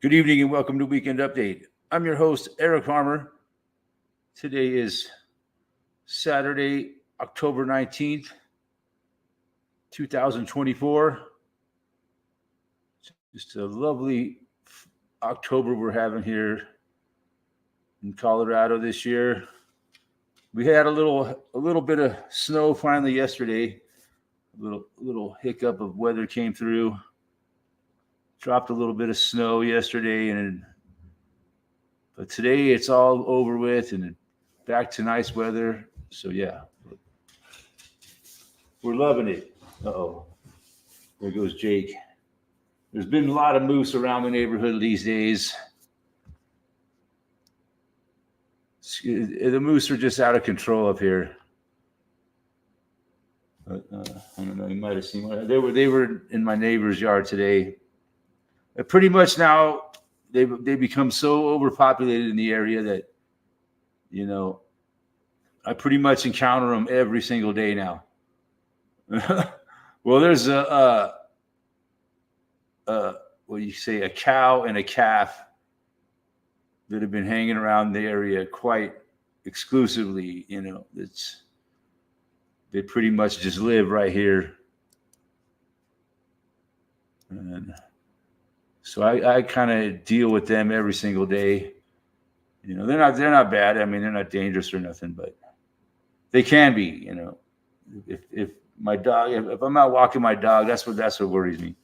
Good evening and welcome to Weekend Update. I'm your host, Eric Harmer. Today is Saturday, October 19th, 2024. Just a lovely October we're having here in Colorado this year. We had a little bit of snow finally yesterday. A little hiccup of weather came through. Dropped a little bit of snow yesterday, but today it's all over with and back to nice weather. So yeah, we're loving it. Uh-oh, there goes Jake. There's been a lot of moose around the neighborhood these days. The moose are just out of control up here. But, I don't know. You might have seen one. They were in my neighbor's yard today. Pretty much now they become so overpopulated in the area that I pretty much encounter them every single day now. Well, there's a cow and a calf that have been hanging around the area quite exclusively. They pretty much just live right here. And so I kind of deal with them every single day. They're not bad. I mean, they're not dangerous or nothing, but they can be. If my dog, if I'm out walking my dog, that's what worries me.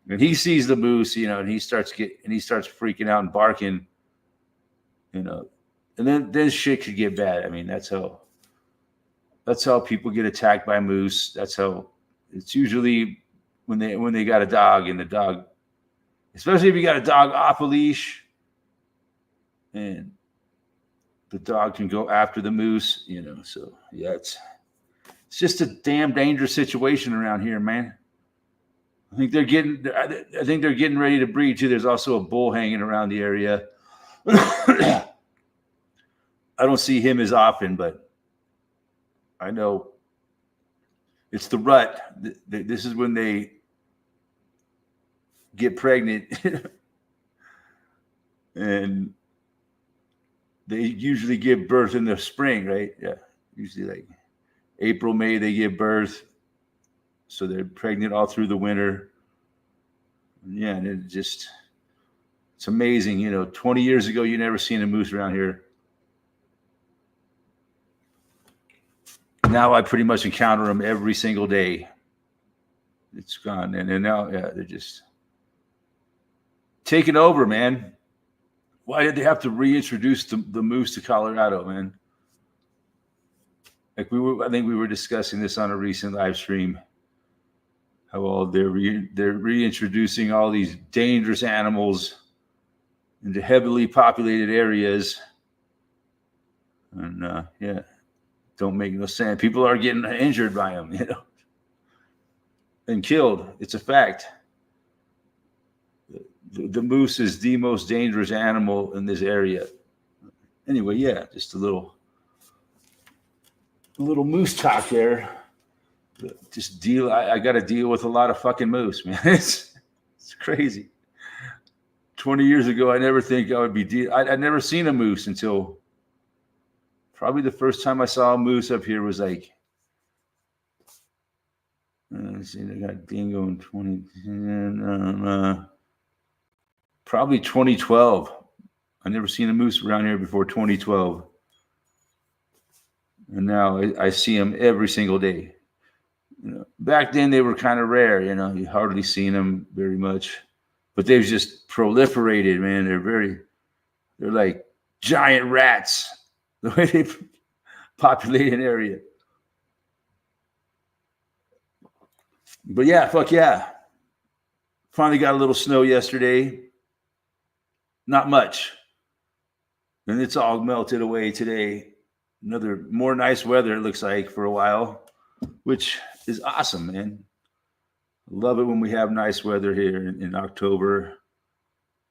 And he sees the moose, and he starts freaking out and barking, and then shit could get bad. I mean, that's how people get attacked by moose. That's how it's usually when they got a dog, and the dog, especially if you got a dog off a leash, and the dog can go after the moose, So yeah, it's just a damn dangerous situation around here, man. I think they're getting ready to breed too. There's also a bull hanging around the area. I don't see him as often, but I know it's the rut. This is when they get pregnant, and they usually give birth in the spring, right? Yeah, usually like April, May, they give birth. So they're pregnant all through the winter. Yeah, and it's amazing. 20 years ago, you never seen a moose around here. Now I pretty much encounter them every single day. It's gone. And now, yeah, they're just taking over, man. Why did they have to reintroduce the moose to Colorado, man? I think we were discussing this on a recent live stream. How all they're reintroducing all these dangerous animals into heavily populated areas, and yeah, don't make no sense. People are getting injured by them, and killed. It's a fact. The moose is the most dangerous animal in this area. Anyway, yeah, just a little moose talk there. I got to deal with a lot of fucking moose, man. It's crazy. 20 years ago, I never think I would be I'd never seen a moose until probably the first time I saw a moose up here was like, let's see, I got dingo in 20, probably 2012. I never seen a moose around here before 2012. And now I see them every single day. Back then they were kind of rare, you hardly seen them very much, but they've just proliferated, man. They're like giant rats, the way they populate an area. But yeah, fuck yeah. Finally got a little snow yesterday. Not much. And it's all melted away today. More nice weather, it looks like, for a while, which is awesome, man. Love it when we have nice weather here in October,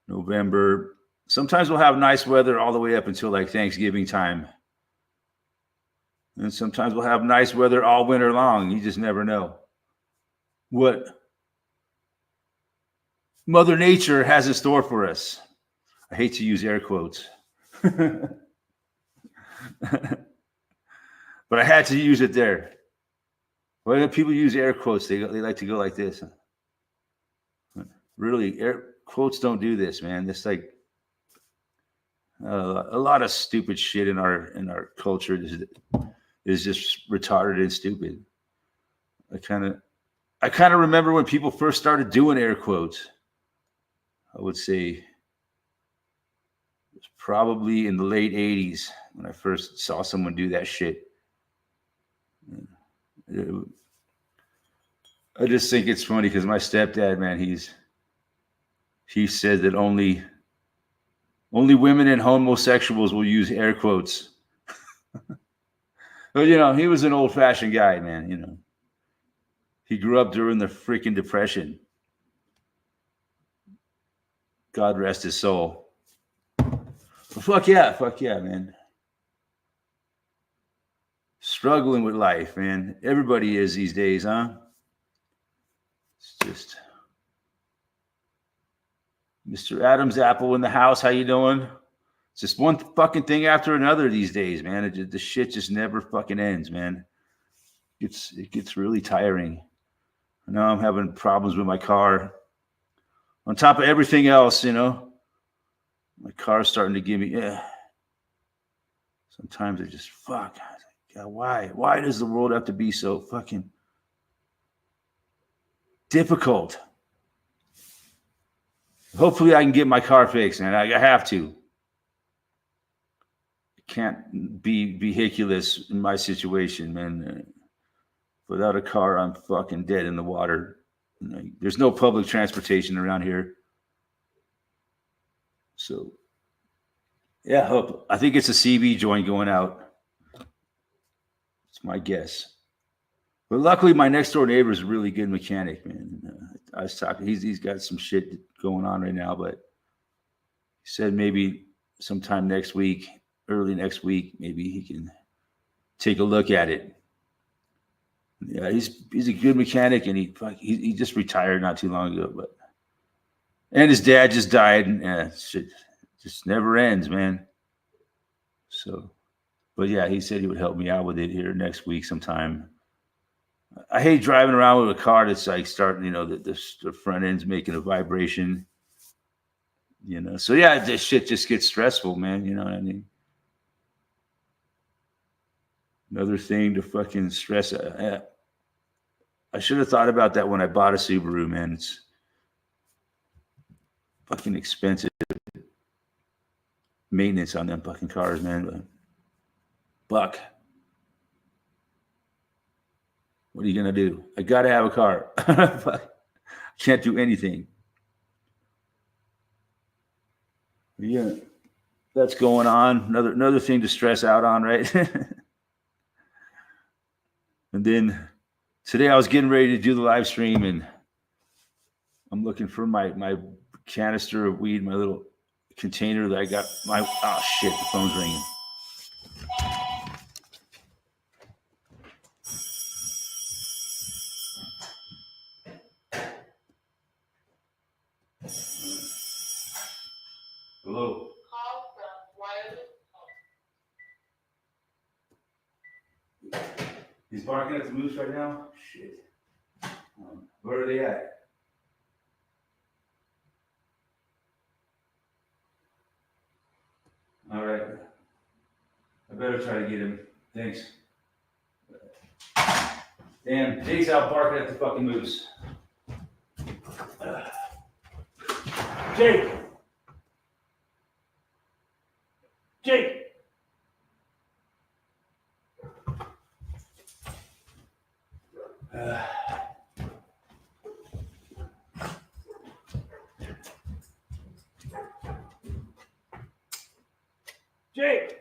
November. Sometimes we'll have nice weather all the way up until like Thanksgiving time. And sometimes we'll have nice weather all winter long. You just never know. What Mother Nature has in store for us. I hate to use air quotes, but I had to use it there. When people use air quotes, they like to go like this. Really, air quotes don't do this, man. It's like a lot of stupid shit in our culture is just retarded and stupid. I kind of remember when people first started doing air quotes. I would say it was probably in the late 80s when I first saw someone do that shit. I just think it's funny because my stepdad, man, he said that only women and homosexuals will use air quotes. But he was an old-fashioned guy, man. He grew up during the freaking Depression. God rest his soul. But fuck yeah, man. Struggling with life, man. Everybody is these days, huh? It's just Mr. Adam's apple in the house. How you doing? It's just one fucking thing after another these days, man. The shit just never fucking ends, man. It gets really tiring. I know I'm having problems with my car. On top of everything else, my car's starting to give me, Sometimes I just, fuck. God, why? Why does the world have to be so fucking difficult? Hopefully I can get my car fixed, man. I have to. I can't be vehiculous in my situation, man. Without a car, I'm fucking dead in the water. There's no public transportation around here. So, yeah, I think it's a CB joint going out. It's my guess. But luckily, my next door neighbor is a really good mechanic, man. I was talking. He's got some shit going on right now, but he said maybe sometime next week, early next week, maybe he can take a look at it. Yeah, he's a good mechanic, and he just retired not too long ago. And his dad just died, and shit just never ends, man. So, but yeah, he said he would help me out with it here next week sometime. I hate driving around with a car that's like starting, the front end's making a vibration, So yeah, this shit just gets stressful, man. You know what I mean? Another thing to fucking stress. I should have thought about that when I bought a Subaru, man. It's fucking expensive maintenance on them fucking cars, man. Buck. What are you gonna do? I gotta have a car. Can't do anything. Yeah, that's going on. Another thing to stress out on, right? And then today I was getting ready to do the live stream, and I'm looking for my canister of weed, my little container that I got. Oh shit, the phone's ringing. Hello. He's barking at the moose right now? Shit. Where are they at? All right. I better try to get him. Thanks. Damn, Jake's out barking at the fucking moose. Jake! Jake! Jake!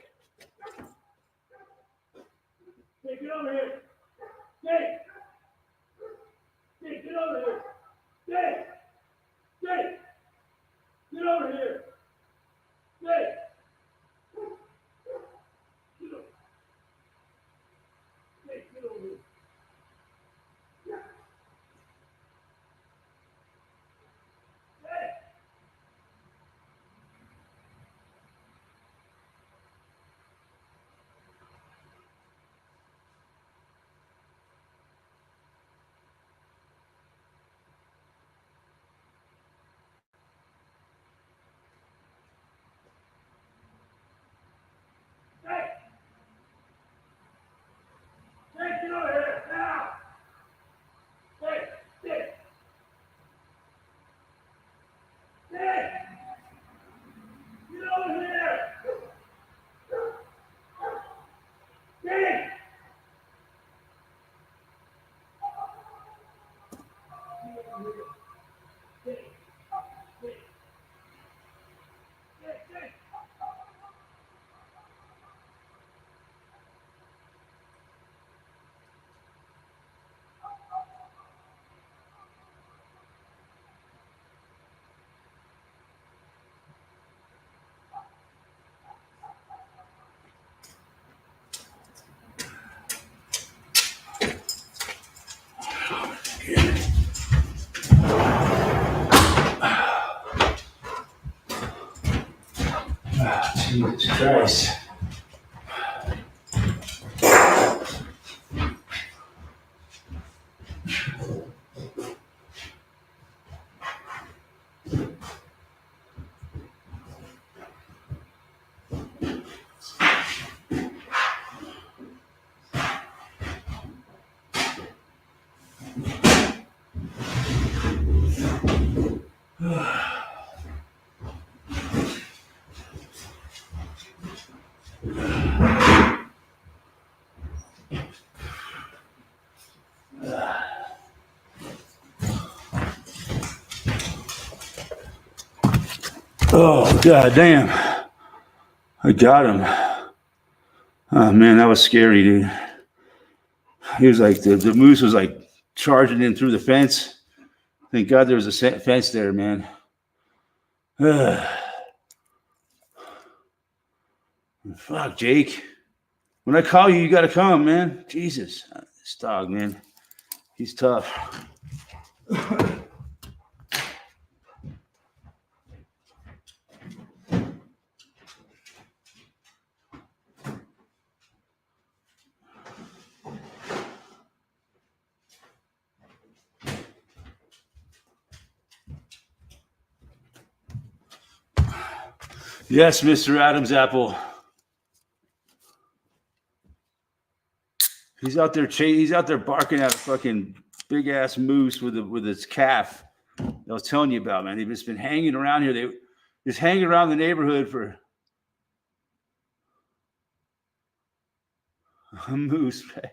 Jake, get over here! Jake! Jake, get over here! Jake! Jake! Get over here! Jake! Jake, get over here! Jake! Jesus Christ. Oh, God damn. I got him. Oh, man, that was scary, dude. He was like, the moose was like charging in through the fence. Thank God there was a fence there, man. Fuck, Jake. When I call you, you got to come, man. Jesus. This dog, man. He's tough. Yes, Mr. Adam's apple. He's out there. He's out there barking at a fucking big ass moose with its calf. I was telling you about, man. They've just been hanging around here. They just hanging around the neighborhood for a moose. Right?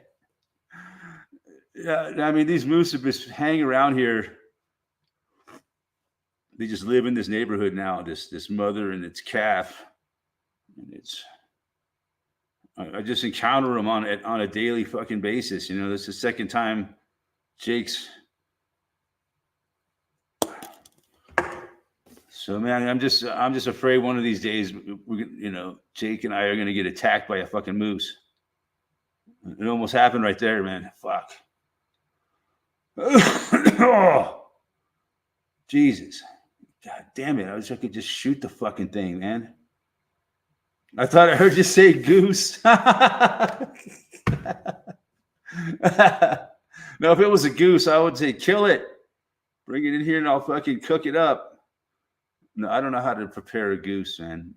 Yeah, I mean, these moose have just hanging around here. They just live in this neighborhood now. This mother and its calf, and it's. I just encounter them on a daily fucking basis. You know, this is the second time Jake's. So, man, I'm just afraid one of these days, Jake and I are gonna get attacked by a fucking moose. It almost happened right there, man. Fuck. Oh, Jesus. God damn it. I wish I could just shoot the fucking thing, man. I thought I heard you say goose. No, if it was a goose, I would say kill it. Bring it in here and I'll fucking cook it up. No, I don't know how to prepare a goose, man.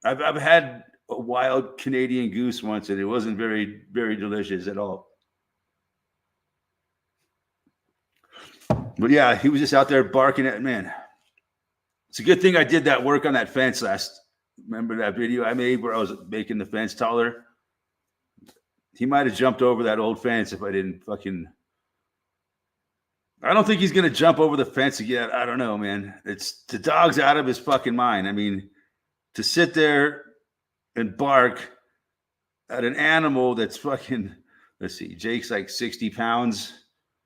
I've had a wild Canadian goose once and it wasn't very, very delicious at all. But yeah, he was just out there barking at, man. It's a good thing I did that work on that fence last. Remember that video I made where I was making the fence taller? He might have jumped over that old fence if I didn't fucking. I don't think he's going to jump over the fence again. I don't know, man. It's the dog's out of his fucking mind. I mean, to sit there and bark at an animal that's fucking, let's see, Jake's like 60 pounds,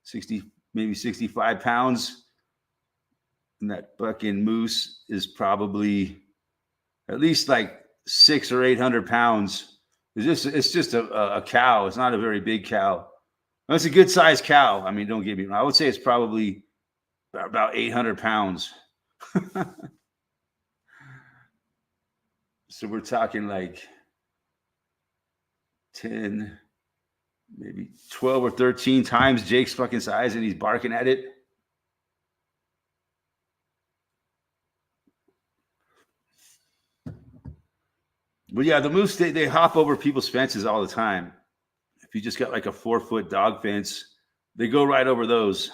60, maybe 65 pounds. And that fucking moose is probably at least like 600 or 800 pounds. It's just a cow. It's not a very big cow. It's a good sized cow. I mean, don't get me wrong. I would say it's probably about 800 pounds. So we're talking like 10, maybe 12 or 13 times Jake's fucking size, and he's barking at it. But yeah, the moose, they hop over people's fences all the time. If you just got like a 4-foot dog fence, they go right over those.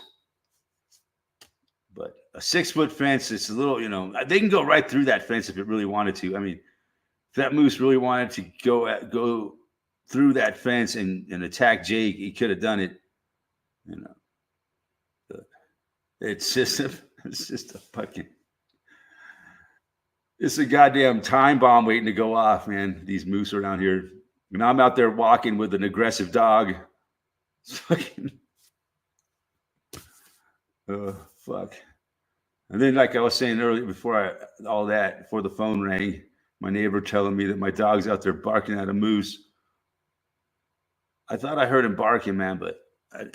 But a 6-foot fence, it's a little, they can go right through that fence if it really wanted to. I mean, if that moose really wanted to go through that fence and attack Jake, he could have done it. It's just a fucking. It's a goddamn time bomb waiting to go off, man. These moose around here. And I'm out there walking with an aggressive dog. It's fucking. Fuck. And then, like I was saying earlier, before the phone rang, my neighbor telling me that my dog's out there barking at a moose. I thought I heard him barking, man, but I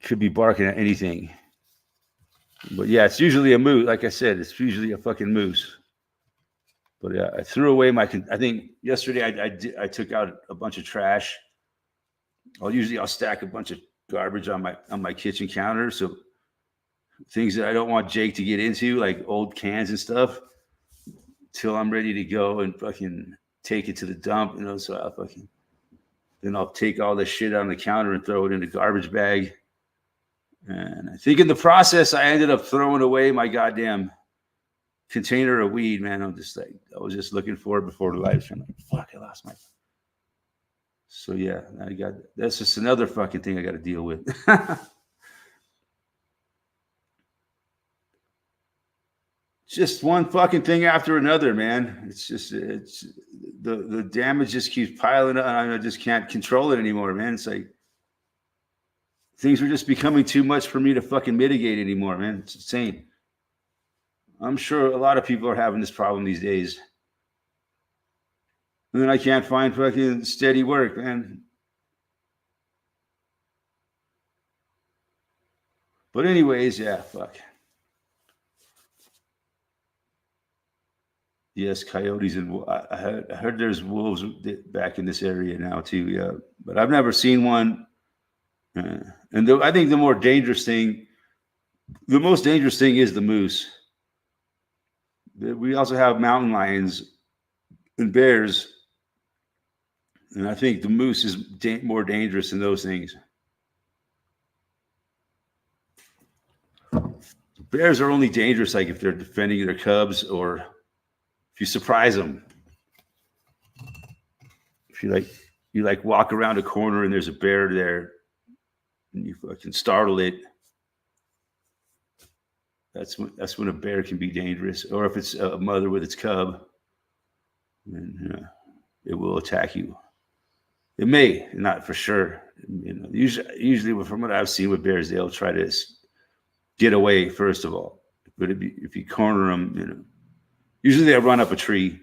could be barking at anything. But yeah, it's usually a moose. Like I said, it's usually a fucking moose. But yeah, I threw away I think yesterday I took out a bunch of trash. I'll stack a bunch of garbage on my kitchen counter. So things that I don't want Jake to get into, like old cans and stuff, till I'm ready to go and fucking take it to the dump, so then I'll take all this shit on the counter and throw it in a garbage bag. And I think in the process, I ended up throwing away my goddamn container of weed, man. I was just looking for it before the live stream. Fuck, I lost my. So yeah, that's just another fucking thing I got to deal with. Just one fucking thing after another, man. It's the damage just keeps piling up, and I just can't control it anymore, man. It's like things are just becoming too much for me to fucking mitigate anymore, man. It's insane. I'm sure a lot of people are having this problem these days. And then I can't find fucking steady work, man. But anyways, yeah, fuck. Yes, coyotes, and I heard there's wolves back in this area now too. Yeah, but I've never seen one. And I think the most dangerous thing is the moose. We also have mountain lions and bears, and I think the moose is more dangerous than those things. Bears are only dangerous like if they're defending their cubs or if you surprise them. If you walk around a corner and there's a bear there and you fucking startle it, that's when a bear can be dangerous. Or if it's a mother with its cub, then it will attack you. It may, not for sure. Usually from what I've seen with bears, they'll try to get away first of all. But if you corner them, usually they'll run up a tree.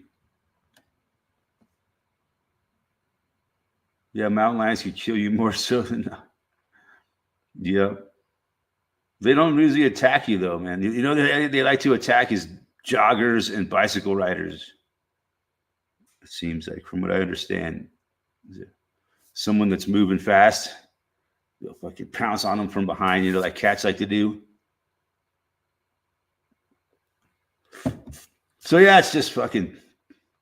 Yeah, mountain lions could kill you more so than. Yeah. They don't usually attack you though, man. They like to attack is joggers and bicycle riders. It seems like, from what I understand, someone that's moving fast, they'll fucking pounce on them from behind, like cats like to do. So yeah, it's just fucking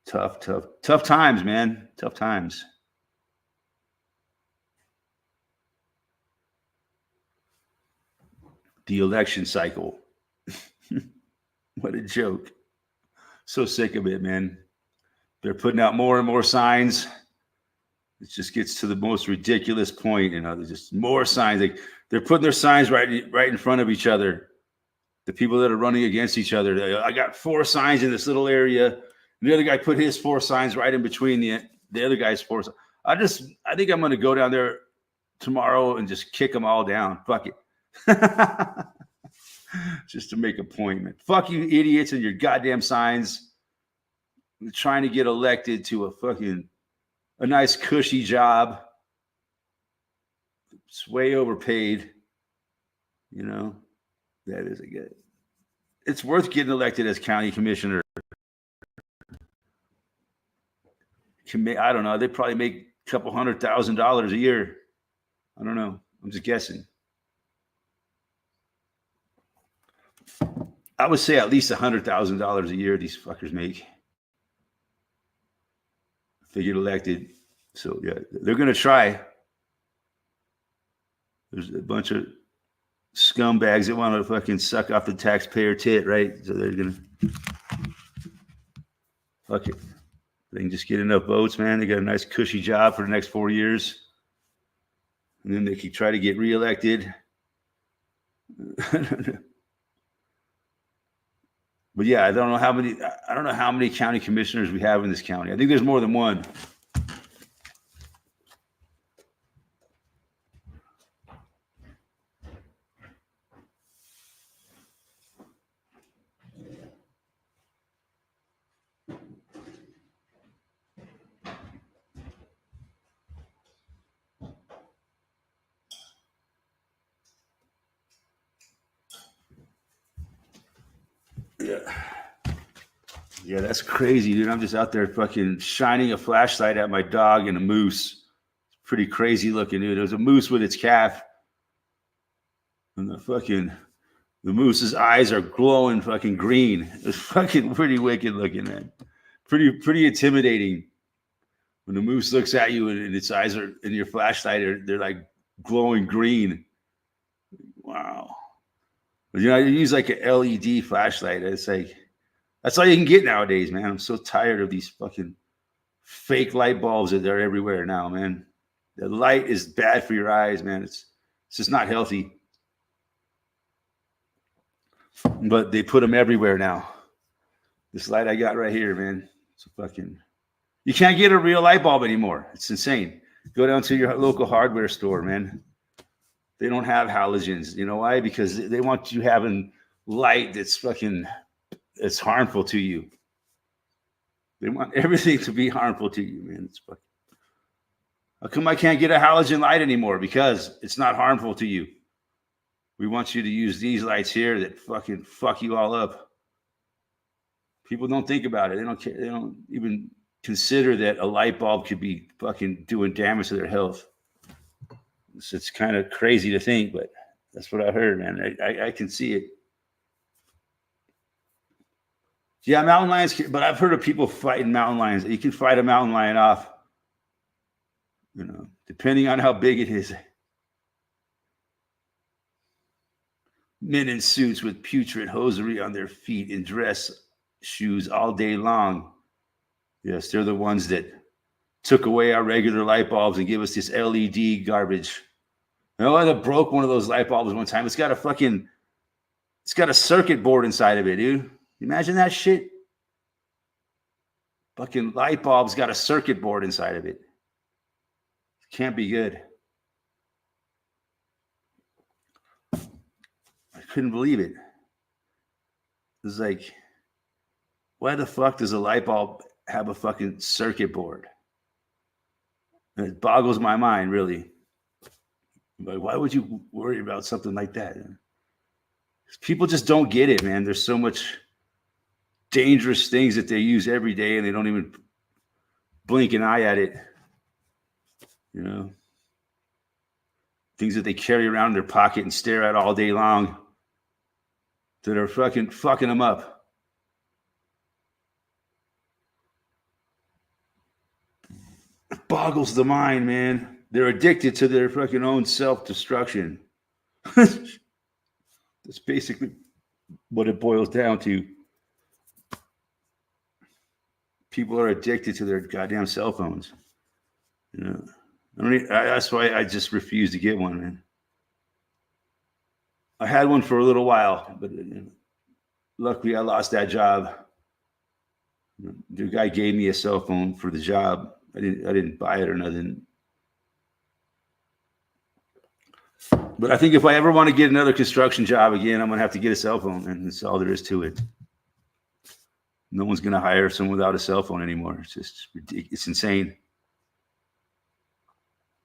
tough times, man. Tough times. The election cycle. What a joke. So sick of it, man. They're putting out more and more signs. It just gets to the most ridiculous point. There's just more signs. They're putting their signs right in front of each other. The people that are running against each other. I got 4 signs in this little area. And the other guy put his 4 signs right in between the other guy's 4. I think I'm going to go down there tomorrow and just kick them all down. Fuck it. Just to make a point, man. Fuck you idiots and your goddamn signs. You're trying to get elected to a nice cushy job. It's way overpaid. That is a good. It's worth getting elected as county commissioner. I don't know. They probably make a couple $100,000 a year. I don't know. I'm just guessing. I would say at least $100,000 a year these fuckers make if they get elected. So yeah, they're gonna try. There's a bunch of scumbags that want to fucking suck off the taxpayer tit, right? So they're gonna fuck it. They can just get enough votes, man. They got a nice cushy job for the next 4 years, and then they can try to get reelected. But yeah, I don't know how many county commissioners we have in this county. I think there's more than one. Yeah, that's crazy, dude. I'm just out there fucking shining a flashlight at my dog and a moose. It's pretty crazy looking, dude. There's a moose with its calf. And the moose's eyes are glowing fucking green. It's fucking pretty wicked looking, man. Pretty intimidating. When the moose looks at you and its eyes are in your flashlight, they're like glowing green. Wow. But I use like an LED flashlight. It's like, that's all you can get nowadays, man. I'm so tired of these fucking fake light bulbs that are everywhere now, man. The light is bad for your eyes, man. It's just not healthy. But they put them everywhere now. This light I got right here, man. It's a fucking... You can't get a real light bulb anymore. It's insane. Go down to your local hardware store, man. They don't have halogens. You know why? Because they want you having light that's fucking... It's harmful to you. They want everything to be harmful to you, man. It's fucking... How come I can't get a halogen light anymore? Because it's not harmful to you. We want you to use these lights here that fucking fuck you all up. People don't think about it. They don't care. They don't even consider that a light bulb could be fucking doing damage to their health. It's kind of crazy to think, but that's what I heard, man. I can see it. Yeah, mountain lions, but I've heard of people fighting mountain lions. You can fight a mountain lion off, depending on how big it is. Men in suits with putrid hosiery on their feet and dress shoes all day long. Yes, they're the ones that took away our regular light bulbs and give us this LED garbage. I broke one of those light bulbs one time. It's got a circuit board inside of it, dude. Imagine that shit. Fucking light bulb's got a circuit board inside of it. Can't be good. I couldn't believe it. It was like, why the fuck does a light bulb have a fucking circuit board? And it boggles my mind, really. Like, why would you worry about something like that? People just don't get it, man. There's so much dangerous things that they use every day and they don't even blink an eye at it. Things that they carry around in their pocket and stare at all day long that are fucking them up. It boggles the mind, man. They're addicted to their fucking own self-destruction. That's basically what it boils down to. People are addicted to their goddamn cell phones. That's why I just refuse to get one, man. I had one for a little while, but luckily I lost that job. The guy gave me a cell phone for the job. I didn't buy it or nothing. But I think if I ever want to get another construction job again, I'm going to have to get a cell phone, and that's all there is to it. No one's going to hire someone without a cell phone anymore. It's just ridiculous. It's insane.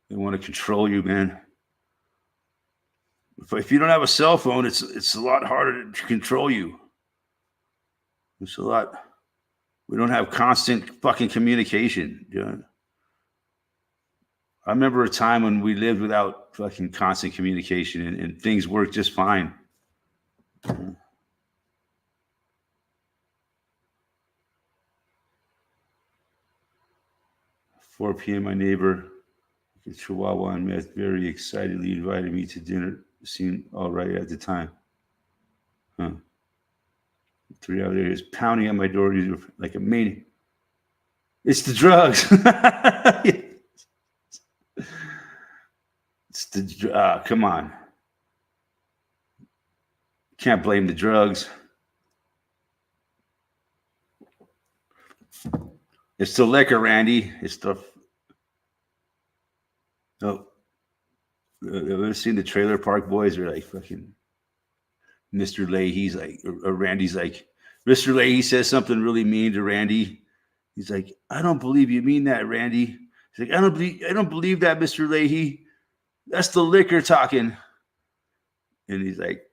They want to control you, man. If you don't have a cell phone, it's a lot harder to control you. It's a lot. We don't have constant fucking communication. I remember a time when we lived without fucking constant communication and things worked just fine. 4 p.m. My neighbor, a Chihuahua and meth, very excitedly invited me to dinner. Seemed all right at the time. 3 hours later, he was pounding on my door like a maniac. It's the drugs. It's the come on. Can't blame the drugs. It's the liquor, Randy. It's the. Oh, I've ever seen the Trailer Park Boys are like fucking. Mr. Leahy's like, or Randy's like, Mr. Leahy says something really mean to Randy. He's like, I don't believe you mean that, Randy. He's like, I don't believe that, Mr. Leahy. That's the liquor talking. And he's like,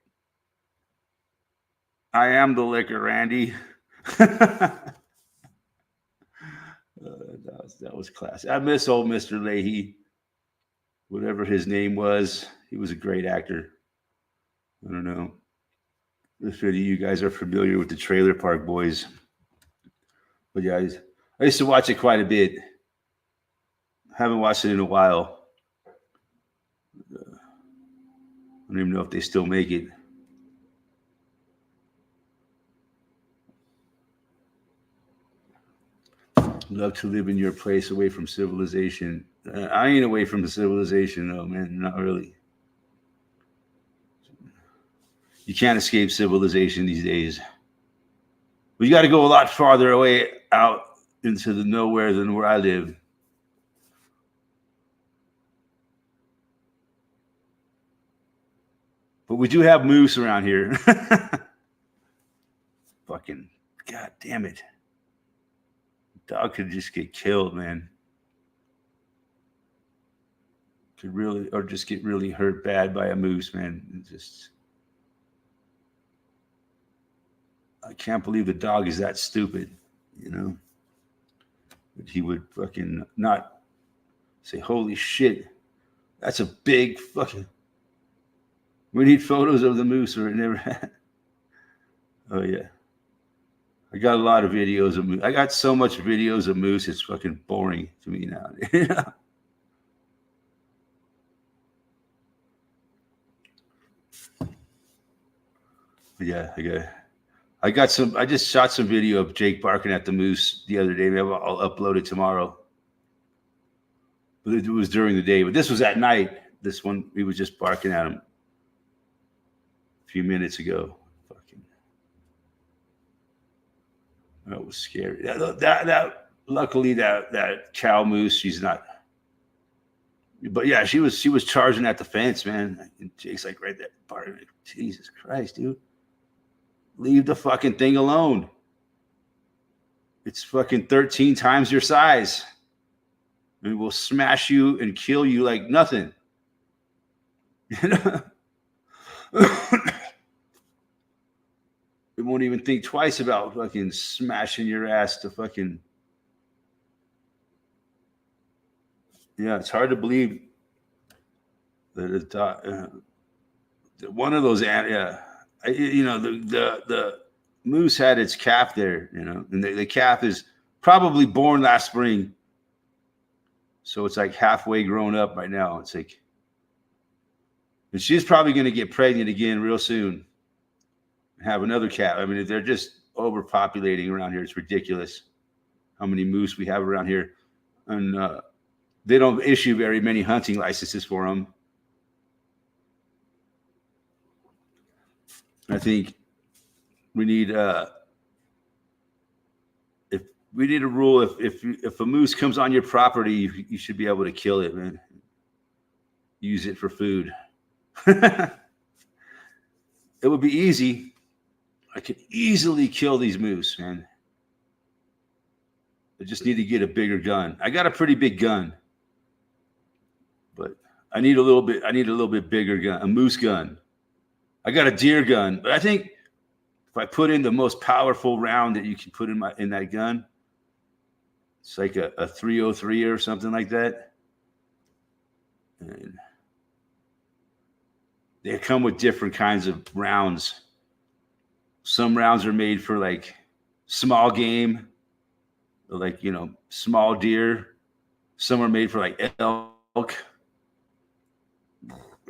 I am the liquor, Randy. That was classic. I miss old Mr. Leahy. Whatever his name was, he was a great actor. I don't know if any of you guys are familiar with the Trailer Park Boys. But yeah, I used to watch it quite a bit. Haven't watched it in a while. I don't even know if they still make it. Love to live in your place away from civilization. I ain't away from the civilization, though, man. Not really. You can't escape civilization these days. But you got to go a lot farther away out into the nowhere than where I live. But we do have moose around here. Fucking, god damn it. Dog could just get killed, man. Could really, or just get really hurt bad by a moose, man. It's just, I can't believe the dog is that stupid, you know? That he would fucking not say, holy shit, that's a big fucking, we need photos of the moose or it never had. Oh, yeah. I got a lot of videos of moose. I got so much videos of moose, it's fucking boring to me now. Yeah, I just shot some video of Jake barking at the moose the other day. Maybe I'll upload it tomorrow. But it was during the day. But this was at night. This one, we was just barking at him a few minutes ago. Fucking, that was scary. That luckily that cow moose, she's not. But yeah, she was charging at the fence, man. And Jake's like right there, barking. Jesus Christ, dude. Leave the fucking thing alone. It's fucking 13 times your size. And it will smash you and kill you like nothing. It won't even think twice about fucking smashing your ass to fucking. Yeah, it's hard to believe that one of those, yeah. You know, the moose had its calf there, you know, and the calf is probably born last spring. So it's like halfway grown up right now. It's like, and she's probably going to get pregnant again real soon and have another calf. I mean, they're just overpopulating around here. It's ridiculous how many moose we have around here. And they don't issue very many hunting licenses for them. I think we need if we need a rule if a moose comes on your property, you should be able to kill it, man. Use it for food. It would be easy. I could easily kill these moose, man. I just need to get a bigger gun. I got a pretty big gun, but I need a little bit bigger gun, a moose gun. I got a deer gun, but I think if I put in the most powerful round that you can put in that gun, it's like a 303 or something like that. And they come with different kinds of rounds. Some rounds are made for like small game, or like, you know, small deer. Some are made for like elk.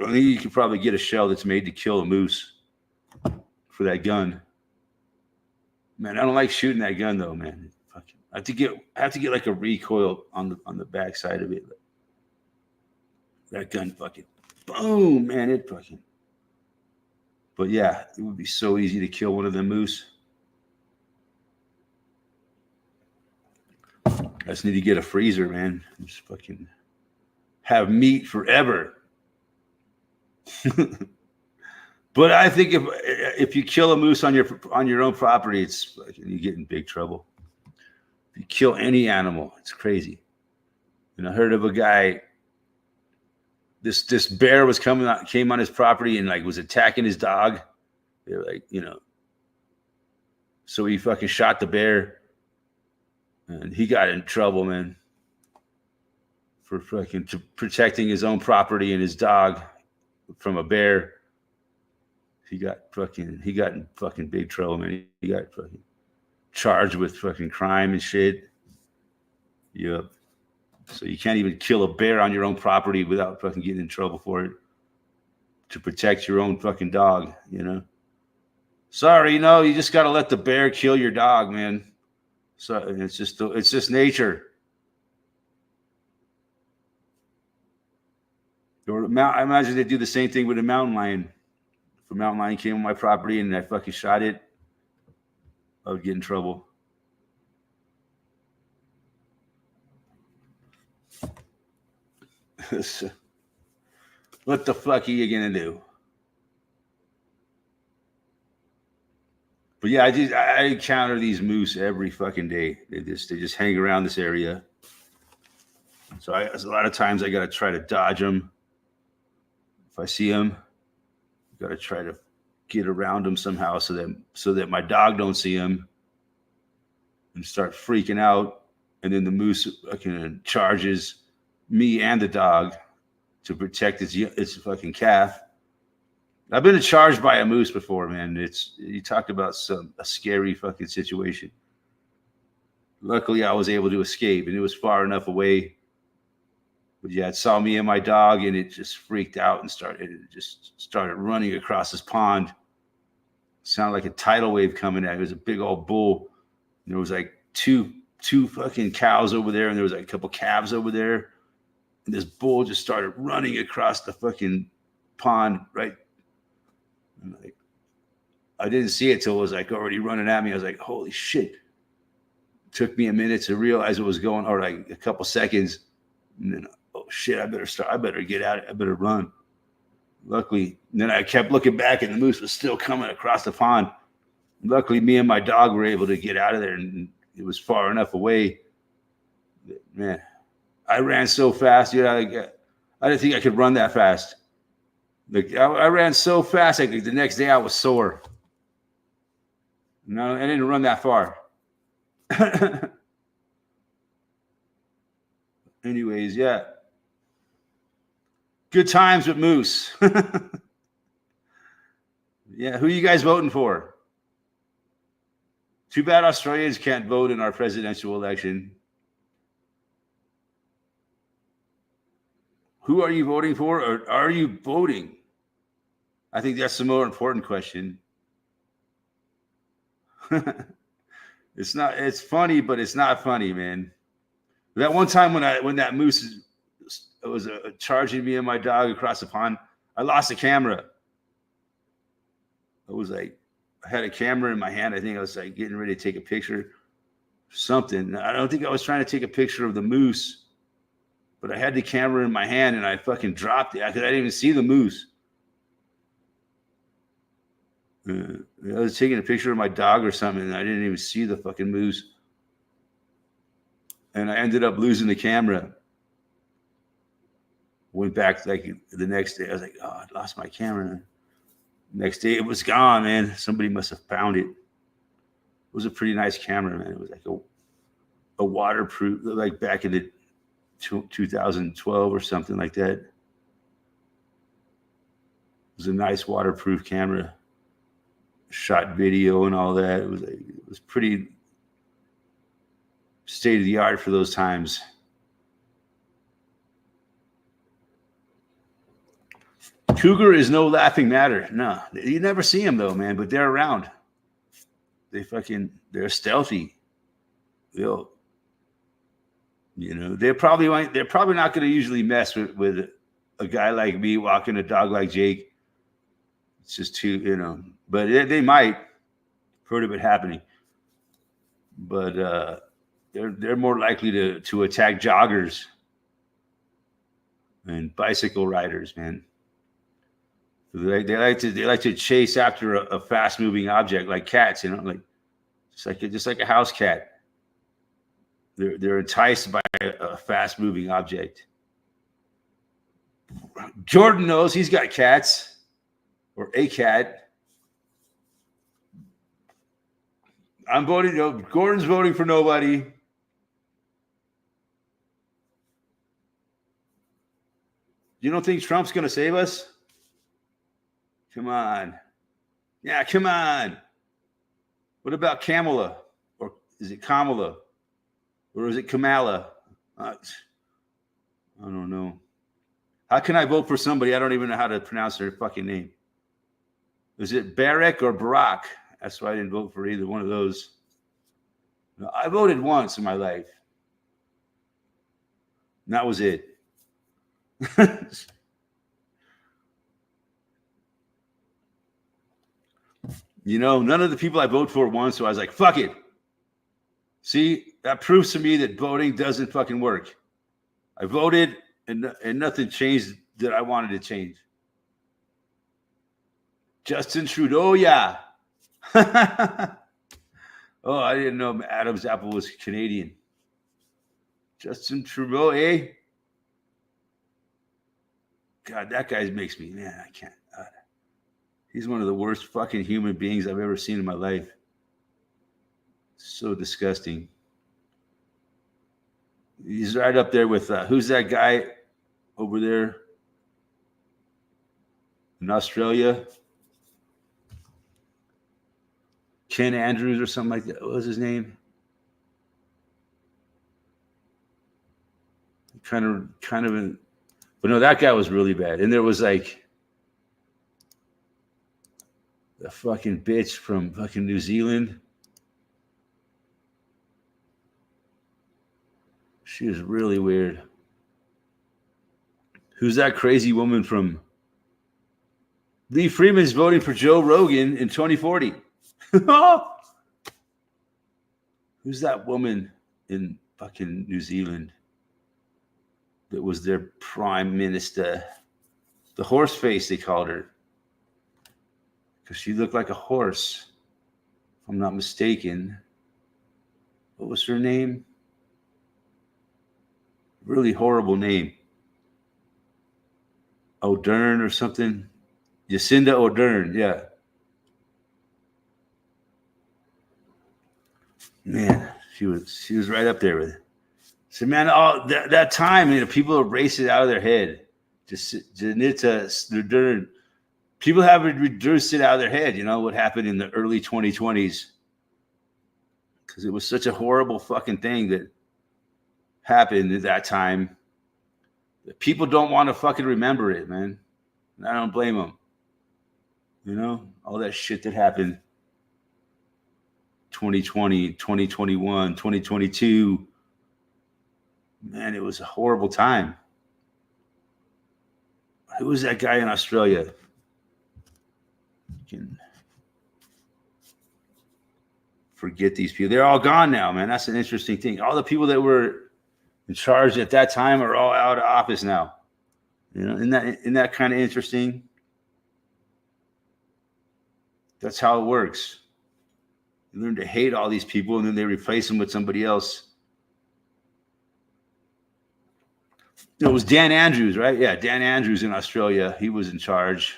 I think you could probably get a shell that's made to kill a moose for that gun. Man, I don't like shooting that gun though, man. I have to get like a recoil on the back side of it. That gun fucking boom, man. It fucking But yeah, it would be so easy to kill one of them moose. I just need to get a freezer, man. Just fucking have meat forever. But I think if you kill a moose on your own property, it's like you get in big trouble. If you kill any animal, it's crazy. And I heard of a guy. This bear was came on his property and like was attacking his dog. They're like, so he fucking shot the bear, and he got in trouble, man, for fucking protecting his own property and his dog from a bear. He got in fucking big trouble, man. He got fucking charged with fucking crime and shit. Yep. So you can't even kill a bear on your own property without fucking getting in trouble for it, to protect your own fucking dog, Sorry, you just got to let the bear kill your dog, man. So it's just nature. I imagine they do the same thing with a mountain lion. If a mountain lion came on my property and I fucking shot it, I would get in trouble. What the fuck are you gonna do? But yeah, I encounter these moose every fucking day. They just hang around this area. So a lot of times I gotta try to dodge them. If I see them, I gotta try to get around them somehow so that my dog don't see them and start freaking out. And then the moose fucking charges me and the dog to protect its fucking calf. I've been charged by a moose before, man. You talked about a scary fucking situation. Luckily, I was able to escape, and it was far enough away. But yeah, it saw me and my dog, and it just freaked out and started running across this pond. It sounded like a tidal wave coming at it. It was a big old bull. And there was like two fucking cows over there, and there was like a couple calves over there. And this bull just started running across the fucking pond, right? And like, I didn't see it till it was like already running at me. I was like, holy shit. It took me a minute to realize what was going on, or like a couple seconds. And then, oh shit, I better get out. I better run. Luckily, and then I kept looking back and the moose was still coming across the pond. Luckily, me and my dog were able to get out of there, and it was far enough away. Man, I ran so fast, dude. I didn't think I could run that fast. Like I ran so fast, like the next day I was sore. No, I didn't run that far. Anyways, yeah. Good times with moose. Yeah, who are you guys voting for? Too bad Australians can't vote in our presidential election. Who are you voting for, or are you voting? I think that's the more important question. It's funny, but it's not funny, man. That one time when that moose was charging me and my dog across the pond, I lost the camera. I was like, I had a camera in my hand. I think I was like getting ready to take a picture, or something. I don't think I was trying to take a picture of the moose, but I had the camera in my hand and I fucking dropped it because I didn't even see the moose. I was taking a picture of my dog or something, and I didn't even see the fucking moose. And I ended up losing the camera. Went back like the next day. I was like, oh, I lost my camera. Next day, it was gone, man. Somebody must have found it. It was a pretty nice camera, man. It was like a waterproof, like back in the 2012 or something like that. It was a nice waterproof camera. Shot video and all that. It was pretty state of the art for those times. Cougar is no laughing matter. No, you never see them though, man. But they're around. They're stealthy. They're probably not going to usually mess with a guy like me walking a dog like Jake. It's just too, but they might. Heard of it happening. But they're more likely to attack joggers and bicycle riders, man. They like to chase after a fast moving object like cats, like just like a house cat. They're enticed by a fast moving object. Jordan knows he's got cats or a cat. I'm voting. Gordon's voting for nobody. You don't think Trump's going to save us? Come on. Yeah, come on. What about Kamala? Or is it Kamala? Or is it Kamala? I don't know. How can I vote for somebody? I don't even know how to pronounce their fucking name. Is it Barack or Barack? That's why I didn't vote for either one of those. No, I voted once in my life. And that was it. None of the people I voted for won, so I was like, fuck it. See, that proves to me that voting doesn't fucking work. I voted and nothing changed that I wanted to change. Justin Trudeau, yeah. Oh, I didn't know Adam's apple was Canadian. Justin Trudeau, eh? God, that guy makes me, man, I can't. He's one of the worst fucking human beings I've ever seen in my life. So disgusting. He's right up there with, who's that guy over there in Australia? Ken Andrews or something like that. What was his name? Kind of, but no, that guy was really bad. And there was like the fucking bitch from fucking New Zealand. She was really weird. Who's that crazy woman from? Lee Freeman's voting for Joe Rogan in 2040. Who's that woman in fucking New Zealand that was their prime minister? The horse face, they called her. Because she looked like a horse, if I'm not mistaken. What was her name? Really horrible name. O'Dern or something. Jacinda O'Dern, yeah. Man, she was right up there with it. So, man, that time, people erase it out of their head. Jacinda O'Dern. People have reduced it out of their head, what happened in the early 2020s. Because it was such a horrible fucking thing that happened at that time. People don't want to fucking remember it, man. And I don't blame them. All that shit that happened 2020, 2021, 2022. Man, it was a horrible time. Who was that guy in Australia? Can forget these people. They're all gone now, man. That's an interesting thing. All the people that were in charge at that time are all out of office now. Isn't that kind of interesting? That's how it works. You learn to hate all these people, and then they replace them with somebody else. It was Dan Andrews, right? Yeah, Dan Andrews in Australia. He was in charge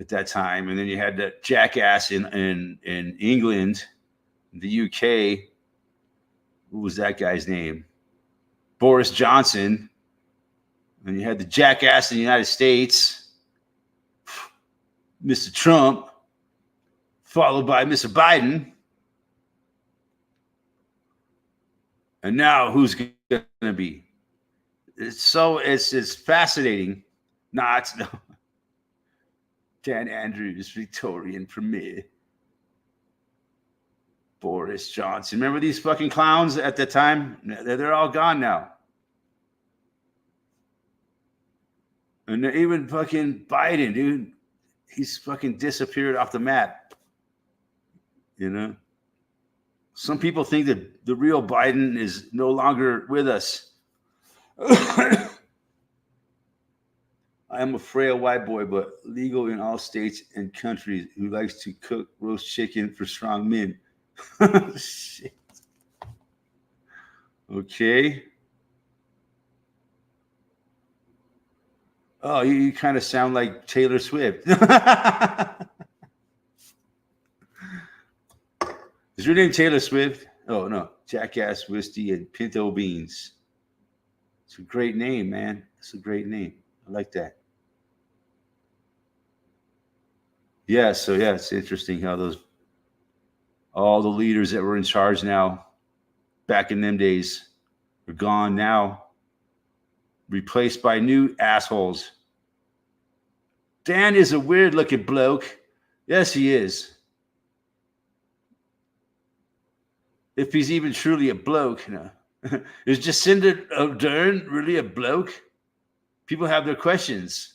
at that time. And then you had that jackass in England, the UK. What was that guy's name? Boris Johnson. And you had the jackass in the United States, Mr. Trump, followed by Mr. Biden. And now who's going to be? It's fascinating. No. Dan Andrews, Victorian Premier. Boris Johnson. Remember these fucking clowns at the time? They're all gone now. And even fucking Biden, dude. he's fucking disappeared off the map. You know, some people think that the real Biden is no longer with us. I am a frail white boy, but legal in all states and countries, who likes to cook roast chicken for strong men. Shit. Okay. Oh, you kind of sound like Taylor Swift. Is your name Taylor Swift? Oh, no. Jackass Whiskey and Pinto Beans. It's a great name, man. It's a great name. I like that. Yeah, so yeah, it's interesting how all the leaders that were in charge now, back in them days, are gone now, replaced by new assholes. Dan is a weird looking bloke. Yes, he is. If he's even truly a bloke. No. Is Jacinda Ardern really a bloke? People have their questions.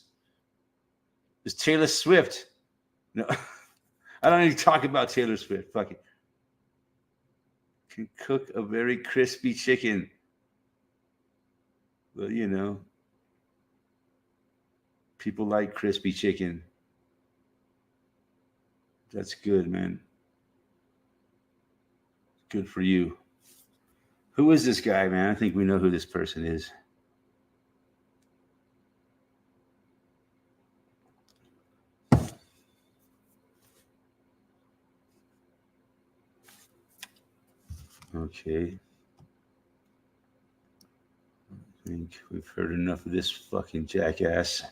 Is Taylor Swift? No. I don't even talk about Taylor Swift. Fuck it. Can cook a very crispy chicken. Well, you know, people like crispy chicken. That's good, man. Good for you. Who is this guy, man? I think we know who this person is. Okay. I think we've heard enough of this fucking jackass.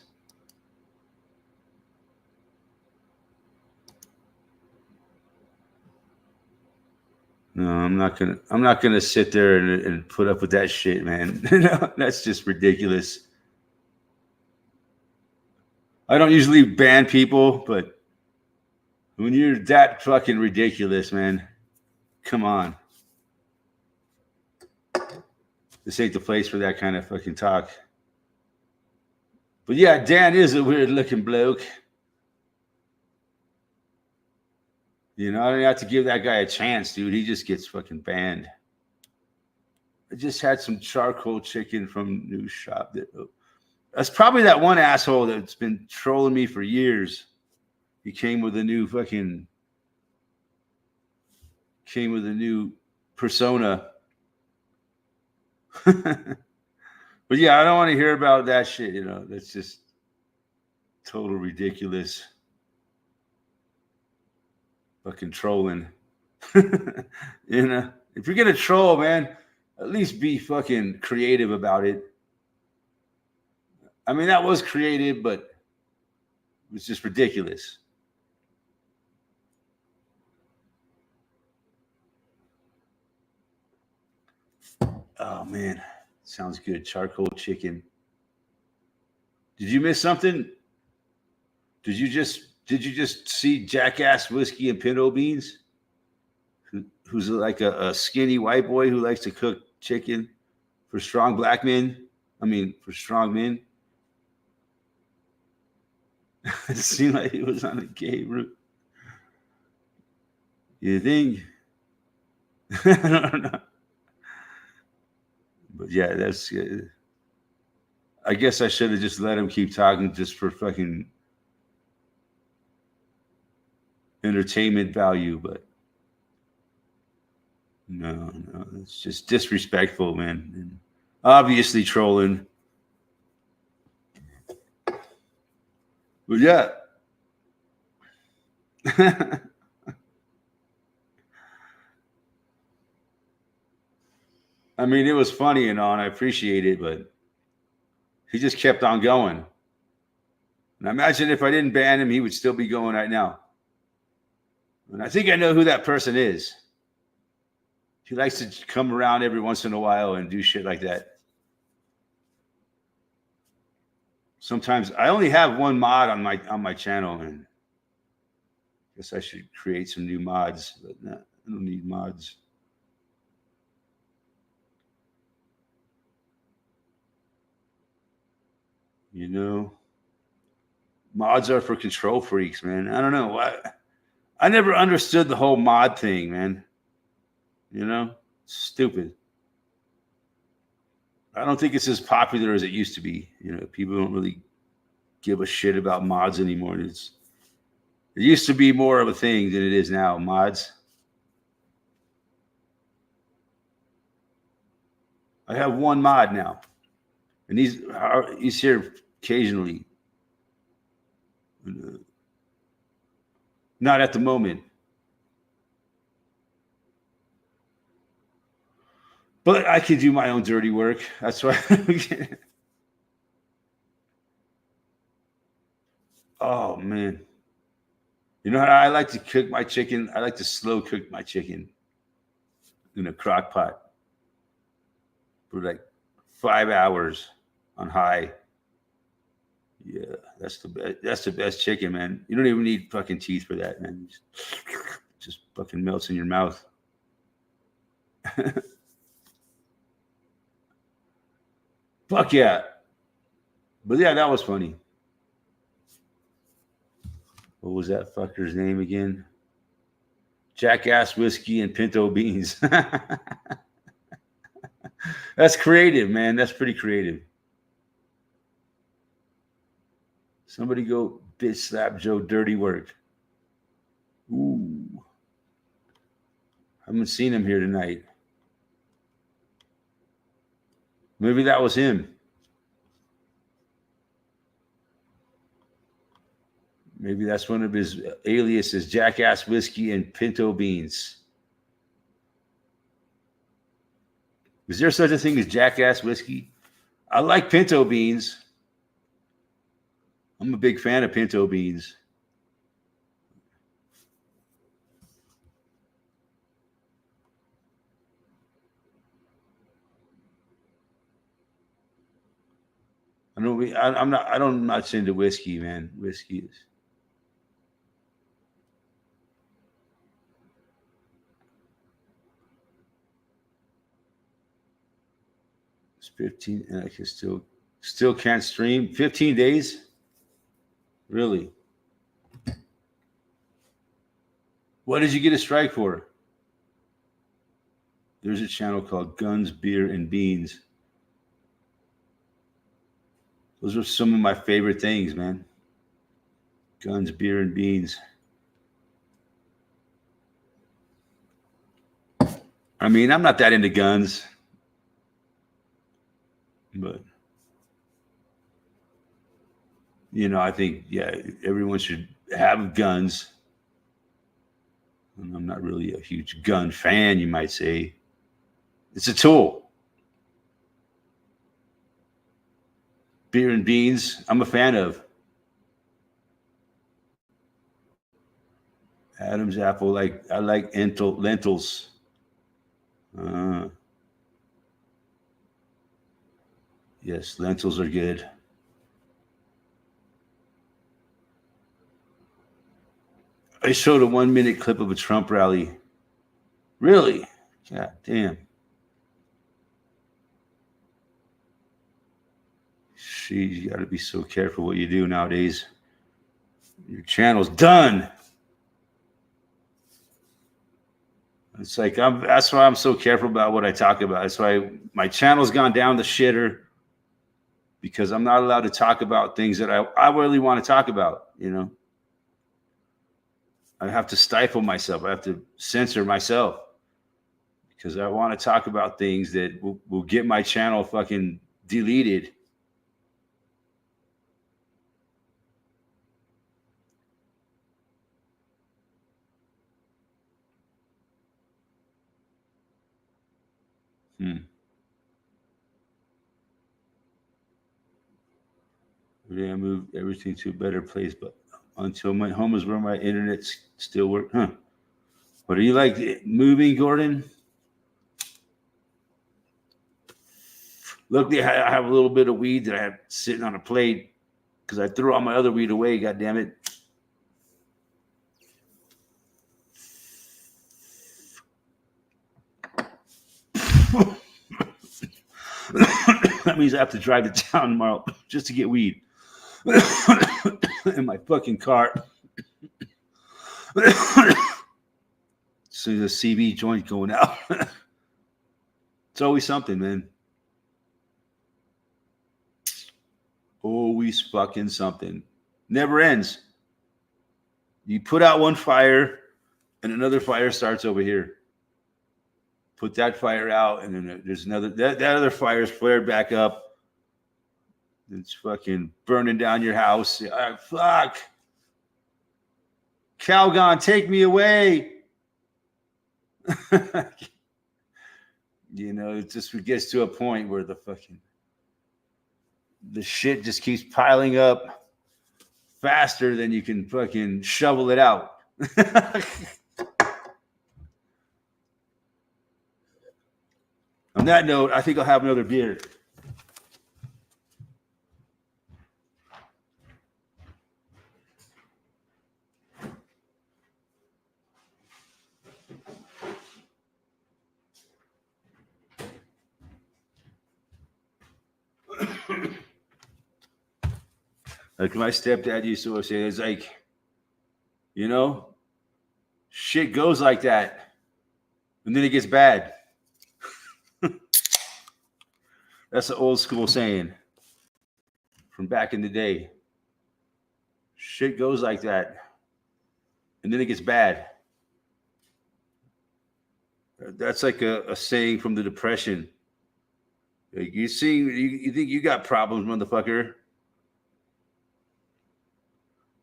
No, I'm not gonna sit there and put up with that shit, man. No, that's just ridiculous. I don't usually ban people, but when you're that fucking ridiculous, man, come on. This ain't the place for that kind of fucking talk. But yeah, Dan is a weird looking bloke. You know, I don't have to give that guy a chance, dude. He just gets fucking banned. I just had some charcoal chicken from New Shop. That's probably that one asshole that's been trolling me for years. He came with a new persona. But yeah, I don't want to hear about that shit. You know, that's just total ridiculous. Fucking trolling. You know, if you're gonna troll, man, at least be fucking creative about it. I mean, that was creative, but it was just ridiculous. Oh man, sounds good. Charcoal chicken. Did you miss something? Did you just see Jackass Whiskey and Pinto Beans? Who's like a skinny white boy who likes to cook chicken for strong black men? I mean, for strong men. It seemed like he was on a gay route. You think? I don't know. But yeah, that's. I guess I should have just let him keep talking just for fucking entertainment value, but no, it's just disrespectful, man. And obviously trolling. But yeah. I mean, it was funny and all, and I appreciate it, but he just kept on going. And I imagine if I didn't ban him, he would still be going right now. And I think I know who that person is. He likes to come around every once in a while and do shit like that. Sometimes I only have one mod on my channel, and I guess I should create some new mods, but no, I don't need mods. You know, Mods are for control freaks, man. I don't know. I never understood the whole mod thing, man. You know, stupid. I don't think it's as popular as it used to be. You know, people don't really give a shit about mods anymore. It used to be more of a thing than it is now. Mods. I have one mod now, and he's here occasionally. Not at the moment. But I can do my own dirty work. That's why. Oh, man. You know how I like to cook my chicken? I like to slow cook my chicken in a crock pot for like 5 hours on high. Yeah, that's the best chicken, man. You don't even need fucking teeth for that, man. Just fucking melts in your mouth. Fuck yeah. But yeah, that was funny. What was that fucker's name again? Jackass Whiskey and Pinto Beans. That's creative, man. That's pretty creative. Somebody go bitch slap Joe dirty work. Ooh. I haven't seen him here tonight. Maybe that was him. Maybe that's one of his aliases, Jackass Whiskey and Pinto Beans. Is there such a thing as Jackass Whiskey? I like Pinto Beans. I'm a big fan of Pinto Beans. I'm not much into whiskey, man. Whiskey is. It's 15, and I can still can't stream. 15 days? Really? What did you get a strike for? There's a channel called Guns, Beer, and Beans. Those are some of my favorite things, man. Guns, beer, and beans. I mean, I'm not that into guns, but you know, I think everyone should have guns. And I'm not really a huge gun fan, you might say. It's a tool. Beer and beans, I'm a fan of. Adam's apple, I like lentils. Yes, lentils are good. I showed a 1-minute clip of a Trump rally. Really? God damn. Jeez, you got to be so careful what you do nowadays. Your channel's done. It's like that's why I'm so careful about what I talk about. That's why my channel's gone down the shitter, because I'm not allowed to talk about things that I really want to talk about, you know. I have to stifle myself. I have to censor myself because I want to talk about things that will get my channel fucking deleted. Yeah, I moved everything to a better place, but until my home is where my internet still works. Huh? What do you like moving, Gordon? Luckily, I have a little bit of weed that I have sitting on a plate because I threw all my other weed away. God damn it! That means I have to drive to town tomorrow just to get weed. in my fucking car. So the CB joint going out. It's always something, man. Always fucking something. Never ends. You put out one fire and another fire starts over here. Put that fire out and then there's another. That other fire's flared back up. It's fucking burning down your house. Fuck. Calgon, take me away. You know, it just gets to a point where the shit just keeps piling up faster than you can fucking shovel it out. On that note, I think I'll have another beer. Like my stepdad used to always say, it's like, you know, shit goes like that, and then it gets bad. That's an old school saying from back in the day. Shit goes like that, and then it gets bad. That's like a saying from the Depression. Like you think you got problems, motherfucker.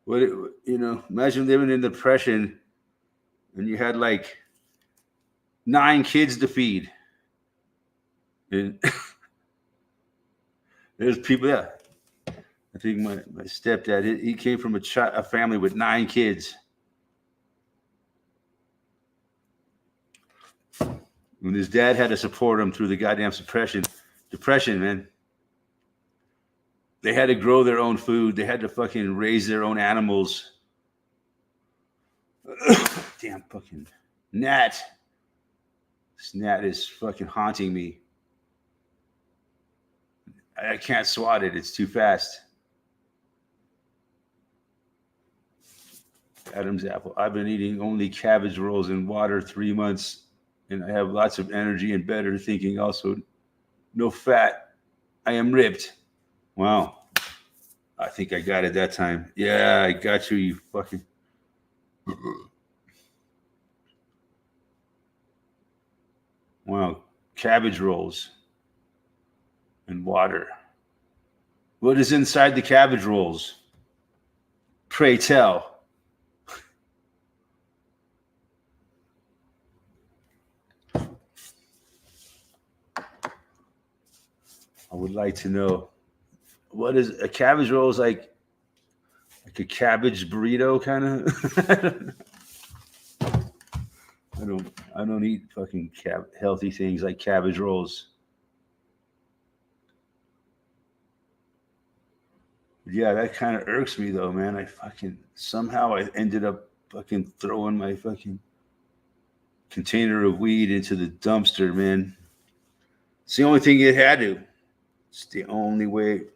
What, you know, imagine living in the Depression and you had like 9 kids to feed. And there's people, yeah. I think my stepdad, he came from a family with 9 kids. And his dad had to support him through the goddamn depression, man. They had to grow their own food. They had to fucking raise their own animals. Damn fucking gnat. This gnat is fucking haunting me. I can't swat it. It's too fast. Adam's apple. I've been eating only cabbage rolls and water 3 months, and I have lots of energy and better thinking. Also, no fat. I am ripped. Wow. I think I got it that time. Yeah, I got you, you fucking. Wow. Cabbage rolls and water. What is inside the cabbage rolls? Pray tell. I would like to know. What is a cabbage roll? Is like a cabbage burrito kind of. I don't eat fucking healthy things like cabbage rolls. Yeah, that kind of irks me though, man. I ended up fucking throwing my fucking container of weed into the dumpster, man. It's the only thing it had to. It's the only way.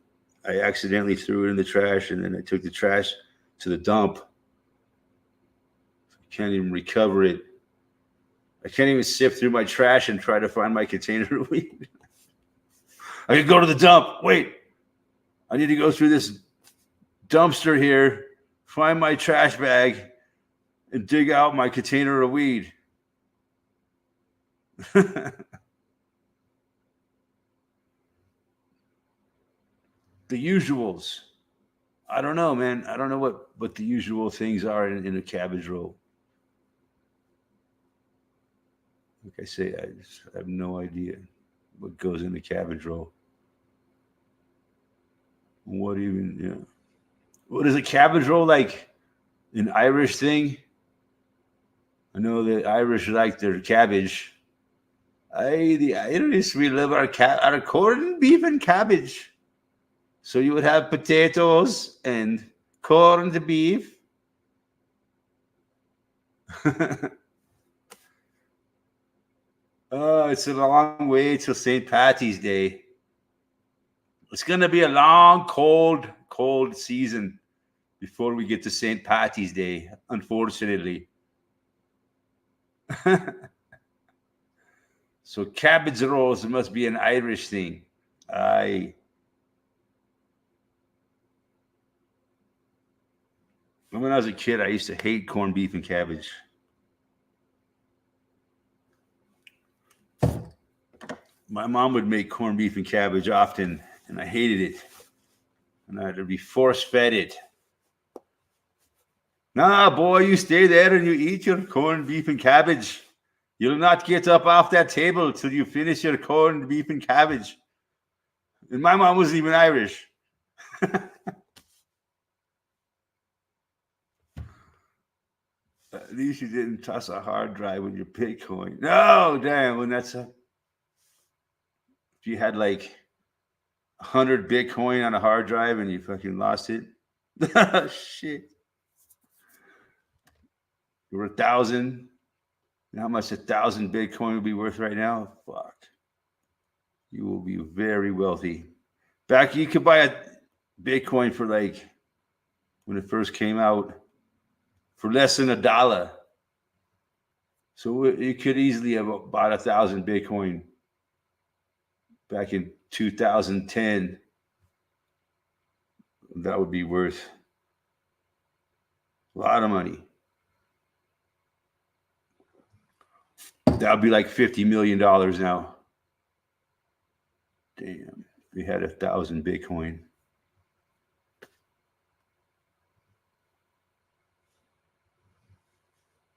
I accidentally threw it in the trash, and then I took the trash to the dump. I can't even recover it. I can't even sift through my trash and try to find my container of weed. I could go to the dump. Wait, I need to go through this dumpster here, find my trash bag, and dig out my container of weed. The usuals. I don't know, man. I don't know what the usual things are in a cabbage roll. Like I say, I have no idea what goes in a cabbage roll. What even, yeah. What is a cabbage roll, like an Irish thing? I know the Irish like their cabbage. The Irish, we love our corned beef and cabbage. So you would have potatoes and corned beef. Oh, it's a long way till St. Patty's Day. It's going to be a long, cold cold season before we get to St. Patty's Day, unfortunately. So cabbage rolls must be an Irish thing. When I was a kid, I used to hate corned beef and cabbage. My mom would make corned beef and cabbage often, and I hated it. And I had to be force-fed it. Nah, boy, you stay there and you eat your corned beef and cabbage. You'll not get up off that table till you finish your corned beef and cabbage. And my mom wasn't even Irish. At least you didn't toss a hard drive with your Bitcoin. No, damn, when that's if you had like 100 Bitcoin on a hard drive and you fucking lost it. Shit. You were 1,000. How much 1,000 Bitcoin would be worth right now? Fuck. You will be very wealthy. Back, you could buy a Bitcoin for like, when it first came out, for less than $1. So you could easily have bought 1,000 Bitcoin back in 2010. That would be worth a lot of money. That would be like $50 million now. Damn, we had 1,000 Bitcoin.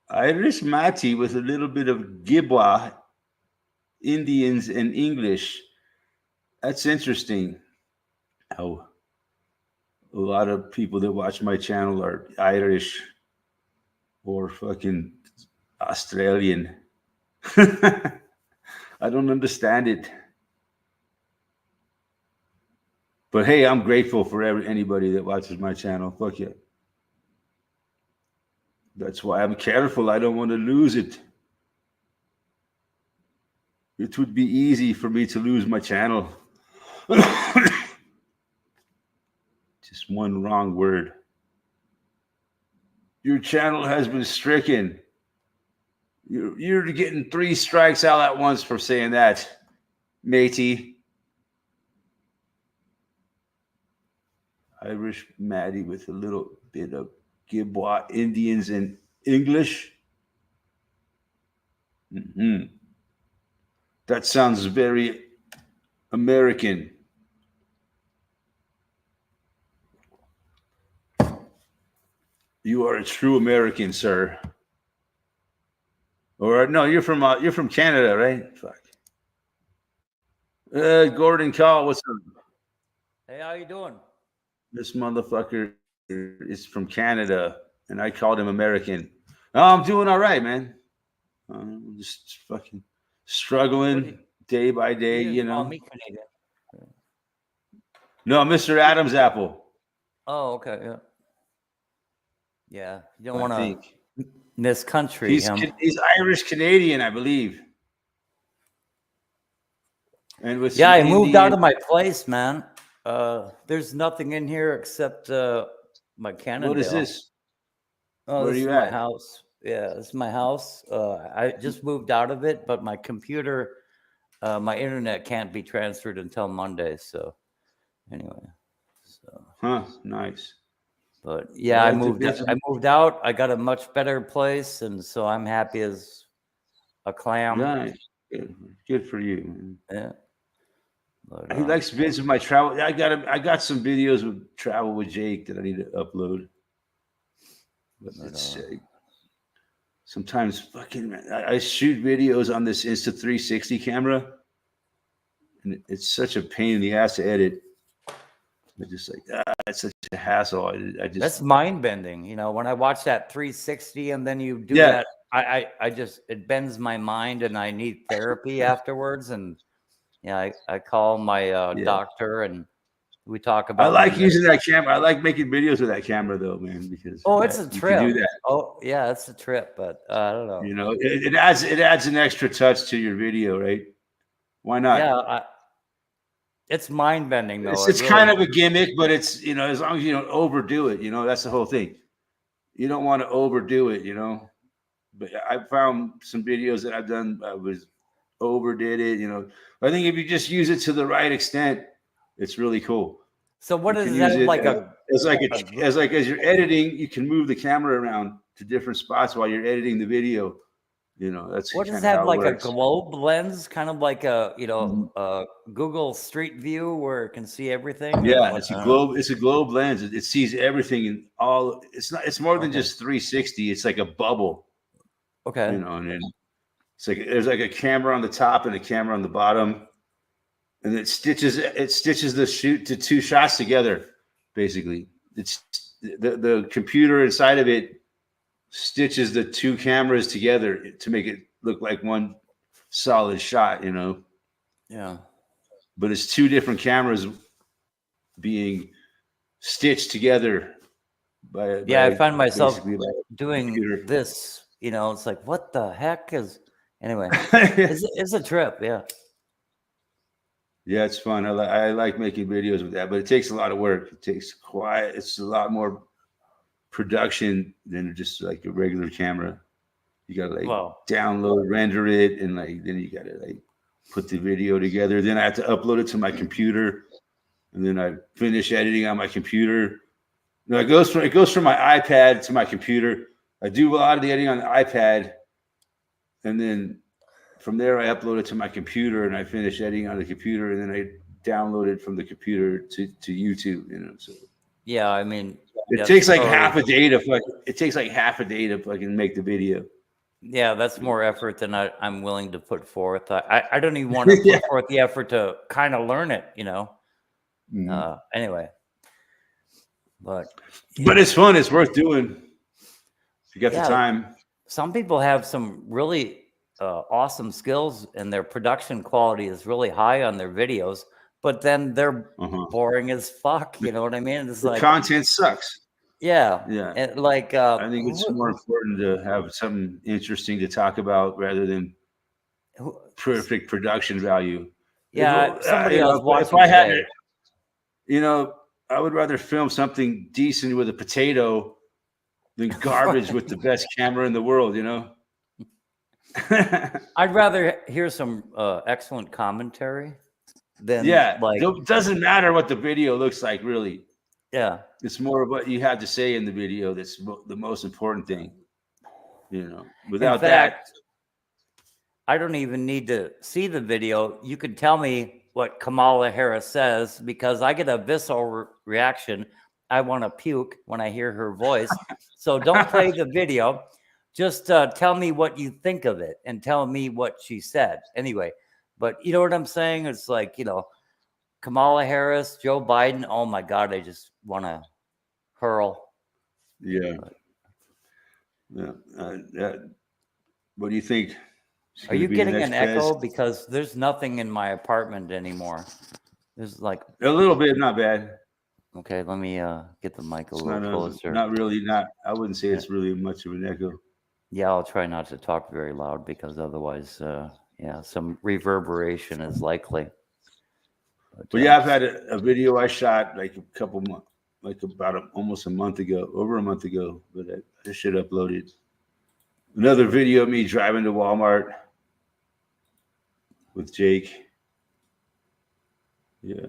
Irish Matty with a little bit of Gibwa, Indians, and English. That's interesting. How a lot of people that watch my channel are Irish or fucking Australian. I don't understand it. But hey, I'm grateful for anybody that watches my channel. Fuck yeah. That's why I'm careful. I don't want to lose it. It would be easy for me to lose my channel. Just one wrong word. Your channel has been stricken. You're getting 3 strikes out at once for saying that, matey. Irish Matty with a little bit of Gibwa, Indians, and English. Mm-hmm. That sounds very American. You are a true American, sir. Or no, you're from Canada, right? Fuck. Gordon Call, what's up? Hey, how you doing? This motherfucker is from Canada, and I called him American. Oh, I'm doing all right, man. I'm just fucking struggling day by day, you know. Me Canadian. No, Mr. Adam's apple. Oh, okay, yeah. Yeah, you don't want to miss country. He's Irish Canadian, I believe. And with I moved out of my place, man. There's nothing in here except my Canada. What is this? Oh, this is my house. Yeah, this is my house. I just moved out of it, but my computer, my internet can't be transferred until Monday. So, anyway, nice. But yeah, I moved out. I got a much better place, and so I'm happy as a clam. Nice, good for you, man. Yeah. But, he likes vids of my travel. I got some videos with travel with Jake that I need to upload. But sometimes fucking I shoot videos on this Insta360 camera, and it's such a pain in the ass to edit. It's just like it's such a hassle. I just that's mind bending. You know, when I watch that 360 and then you do that, I just it bends my mind, and I need therapy afterwards. And I call my doctor, and we talk about. I like using that camera. I like making videos with that camera, though, man, because it's a trip. Do that. Oh yeah, it's a trip, but I don't know. You know, it adds an extra touch to your video, right? Why not? Yeah, It's mind bending though. It's kind of a gimmick, but it's, you know, as long as you don't overdo it, you know, that's the whole thing. You don't want to overdo it, you know. But I found some videos that I've done, I was overdid it, you know. I think if you just use it to the right extent, it's really cool. So what You is can that use it like as you're editing, you can move the camera around to different spots while you're editing the video. You know, that's what does kind of that how it like a works. globe lens, kind of like a Mhm. Google Street View where it can see everything? Or Yeah, what? it's a globe. It's a globe lens. It sees everything in all. It's not. It's more than Okay. just 360. It's like a bubble, Okay. you know. And then it's like there's like a camera on the top and a camera on the bottom, and it stitches the shoot to two shots together. Basically, it's the computer inside of it stitches the two cameras together to make it look like one solid shot, you know. Yeah. But it's two different cameras being stitched together Yeah, I find myself basically by a doing computer. this, it's like, what the heck is, anyway, Yeah, it's a trip. Yeah. it's fun. I like making videos with that, but it takes a lot of work. It takes quiet. It's a lot more production than just like a regular camera. You gotta like Well, download, render it, and like then you gotta like put the video together. Then I have to upload it to my computer, and then I finish editing on my computer. No, it goes from my iPad to my computer. I do a lot of the editing on the iPad, and then from there I upload it to my computer, and I finish editing on the computer, and then I download it from the computer to YouTube. You know, so yeah, I mean, it that's takes like probably- half a day to fucking make the video. yeah, that's more effort than I'm willing to put forth. I don't even want to put Yeah. forth the effort to kind of learn it, Mhm. Anyway, but It's fun. It's worth doing if you got the Yeah. time. some people have some really awesome skills and their production quality is really high on their videos, but then they're Uh-huh. boring as fuck. You know what I mean? It's The like, content sucks. yeah. Yeah. And like, I think it's more important to have something interesting to talk about rather than perfect production value. yeah, somebody You I know, was watching if I had today. it, you know, I would rather film something decent with a potato than garbage with the best camera in the world, you know? I'd rather hear some excellent commentary than Yeah, like, it doesn't matter what the video looks like, really. yeah. It's more of what you have to say in the video that's the most important thing, you know? In Without fact, I don't even need to see the video. You can tell me what Kamala Harris says because I get a visceral reaction. I want to puke when I hear her voice. So don't play the video. Just tell me what you think of it and tell me what she said. Anyway, but you know what I'm saying? It's like, Kamala Harris, Joe Biden. Oh my God, I just want to hurl. yeah. What do you think? Are you getting an echo? Because there's nothing in my apartment anymore. There's like a little bit, not bad. Okay, let me get the mic a It's little closer. not really. I wouldn't say it's really much of an echo. Yeah, I'll try not to talk very loud because otherwise, some reverberation is likely. But yeah, I've had a video I shot like a couple months, like almost a month ago, over a month ago, but I should upload it. Another video of me driving to Walmart with Jake. Yeah.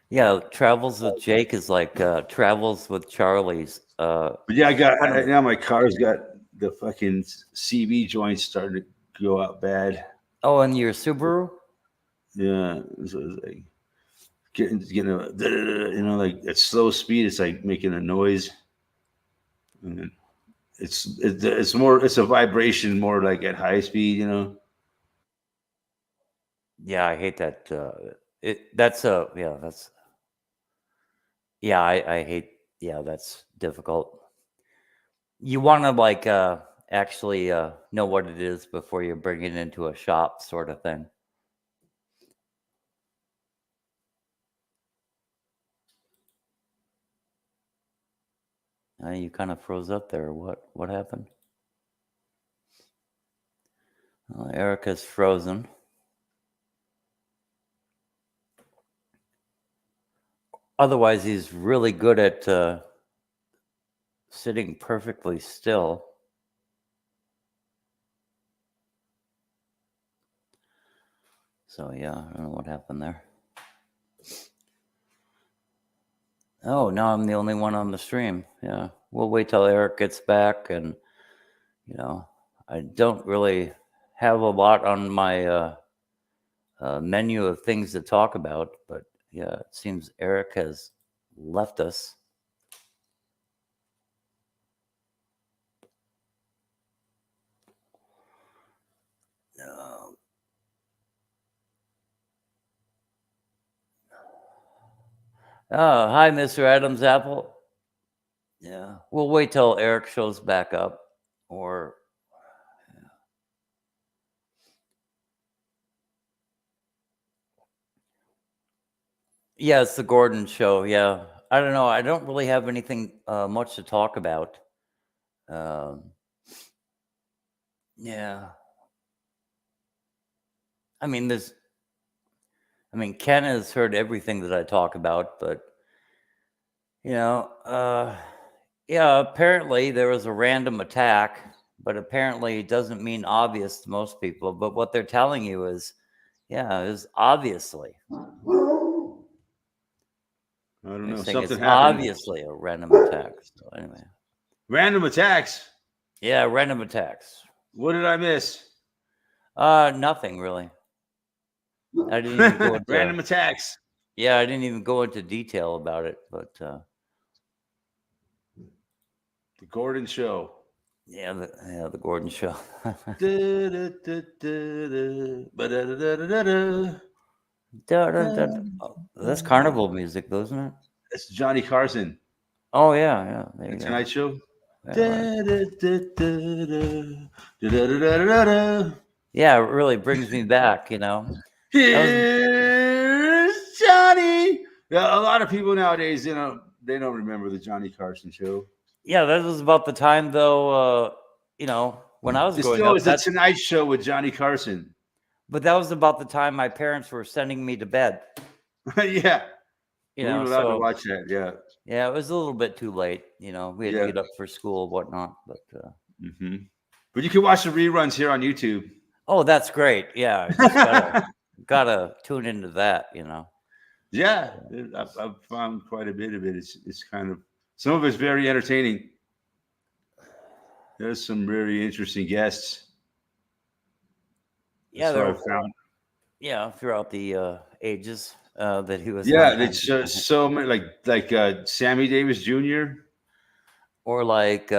Yeah, Travels with Jake is like Travels with Charlie's. But yeah, now my car's got the fucking CB joints starting to go out bad. Oh, and your Subaru? Yeah, so it's like getting a, like at slow speed, it's like making a noise. And it's a vibration more like at high speed, you know. Yeah, I hate that. I hate. Yeah, that's difficult. You want to like actually know what it is before you bring it into a shop, sort of thing. You kind of froze up there. What happened? Erica's frozen. Otherwise, he's really good at sitting perfectly still. So yeah, I don't know what happened there. Oh, now I'm the only one on the stream. Yeah, we'll wait till Eric gets back, and I don't really have a lot on my menu of things to talk about, but yeah, it seems Eric has left us. Oh, hi, Mr. Adams Apple. Yeah, we'll wait till Eric shows back up, or yeah, it's the Gordon show. Yeah, I don't know. I don't really have anything much to talk about. Yeah, I mean, Ken has heard everything that I talk about, but yeah, apparently there was a random attack, but apparently it doesn't mean obvious to most people. But what they're telling you is, yeah, it was obviously. I don't know. Something Something happened. Obviously a random attack. So anyway. Random attacks. Yeah, random attacks. What did I miss? Nothing really. I didn't even go into random attacks. Yeah, I didn't even go into detail about it, but the Gordon Show. Yeah, the Gordon Show. That's carnival music, isn't it? It's Johnny Carson. Oh yeah. There you go. Tonight Show. Yeah, it really brings me back, Here's Johnny. Yeah, a lot of people nowadays, they don't remember the Johnny Carson Show. Yeah, that was about the time, though. When I was growing up, it's the Tonight Show with Johnny Carson. But that was about the time my parents were sending me to bed. Yeah. We were allowed to watch that. Yeah. Yeah, it was a little bit too late. We had to get up for school and whatnot. But but you can watch the reruns here on YouTube. Oh, that's great. Yeah. Gotta tune into that, Yeah. I've found quite a bit of it. It's kind of, some of it's very entertaining. There's some very interesting guests. Yeah, I found. Yeah, throughout the ages that he was. Yeah, it's so many, like Sammy Davis Jr. Or like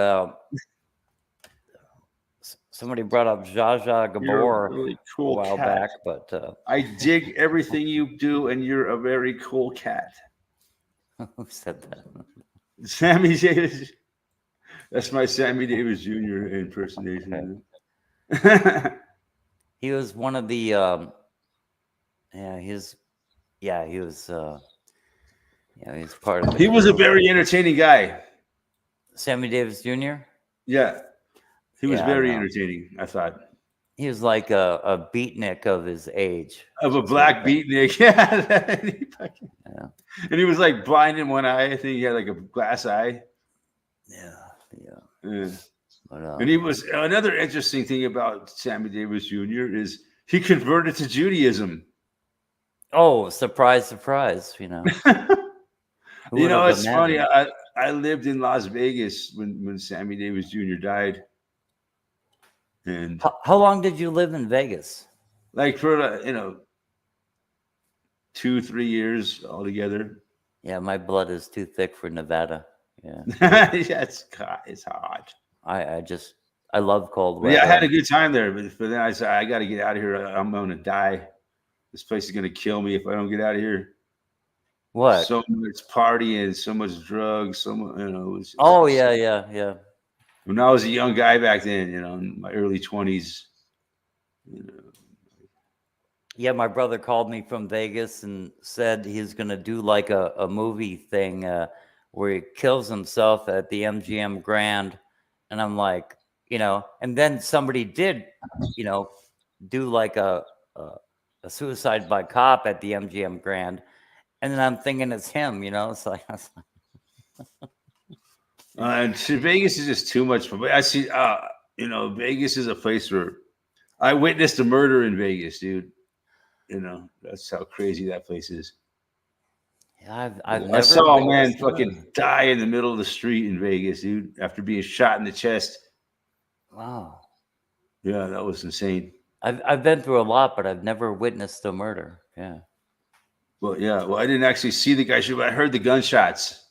somebody brought up Zsa Zsa Gabor really cool a while back, but I dig everything you do, and you're a very cool cat. Who said that? Sammy Davis. That's my Sammy Davis Jr. impersonation. Okay. He was one of the he was part of it. He was a very entertaining guy. Sammy Davis Jr.? Yeah. He was very entertaining, I thought. He was like a beatnik of his age. Of a black beatnik. Yeah. And he was like blind in one eye. I think he had like a glass eye. Yeah. But, and he was, another interesting thing about Sammy Davis Jr. is he converted to Judaism. Oh, surprise, surprise, It's funny. I lived in Las Vegas when Sammy Davis Jr. died. And how long did you live in Vegas? Like for 2-3 years altogether. Yeah, my blood is too thick for Nevada. Yeah. Yeah, it's hot. I love cold weather. Yeah, I had a good time there, but then I said I got to get out of here. I'm going to die. This place is going to kill me if I don't get out of here. What? So much partying, so much drugs, so much, Yeah. When I was a young guy back then, in my early 20s. Yeah, my brother called me from Vegas and said he's going to do like a movie thing where he kills himself at the MGM Grand. And I'm like, and then somebody did, do like a suicide by cop at the MGM Grand. And then I'm thinking it's him, It's like, Vegas is just too much fun. But I see, Vegas is a place where I witnessed a murder in Vegas, dude. That's how crazy that place is. yeah, I've I never saw a man witnessed fucking die in the middle of the street in Vegas, dude, after being shot in the chest. Wow. Yeah, that was insane. I've been through a lot, but I've never witnessed a murder. Yeah. Well, yeah. Well, I didn't actually see the guy shoot, but I heard the gunshots.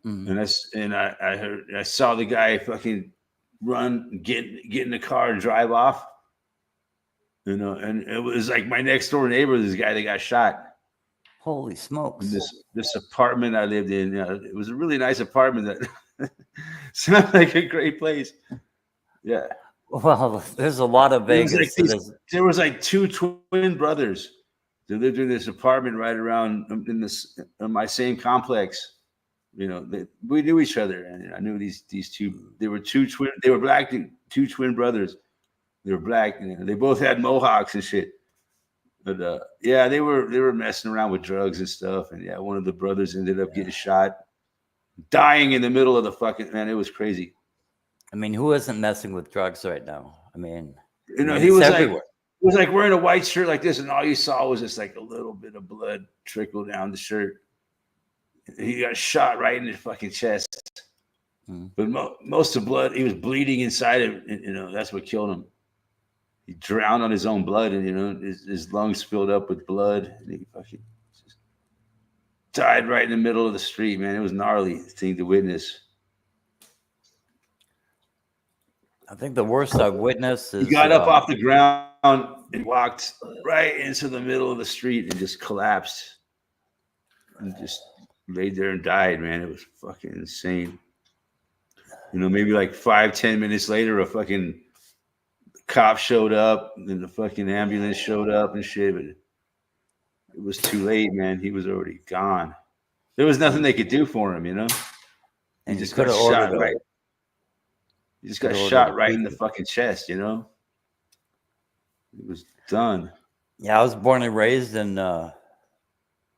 Mhm. And I saw the guy fucking run, get in the car and drive off. And it was like my next door neighbor, this guy that got shot. Holy smokes. In this apartment I lived in. It was a really nice apartment that sounded like a great place. Yeah. Well, there's a lot of Vegas. There was like two twin brothers that lived in this apartment right around in my same complex. We knew each other, and I knew these two. They were They were black, two twin brothers. They were black, and they both had mohawks and shit. But yeah, they were messing around with drugs and stuff, and yeah, one of the brothers ended up getting shot, dying in the middle of the fucking man. It was crazy. I mean, who isn't messing with drugs right now? I mean, he was everywhere. He was like wearing a white shirt like this, and all you saw was just like a little bit of blood trickle down the shirt. He got shot right in the fucking chest. But most of the blood, he was bleeding inside him. That's what killed him. He drowned on his own blood, and his lungs filled up with blood, and he fucking just died right in the middle of the street. Man, it was gnarly thing to witness. I think the worst I've witnessed is he got up off the ground and walked right into the middle of the street and just collapsed and just laid there and died. Man, it was fucking insane. Maybe like 5-10 minutes later, a fucking cop showed up and the fucking ambulance showed up and shit, but it was too late, man. He was already gone. There was nothing they could do for him, He just got shot right. He just got shot right in the fucking chest, It was done. Yeah, I was born and raised in the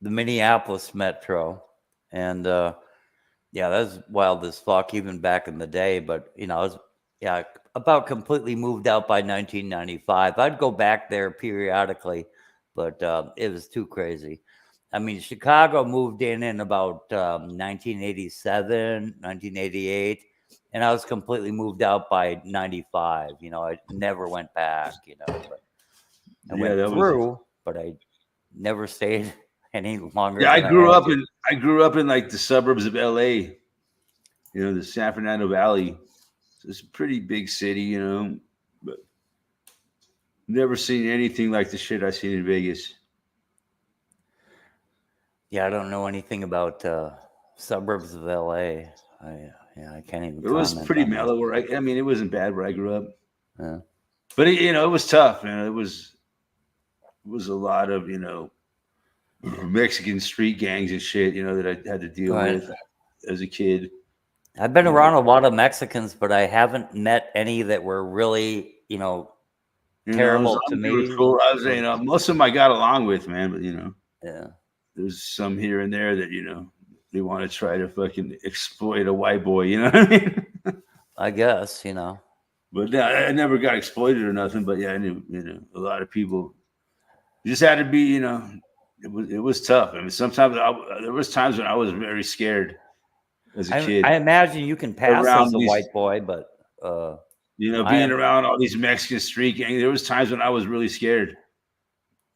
Minneapolis metro, and yeah, that was wild as fuck even back in the day. But I was about completely moved out by 1995. I'd go back there periodically, but it was too crazy. I mean, Chicago moved in about 1987, 1988, and I was completely moved out by 95. I never went back. But I went through, but I never stayed any longer. Yeah, I grew up in like the suburbs of LA, the San Fernando Valley. So it's a pretty big city, but never seen anything like the shit I seen in Vegas. Yeah, I don't know anything about suburbs of LA. I can't even. It was pretty mellow. I mean, it wasn't bad where I grew up. Yeah. But it was tough, man. It was a lot of Mexican street gangs and shit, that I had to deal with as a kid. I've been around a lot of Mexicans, but I haven't met any that were really, terrible to me. Cool. I was, most of them I got along with, man. But yeah, there's some here and there that they want to try to fucking exploit a white boy. You know what I mean? I guess But I never got exploited or nothing. But yeah, I knew a lot of people. You just had to be, it was tough. I mean, sometimes there was times when I was very scared as a kid. I imagine you can pass as a white boy, but being around all these Mexican street gangs, there was times when I was really scared.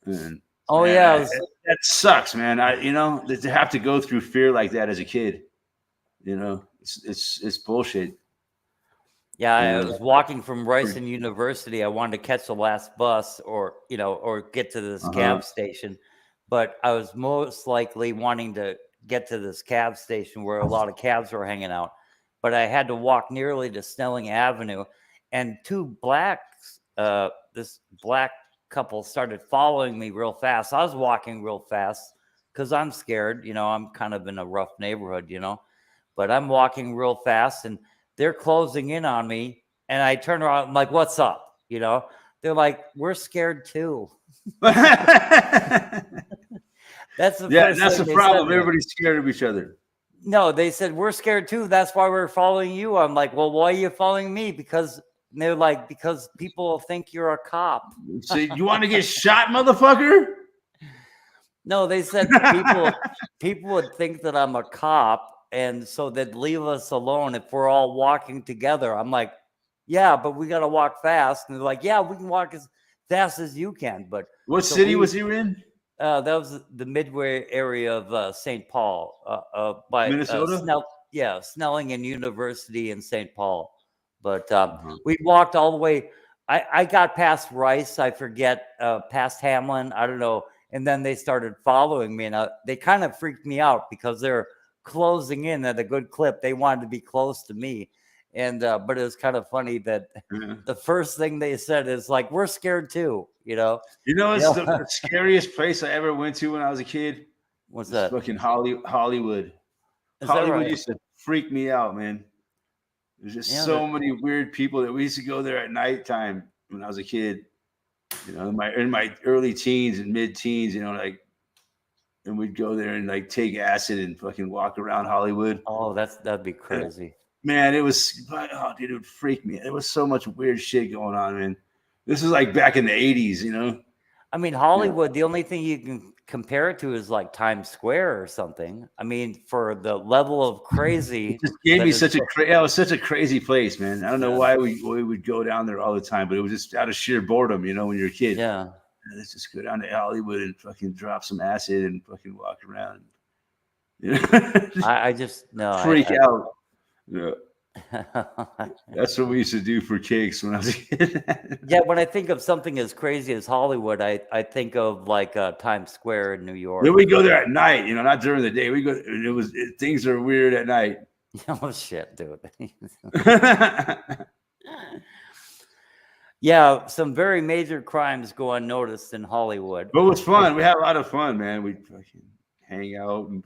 And, that sucks, man. To have to go through fear like that as a kid, it's bullshit. Yeah, I was walking from Ryerson University. I wanted to catch the last bus or get to this cab station. But I was most likely wanting to get to this cab station where a lot of cabs were hanging out. But I had to walk nearly to Snelling Avenue. And two blacks, this black couple started following me real fast. I was walking real fast because I'm scared. I'm kind of in a rough neighborhood, But I'm walking real fast and they're closing in on me, and I turn around. I'm like, "What's up?" They're like, "We're scared too." That's the Yeah, first that's thing the they problem. said to me. Everybody's scared of each other. No, they said, we're scared too. That's why we're following you. I'm like, well, why are you following me? Because they're like, because people think you're a cop. Say, you want to get shot, motherfucker? No, they said people would think that I'm a cop, and so they'd leave us alone if we're all walking together. I'm like, yeah, but we got to walk fast. And they're like, yeah, we can walk as fast as you can. But What so city was you in? that was the Midway area of St. Paul, by Minnesota? Snelling and University in St. Paul. But Uh-huh. we walked all the way. I got past Rice, I forget, past Hamlin, I don't know. And then they started following me, and they kind of freaked me out because they're closing in at a good clip. They wanted to be close to me. And but it was kind of funny that the first thing they said is like, we're scared too, You know, it's the scariest place I ever went to when I was a kid. What's It's that? fucking Hollywood. Is that Hollywood right? used to freak me out, man. There's just so many weird people that we used to go there at nighttime when I was a kid. You know, in my early teens and mid-teens, you know, like, and we'd go there and like take acid and fucking walk around Hollywood. Oh, that'd be crazy. Man, it was, oh, dude, it would freak me. There was so much weird shit going on, man. This was like back in the 80s, you know? I mean, Hollywood, the only thing you can compare it to is like Times Square or something. I mean, for the level of crazy. It just gave me it was such a crazy place, man. I don't know why we would go down there all the time, but it was just out of sheer boredom, you know, when you're a kid. Yeah. Let's just go down to Hollywood and fucking drop some acid and fucking walk around. You know? I just, no. Freak out. Yeah. That's what we used to do for cakes when I was a kid. Yeah, when I think of something as crazy as Hollywood, I think of like Times Square in New York. Then we go there at night, you know, not during the day. We go. Things are weird at night. Oh shit, dude. Yeah, some very major crimes go unnoticed in Hollywood. But it was fun. We had a lot of fun, man. We'd fucking hang out and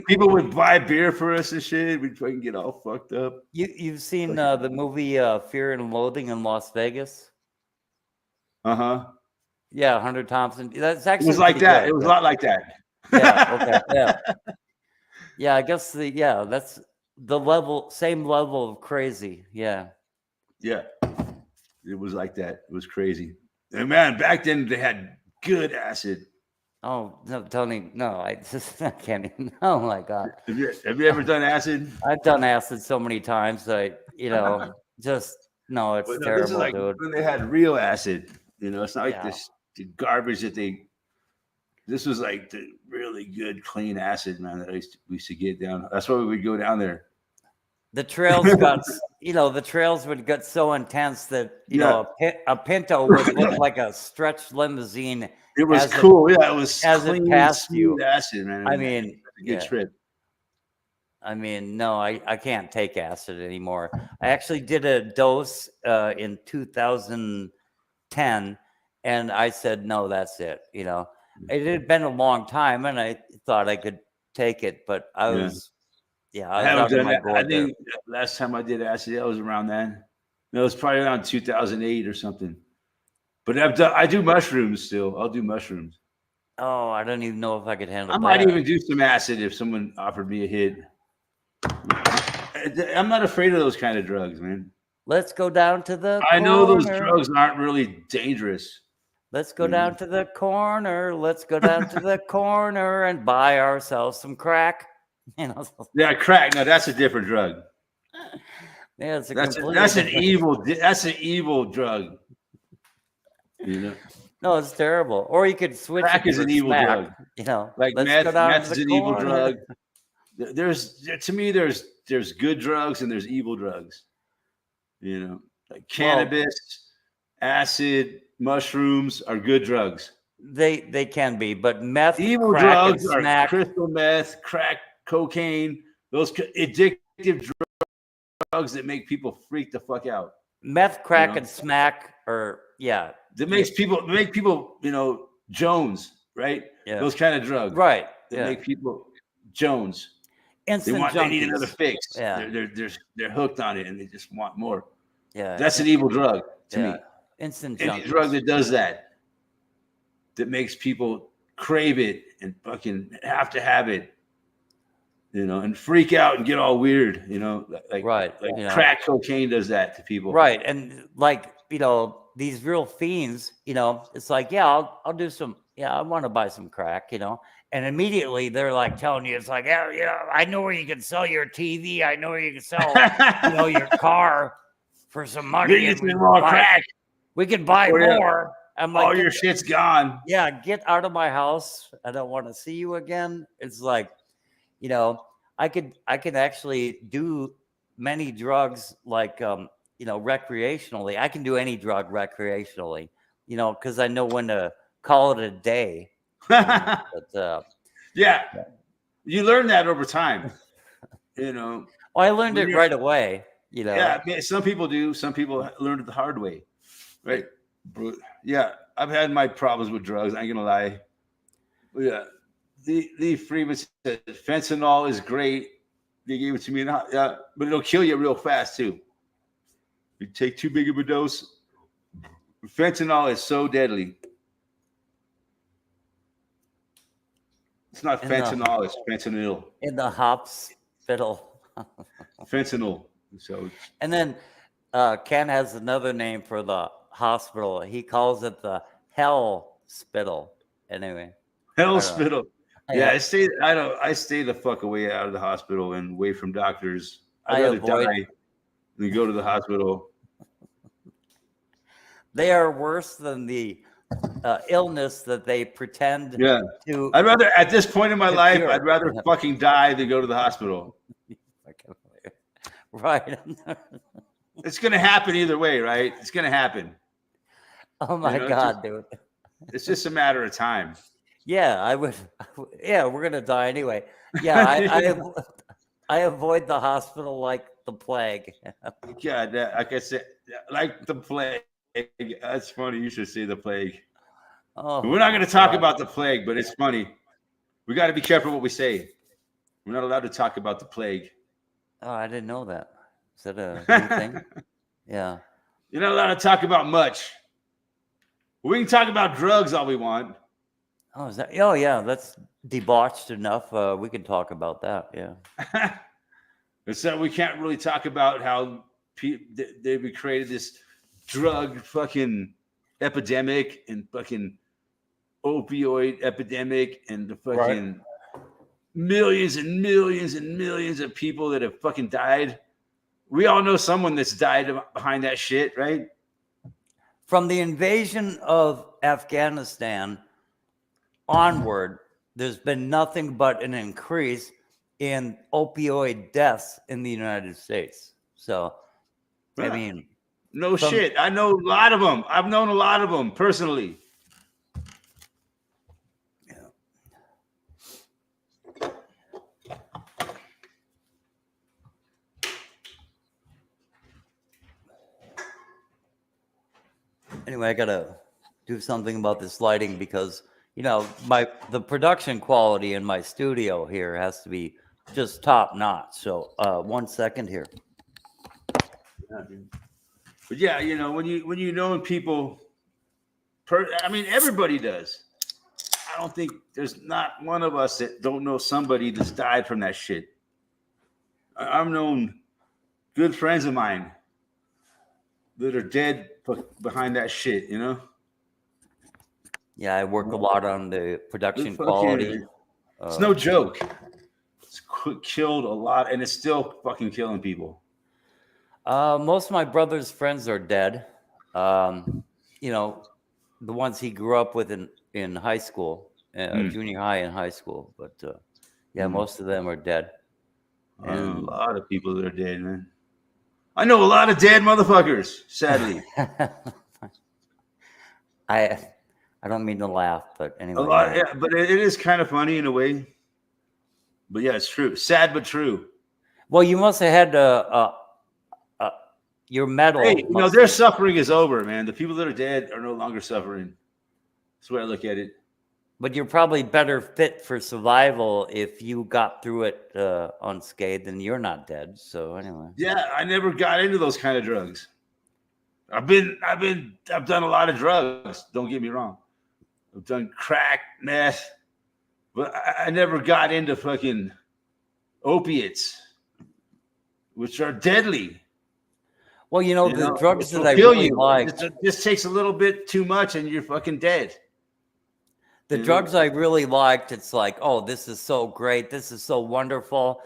people would buy beer for us and shit. We'd fucking get all fucked up. You've seen the movie Fear and Loathing in Las Vegas? Uh-huh. Yeah, Hunter Thompson. That's actually it was like that. Good. It was a lot like that. Yeah, okay. Yeah. Yeah, I guess that's the same level of crazy. Yeah. Yeah. It was like that. It was crazy. And man, back then they had good acid. Oh no, Tony! No, I can't even. Oh my god! Have you ever done acid? I've done acid so many times that just no, it's terrible, this is like dude. When they had real acid, you know, it's not like the garbage that they. This was like the really good, clean acid, man. That we used to get down. That's why we would go down there. The trails got, the trails would get so intense that a Pinto would look like a stretched limousine. It was cool. It was as clean, it passed you. Acid, man. I mean, a good trip. I mean, no, I can't take acid anymore. I actually did a dose in 2010, and I said, no, that's it. You know, it had been a long time, and I thought I could take it, but I was. Yeah, I think last time I did acid, that was around then. No, it was probably around 2008 or something. But I do mushrooms still. I'll do mushrooms. Oh, I don't even know if I could handle that. I might even do some acid if someone offered me a hit. I'm not afraid of those kind of drugs, man. Let's go down to the I know those drugs aren't really dangerous. Let's go down to the corner. Let's go down to the corner and buy ourselves some crack. Yeah, crack. No, that's a different drug. Yeah, that's an evil drug. You know? No, it's terrible. Or you could switch. Crack is an evil drug. You know, like meth is an evil drug. There's good drugs and there's evil drugs. You know, like cannabis, acid, mushrooms are good drugs. They can be, but meth, evil drugs are crystal meth, crack, cocaine, those addictive drugs that make people freak the fuck out. Meth, crack, and smack are that make people, you know, Jones, right? Yeah. Those kind of drugs. Right. That make people Jones. Instant they need another fix. Yeah. They're hooked on it and they just want more. Yeah. That's an evil drug to me. Instant Any drug that does that makes people crave it and fucking have to have it, you know, and freak out and get all weird, you know, like you know. crack cocaine does that to people. Right. And like, you know, these real fiends, you know, it's like, yeah, I'll do some, yeah, I want to buy some crack, you know. And immediately they're like telling you, it's like, yeah, I know where you can sell your TV. I know where you can sell, you know, your car for some money. And we can buy more. I'm like, all your shit's gone. Yeah, get out of my house. I don't want to see you again. It's like, you know, I could actually do many drugs like, you know, recreationally. I can do any drug recreationally, you know, because I know when to call it a day. But, yeah, you learn that over time, you know. Well, I learned it right away, you know. Yeah, some people do. Some people learn it the hard way, right? Yeah, I've had my problems with drugs. I ain't gonna lie. But yeah, the Freeman said fentanyl is great. They gave it to me, but it'll kill you real fast too. You take too big of a dose. Fentanyl is so deadly. It's not fentanyl, it's fentanyl. In the hospital. Fentanyl. So, and then Ken has another name for the hospital. He calls it the hell spittle. Anyway. Hell spittle. Yeah, I stay the fuck away out of the hospital and away from doctors. I'd rather die than go to the hospital. They are worse than the illness that they pretend to. I'd rather, at this point in my life, I'd rather fucking die than go to the hospital. Right. It's gonna happen either way, right? It's gonna happen. Oh my God, dude. It's just a matter of time. Yeah, I would. Yeah, we're gonna die anyway. Yeah, I avoid the hospital like the plague. God, like I said, like the plague. That's funny. You should say the plague. Oh, we're not going to talk about the plague, but it's funny. We got to be careful what we say. We're not allowed to talk about the plague. Oh, I didn't know that. Is that a new thing? Yeah. You're not allowed to talk about much. We can talk about drugs all we want. Oh, is that? Oh, yeah. That's debauched enough. We can talk about that. Yeah. So we can't really talk about how they created this drug fucking epidemic and fucking opioid epidemic and the fucking millions and millions and millions of people that have fucking died. We all know someone that's died behind that shit, right? From the invasion of Afghanistan onward, there's been nothing but an increase in opioid deaths in the United States. So, I mean, no shit. I know a lot of them. I've known a lot of them personally. Yeah. Anyway, I gotta do something about this lighting because, you know, the production quality in my studio here has to be just top notch. So 1 second here. Yeah, dude. But yeah, you know, when you know people, I mean, everybody does. I don't think there's not one of us that don't know somebody that's died from that shit. I've known good friends of mine that are dead behind that shit, you know? Yeah, I work a lot on the production quality. It's no joke. It's killed a lot, and it's still fucking killing people. Most of my brother's friends are dead. You know, the ones he grew up with in high school, junior high and high school. But yeah, most of them are dead. And a lot of people that are dead, man. I know a lot of dead motherfuckers, sadly. I don't mean to laugh, but anyway. A lot, yeah, but it is kind of funny in a way. But yeah, it's true. Sad but true. Well, you must have had your medal. Hey, you know, their suffering is over, man. The people that are dead are no longer suffering. That's the way I look at it. But you're probably better fit for survival if you got through it unscathed, and you're not dead. So anyway. Yeah, I never got into those kind of drugs. I've done a lot of drugs. Don't get me wrong, I've done crack, meth, but I never got into fucking opiates, which are deadly. Well, the drugs that I kill really you. like, It just takes a little bit too much and you're fucking dead. the drugs I really liked, it's like, oh, this is so great. This is so wonderful.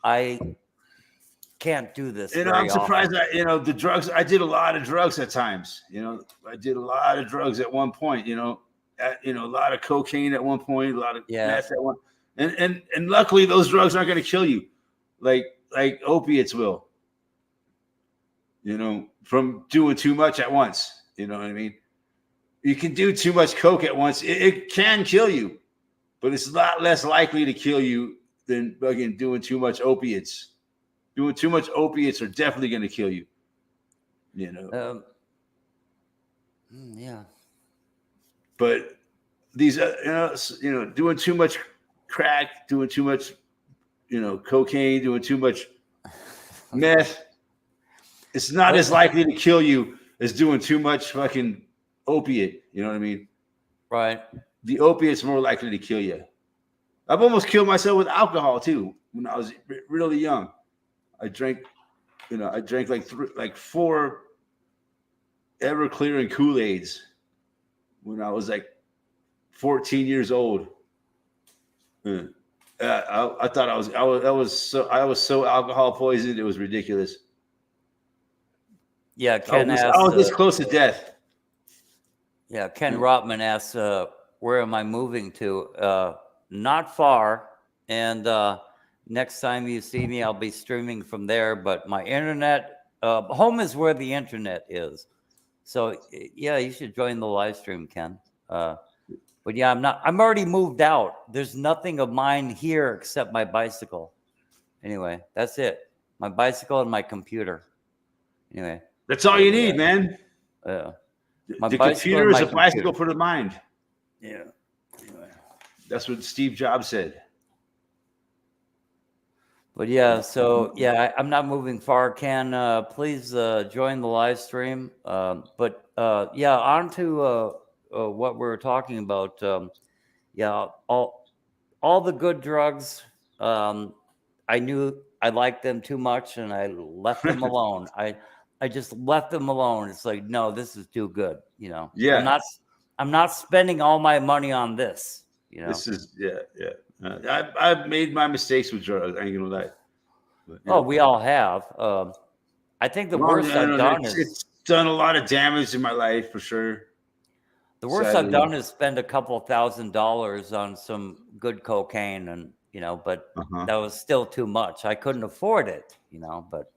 I can't do this. I'm surprised that, the drugs, I did a lot of drugs at times. I did a lot of drugs at one point, a lot of cocaine at one point, a lot of meth at one. And luckily those drugs aren't going to kill you like opiates will. From doing too much at once. You know what I mean? You can do too much coke at once. It can kill you, but it's a lot less likely to kill you than fucking doing too much opiates. Doing too much opiates are definitely going to kill you. Yeah. But these, doing too much crack, doing too much, cocaine, doing too much meth, it's not as likely to kill you as doing too much fucking opiate. You know what I mean? Right. The opiate's more likely to kill you. I've almost killed myself with alcohol too. When I was really young, I drank like 4 Everclear and Kool-Aids when I was like 14 years old. I thought I was so alcohol poisoned. It was ridiculous. Yeah, Ken I was this close to death. Yeah, Ken Rotman asks, where am I moving to? Not far. And next time you see me, I'll be streaming from there. But my internet, home is where the internet is. So, yeah, you should join the live stream, Ken. But yeah, I'm already moved out. There's nothing of mine here except my bicycle. Anyway, that's it. My bicycle and my computer. Anyway. That's all you need, man. Yeah. The computer is a bicycle for the mind. Yeah. Anyway. That's what Steve Jobs said. But yeah, so yeah, I'm not moving far. Ken, please join the live stream. But yeah, on to what we're talking about. Yeah, all the good drugs. I knew I liked them too much, and I left them alone. I just left them alone. It's like, no, this is too good. Yeah. I'm not spending all my money on this. This is I've made my mistakes with drugs. I ain't gonna lie. But, we all have. I think the worst I've done is it's done a lot of damage in my life for sure. The worst I've done is spend a couple $1,000s on some good cocaine, and but that was still too much. I couldn't afford it, but.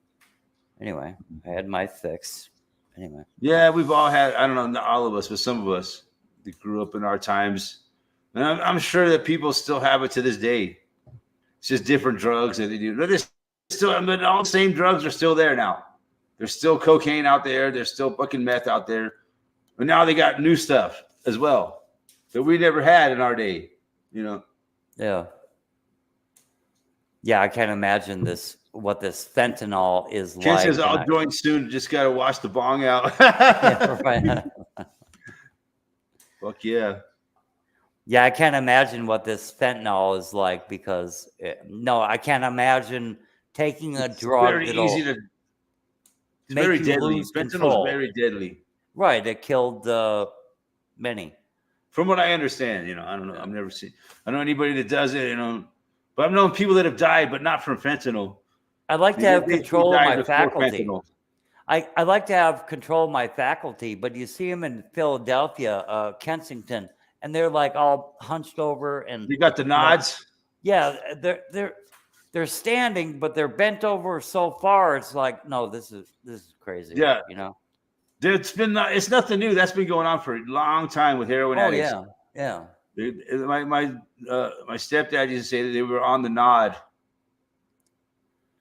Anyway, I had my fix. Anyway. Yeah, we've all had, I don't know, not all of us, but some of us that grew up in our times. And I'm sure that people still have it to this day. It's just different drugs that they do. But all the same drugs are still there now. There's still cocaine out there. There's still fucking meth out there. But now they got new stuff as well that we never had in our day, Yeah. Yeah, I can't imagine what this fentanyl is Ken like. Says I'll join soon. Just got to wash the bong out. Yeah, right. Fuck yeah. Yeah, I can't imagine what this fentanyl is like because I can't imagine taking a drug. Very easy to. It's very deadly. Fentanyl is very deadly. Right, it killed many. From what I understand, I don't know. I've never seen. I don't know anybody that does it, but I've known people that have died, but not from fentanyl. I'd like to have control of my faculty. I like to have control of my faculty, but you see them in Philadelphia, Kensington, and they're like all hunched over, and you got the nods. Yeah, they're standing, but they're bent over so far. It's like, no, this is crazy. Yeah, it's nothing new. That's been going on for a long time with heroin addicts. Yeah. My stepdad used to say that they were on the nod.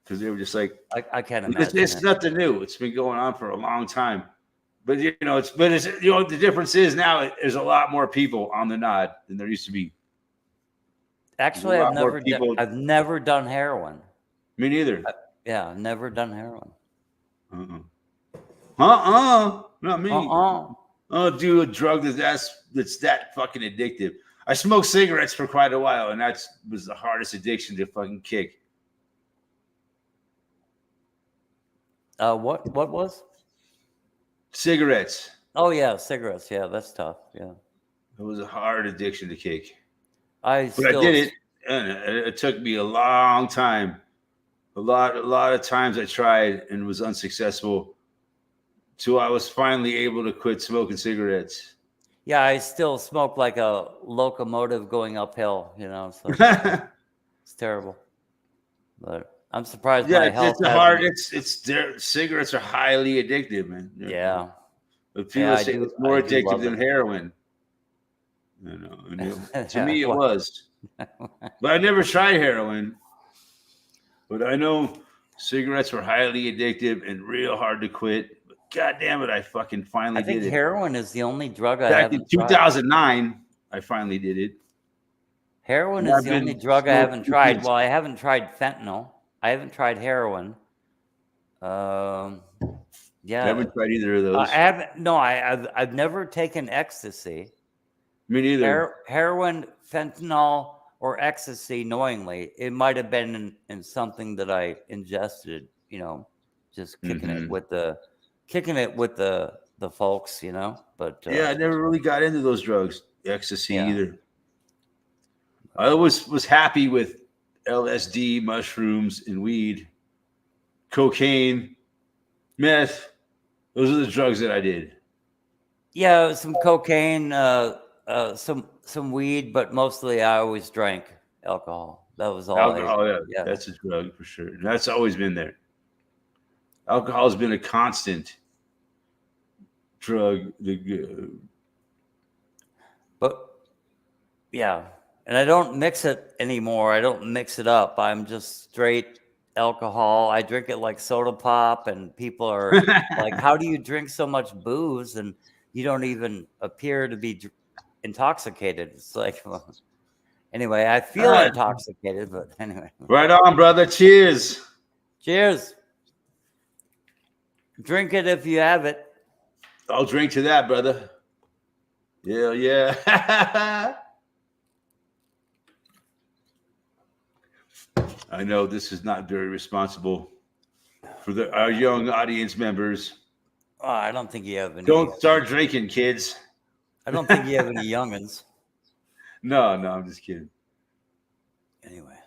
Because they were just like, I can't imagine. It's nothing new. It's been going on for a long time. But the difference is now there's a lot more people on the nod than there used to be. Actually, I've never done heroin. Me neither. I've never done heroin. Not me. I'll do a drug that's that fucking addictive. I smoked cigarettes for quite a while, and that was the hardest addiction to fucking kick. What was? Cigarettes. Oh yeah, cigarettes. Yeah, that's tough. Yeah. It was a hard addiction to kick. But I did it, and it took me a long time. A lot of times I tried and was unsuccessful. So I was finally able to quit smoking cigarettes. Yeah, I still smoke like a locomotive going uphill, So it's terrible. But I'm surprised my health. Cigarettes are highly addictive, man. Yeah. But people say it's more addictive than heroin. To me it was. But I never tried heroin. But I know cigarettes were highly addictive and real hard to quit. But God damn it, I fucking finally did it. I think heroin is the only drug I Back haven't in 2009, I finally did it. Heroin is the only drug I haven't tried. Well, I haven't tried fentanyl. I haven't tried heroin. Yeah. I haven't tried either of those. I haven't. No, I've never taken ecstasy. Me neither. Heroin, fentanyl, or ecstasy knowingly. It might have been in something that I ingested. Just kicking it with the folks. But yeah, I never really got into those drugs, ecstasy either. I always was happy with LSD, mushrooms, and weed, cocaine, meth. Those are the drugs that I did. Yeah, some cocaine, some weed, but mostly I always drank alcohol. That was all. Alcohol, yeah, that's a drug for sure. And that's always been there. Alcohol has been a constant drug. But yeah, and I don't mix it anymore. I don't mix it up. I'm just straight alcohol. I drink it like soda pop, and people are like, "How do you drink so much booze and you don't even appear to be intoxicated?" It's like, well, anyway, I feel intoxicated, but anyway. Right on, brother. Cheers. Cheers. Drink it if you have it. I'll drink to that, brother. Yeah. I know this is not very responsible for our young audience members. Oh, I don't think you have any. Don't start drinking, kids. I don't think you have any youngins. No, I'm just kidding. Anyway.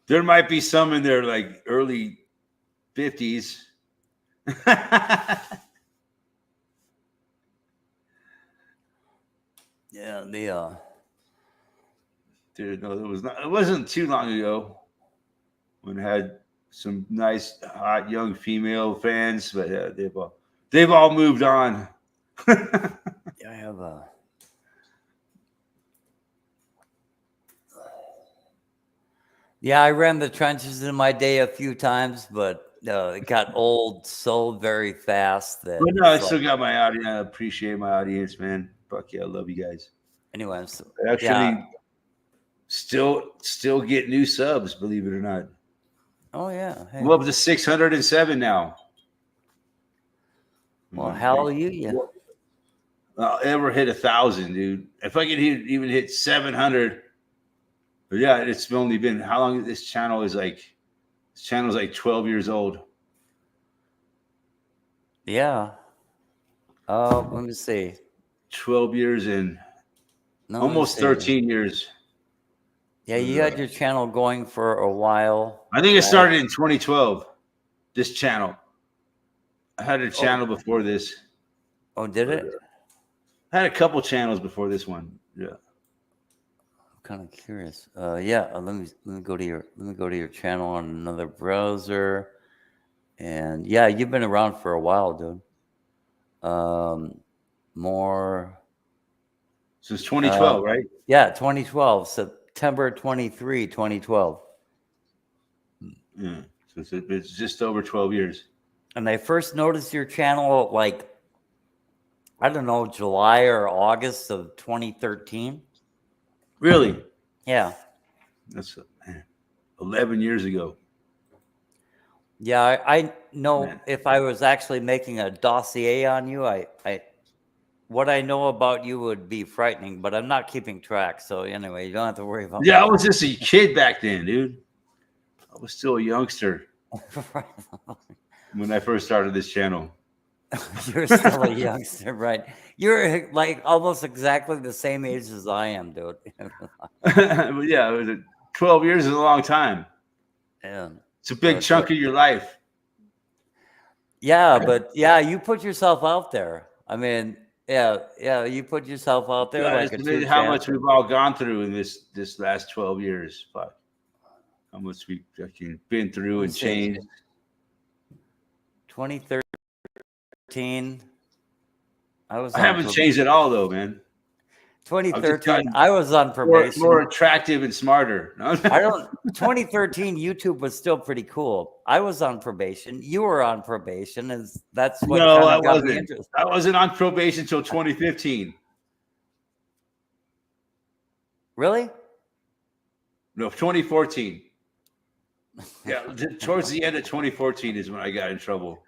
There might be some in their like early 50s. Yeah, Dude, no, it wasn't too long ago when I had some nice, hot, young female fans, but they've all moved on. I have a. Yeah, I ran the trenches in my day a few times, but it got old so very fast that. But no, I still got my audience. I appreciate my audience, man. Fuck yeah, I love you guys. Anyway, still get new subs, believe it or not. Oh yeah, I'm up to 607 now. Well, hallelujah. I'll ever hit 1,000, dude. If I could even hit 700. But yeah, it's only been how long? This channel is like 12 years old. Yeah. Let me see. 12 years and almost 13 years. Yeah, you had your channel going for a while. I think it started in 2012. This channel. I had a channel before this. Oh, did it? I had a couple channels before this one. Yeah. I'm kind of curious. Yeah. Let me go to your channel on another browser. And yeah, you've been around for a while, dude. More. Since 2012, right? Yeah, 2012. September 23, 2012. Yeah. So it's just over 12 years. And I first noticed your channel like, I don't know, July or August of 2013. Really? Yeah. That's 11 years ago. Yeah, I know if I was actually making a dossier on you, I what I know about you would be frightening, but I'm not keeping track. So anyway, you don't have to worry about. Yeah, I was just a kid back then, dude. I was still a youngster when I first started this channel. You're still a youngster, right? You're like almost exactly the same age as I am, dude. But yeah, it was 12 years is a long time. Yeah. It's a big chunk of your life. Yeah, but yeah, you put yourself out there. I mean, yeah, you put yourself out there God, like a it's true amazing how much champion. we've all gone through in this last 12 years. Fuck. How much we've fucking been through and changed. 2013. I haven't changed at all though, man. 2013, I was on probation. More attractive and smarter. 2013, YouTube was still pretty cool. I was on probation. You were on probation, and that's what No, I got me wasn't. interested. I wasn't on probation until 2015. Really? No, 2014. Yeah, towards the end of 2014 is when I got in trouble.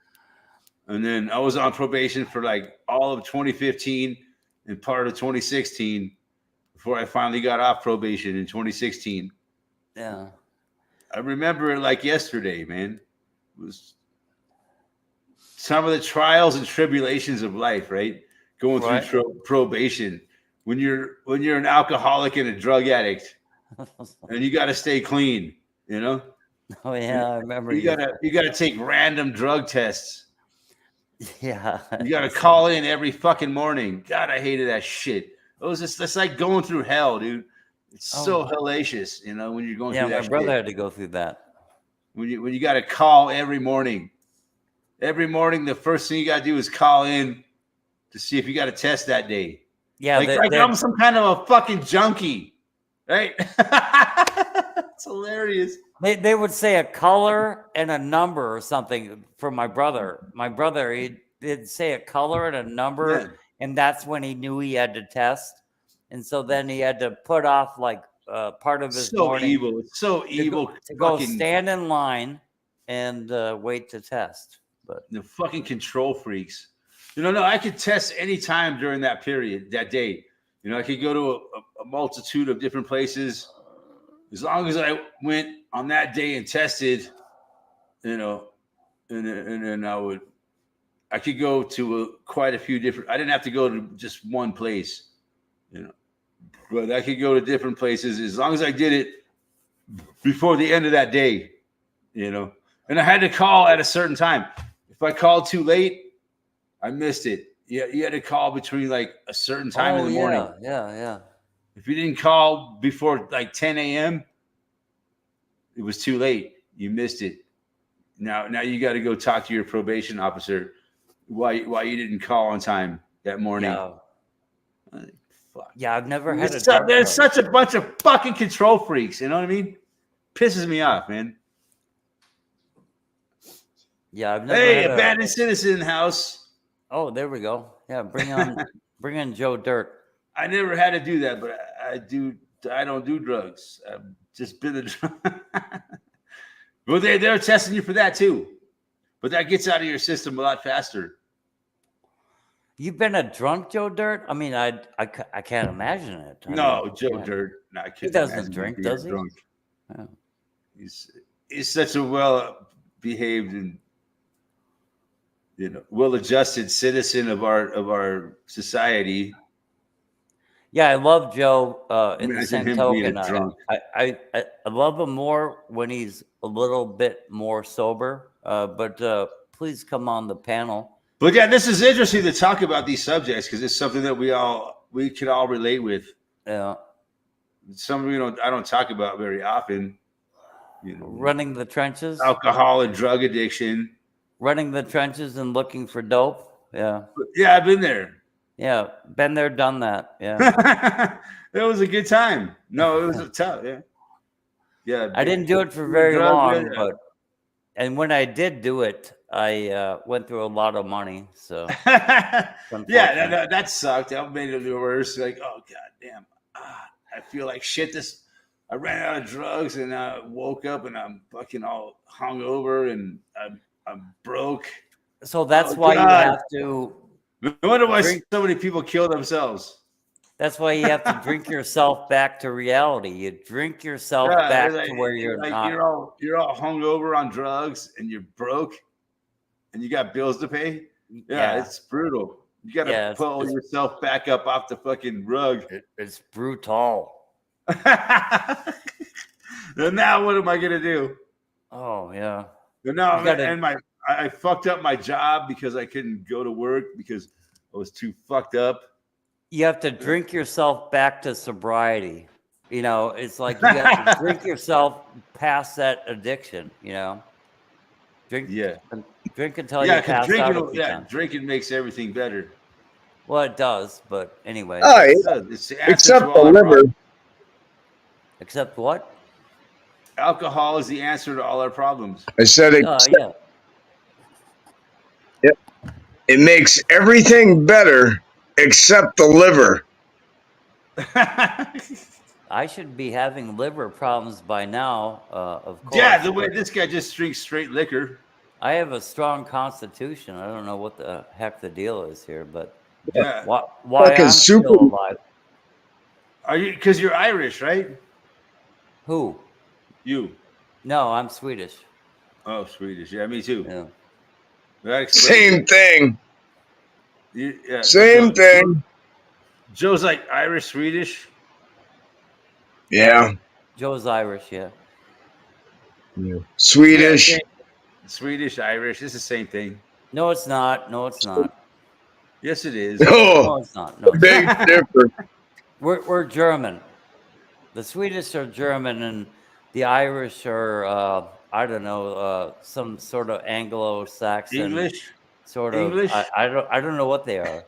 And then I was on probation for like all of 2015 and part of 2016 before I finally got off probation in 2016. Yeah. I remember it like yesterday, man. It was some of the trials and tribulations of life, right? Going through probation. When you're an alcoholic and a drug addict and you got to stay clean, you know? Oh yeah, I remember you gotta take random drug tests. Yeah. You gotta call in every fucking morning. God, I hated that shit. It was just that's like going through hell, dude. It's so hellacious, you know, when you're going through that. Yeah, my brother had to go through that. When you gotta call every morning. Every morning, the first thing you gotta do is call in to see if you got a test that day. Yeah, like I'm some kind of a fucking junkie, right? It's hilarious. They would say a color and a number or something for my brother. My brother, he'd say a color and a number, and that's when he knew he had to test. And so then he had to put off like part of his morning. Evil. It's so evil. To go stand in line and wait to test. But the fucking control freaks. No, I could test anytime during that period, that day. You know, I could go to a multitude of different places. As long as I went on that day and tested, you know, and then I could go to quite a few different. I didn't have to go to just one place, you know, but I could go to different places as long as I did it before the end of that day, you know. And I had to call at a certain time. If I called too late, I missed it. You had to call between like a certain time in the morning. Yeah. If you didn't call before like 10 a.m., it was too late. You missed it. Now you got to go talk to your probation officer why you didn't call on time that morning. Yeah, fuck. Yeah, I've never had there's such a bunch of fucking control freaks. You know what I mean? Pisses me off, man. Yeah, I've never. Abandoned citizen house. Oh, there we go. Yeah, bring on Joe Dirt. I never had to do that, but I do. I don't do drugs. I've just been a drug. Well, they're testing you for that too, but that gets out of your system a lot faster. You've been a drunk Joe Dirt? I mean, I can't imagine it. No, Joe Dirt. No, he doesn't drink, does he? Drunk. Oh. He's such a well-behaved and well-adjusted citizen of our society. Yeah, I love Joe. In the same token, I love him more when he's a little bit more sober. But please come on the panel. But yeah, this is interesting to talk about these subjects because it's something that we can all relate with. Yeah, something I don't talk about very often. Running the trenches, alcohol and drug addiction. Running the trenches and looking for dope. Yeah, I've been there. Yeah, been there, done that. Yeah, that was a good time. No, it was a tough. Yeah. I didn't do it for very long, and when I did do it, I went through a lot of money. So yeah, that sucked. That made it worse. Like, oh god damn, I feel like shit. I ran out of drugs and I woke up and I'm fucking all hungover and I'm broke. So that's why you have to. No wonder why Drink- so many people kill themselves. That's why you have to drink yourself back to reality. You drink yourself Yeah, back like, to where you're like not. you're all hungover on drugs and you're broke and you got bills to pay. Yeah, it's brutal. You got to Yeah, pull yourself back up off the fucking rug. It's brutal. And now what am I gonna do? Oh yeah. And now You gotta- and I fucked up my job because I couldn't go to work because I was too fucked up. You have to drink yourself back to sobriety. You know, it's like you have to drink yourself past that addiction. You know, drink until you pass out. Drinking makes everything better. Well, it does, but anyway. Oh, It yeah. does. It's the answer Except to the all our liver. problems. Except what? Alcohol is the answer to all our problems. I said it. Yeah. It makes everything better except the liver. I should be having liver problems by now, of course. Yeah, the way this guy just drinks straight liquor. I have a strong constitution. I don't know what the heck the deal is here, but Yeah. why Fucking I'm super- still alive. Are you? Because you're Irish, right? Who? You. No, I'm Swedish. Oh, Swedish. Yeah, me too. Yeah. That explains Same it. thing. Yeah, Same thing. Joe's like Irish, Swedish. Yeah. Joe's Irish, yeah. Swedish. Yeah, Swedish, Irish. It's the same thing. No, it's not. No, it's not. Yes, it is. No, Oh, it's not. No, it's big not. difference. We're German. The Swedish are German, and the Irish are I don't know, some sort of Anglo-Saxon English. sort of. English? I don't know what they are.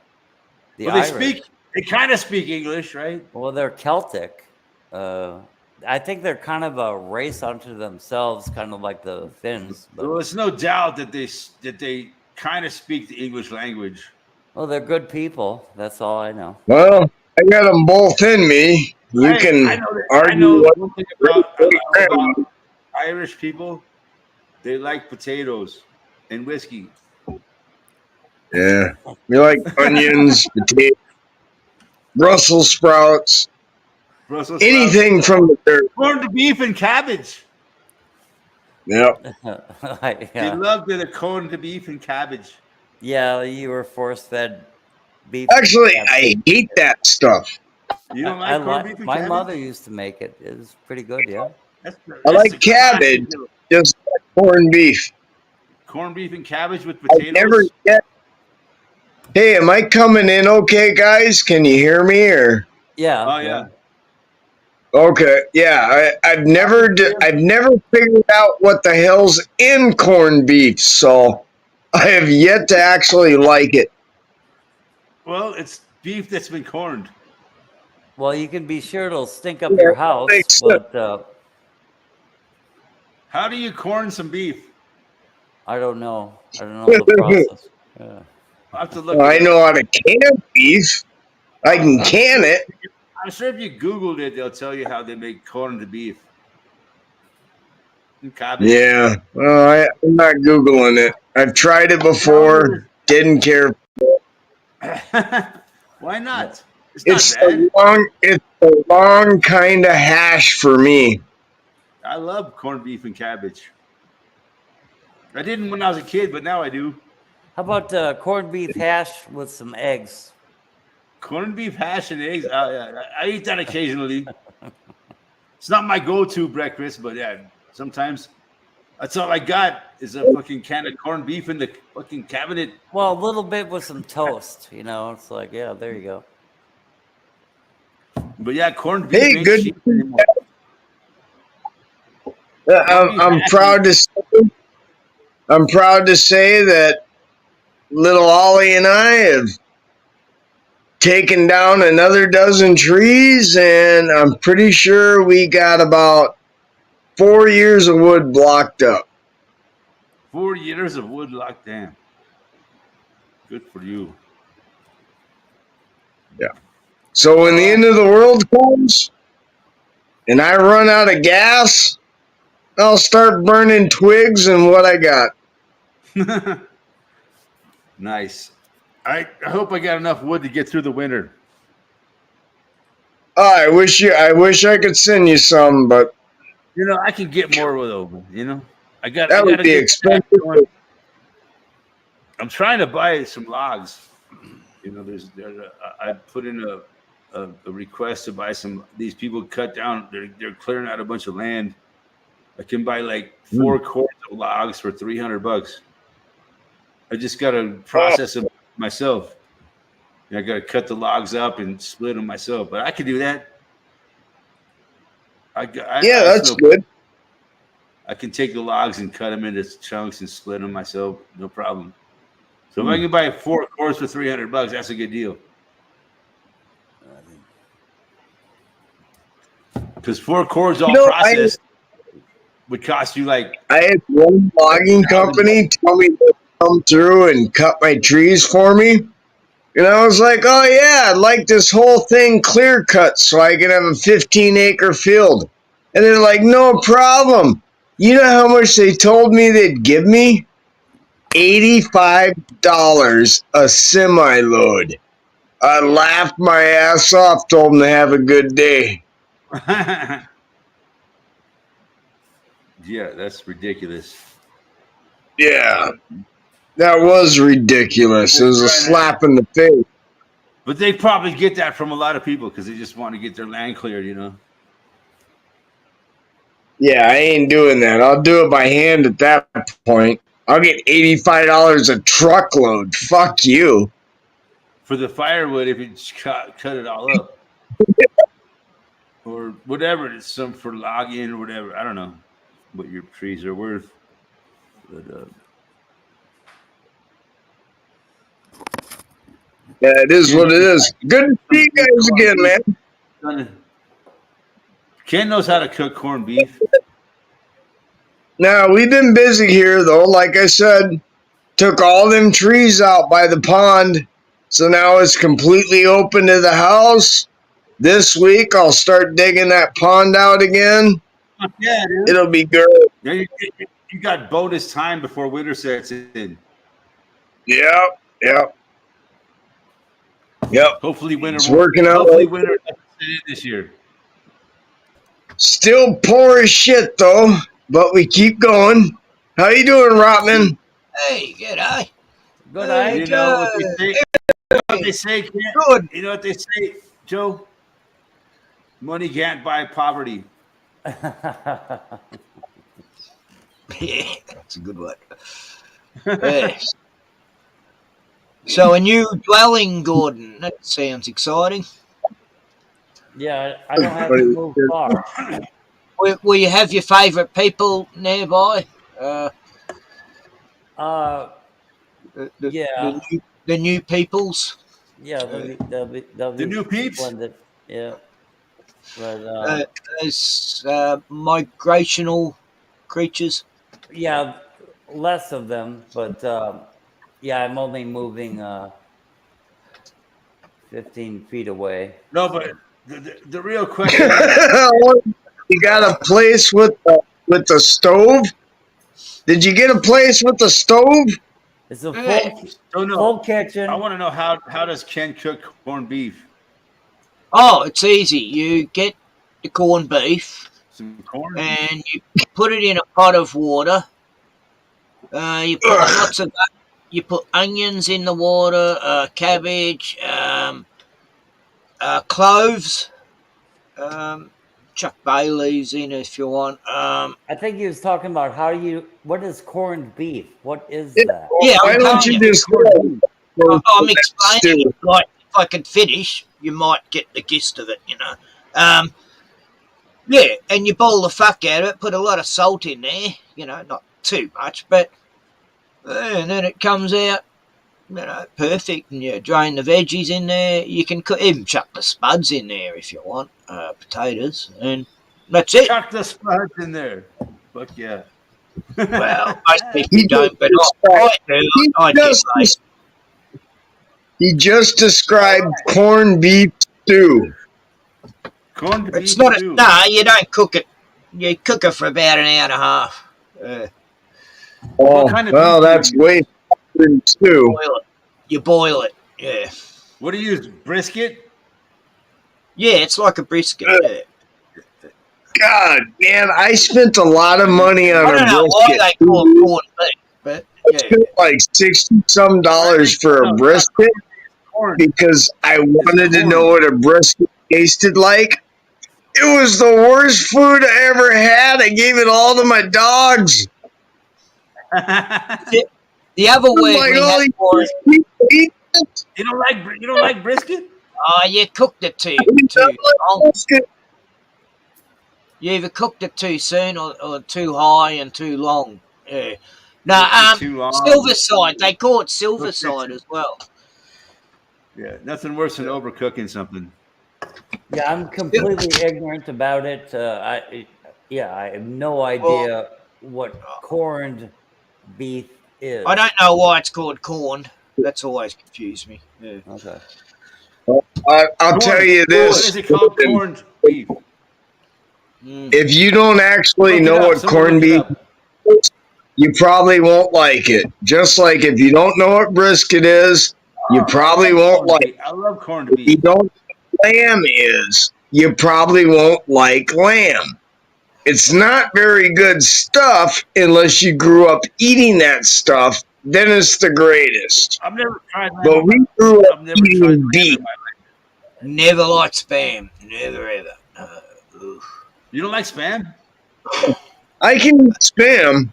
The Well, they Irish. speak. They kind of speak English, right? Well, they're Celtic. I think they're kind of a race unto themselves, kind of like the Finns. But, Well, it's no doubt that they kind of speak the English language. well, they're good people. That's all I know. Well, I got them both in me. You I can know that, argue I know what one thing about Irish people. They like potatoes and whiskey. Yeah. You like onions, potatoes, Brussels sprouts, Brussels anything from the dirt. sprouts, corned beef and cabbage. Yep. They Yeah. love the corned beef and cabbage. Yeah, you were force-fed beef. Actually, Yeah. I hate that stuff. You don't I like corned beef and my cabbage? mother used to make it. It was pretty good, yeah. I like cabbage. Just like corned beef. Corned beef and cabbage with I potatoes. never get. Hey, am I coming in okay, guys? Can you hear me or? Yeah. Oh yeah. Okay, yeah, I've never figured out what the hell's in corned beef, so I have yet to actually like it. Well, it's beef that's been corned. Well, you can be sure it'll stink up your house, makes sense. but How do you corn some beef? I don't know. I don't know the process. Yeah. I have to look. I it up. know how to can beef. I can can it. I'm sure if you Googled it, they'll tell you how they make corned beef. And cabbage. Yeah, well, I'm not Googling it. I've tried it before, didn't care. Why not? It's It's not bad. a long kind of hash for me. I love corned beef and cabbage. I didn't when I was a kid, but now I do. How about corned beef hash with some eggs? Corned beef hash and eggs. I eat that occasionally. It's not my go-to breakfast, but yeah, sometimes that's all I got is a fucking can of corned beef in the fucking cabinet. Well, a little bit with some toast. You know, it's like, yeah, there you go. But yeah, corned beef. Hey, ain't good. cheap anymore. I'm proud to say, that little Ollie and I have taken down another dozen trees, and I'm pretty sure we got about 4 years of wood blocked up. 4 years of wood locked down. Good for you. So when the end of the world comes and I run out of gas, I'll start burning twigs and what I got. Nice. I hope I got enough wood to get through the winter. Oh, I wish I could send you some, but You know, I can get more with over. You know, I that got would to be get expensive. I'm trying to buy some logs. You know, I put in a request to buy some. These people cut down. They're clearing out a bunch of land. I can buy like 4 cords of logs for $300. I just got to process them myself. I got to cut the logs up and split them myself. But I can do that. Yeah, that's good. I can take the logs and cut them into chunks and split them myself. No problem. So if I can buy 4 cords for $300, that's a good deal. Because 4 cords all processed would cost you like. I had one logging company tell me to come through and cut my trees for me. And I was like, oh yeah, I'd like this whole thing clear cut so I can have a 15-acre field. And they're like, no problem. You know how much they told me they'd give me? $85 a semi-load. I laughed my ass off, told them to have a good day. Yeah, that's ridiculous. Yeah, that was ridiculous. It was a slap in the face. But they probably get that from a lot of people because they just want to get their land cleared, you know? Yeah, I ain't doing that. I'll do it by hand at that point. I'll get $85 a truckload. Fuck you. For the firewood, if you cut it all up. Or whatever, it's some for logging or whatever. I don't know what your trees are worth. But yeah, it is what it is. Good to see you guys again, man. Ken knows how to cook corned beef. Now, we've been busy here, though. Like I said, took all them trees out by the pond. So now it's completely open to the house. This week, I'll start digging that pond out again. Yeah, dude. It'll be good. Yeah, you got bonus time before winter sets in. Yep. Hopefully winter. It's working out. Hopefully winter doesn't set in this year. Still poor as shit, though. But we keep going. How you doing, Rotman? Hey, g'day. Good night. You know what they say? What they say, Ken? Good. You know what they say, Joe? Money can't buy poverty. Yeah, that's a good one. Yes. So a new dwelling, Gordon. That sounds exciting. Yeah, I don't have to move far. Will you have your favourite people nearby? Yeah. The new peoples. Yeah, they'll be The new peeps? blended. Yeah. But As migrational creatures. yeah, less of them, but yeah, I'm only moving 15 feet away. No, but the real question. You got a place with the stove? Did you get a place with the stove? It's a no. full kitchen. I want to know how does Ken cook corned beef? Oh, it's easy. You get the corned beef Some corn. and you put it in a pot of water. You put lots of that. You put onions in the water, cabbage, cloves, chuck bay leaves in if you want. I think he was talking about what is corned beef? What is that? Yeah, Why don't you just I'm explaining it. Like, if I could finish, you might get the gist of it, you know. Yeah, and you boil the fuck out of it, put a lot of salt in there, you know, not too much, but and then it comes out, you know, perfect, and you drain the veggies in there. You can even chuck the spuds in there if you want, potatoes, and that's it. Chuck the spuds in there. Fuck yeah. Well, most people don't, but I do. I guess He just described corned beef stew. Corned beef it's not stew. you don't cook it. You cook it for about an hour and a half. Oh, kind of well, beef do that's you way better than stew. Boil it. you boil it. Yeah. What do you use? Brisket? Yeah, it's like a brisket. Yeah. God, man, I spent a lot of money on I don't a know why brisket. they call it corned beef, but I yeah. spent like $60-some for a brisket Corn. because I wanted to corn. know what a brisket tasted like. It was the worst food I ever had. I gave it all to my dogs. The other I'm word like, we all had these for it, people eat it? You don't like brisket? you cooked it too You don't long. like brisket? You either cooked it too soon or too high and too long. Yeah. No, Cooked it too long. Silverside. They call it Cooked it Silverside too- as well. Yeah, nothing worse than overcooking something. Yeah, I'm completely ignorant about it. I have no idea what corned beef is. I don't know why it's called corned. That's always confused me. Yeah. Okay. I'll tell you What this. is it called? Corned beef. Mm. If you don't actually Look it know up. what Someone corned look it beef up. is, you probably won't like it. Just like if you don't know what brisket is, you probably won't like it. I love corned If you beef. don't know what lamb is, you probably won't like lamb. It's not very good stuff unless you grew up eating that stuff. Then it's the greatest. I've never tried lamb. But we grew up I've never tried eating lamb beef. in my life. Never liked spam. Never ever. You don't like spam? I can eat spam.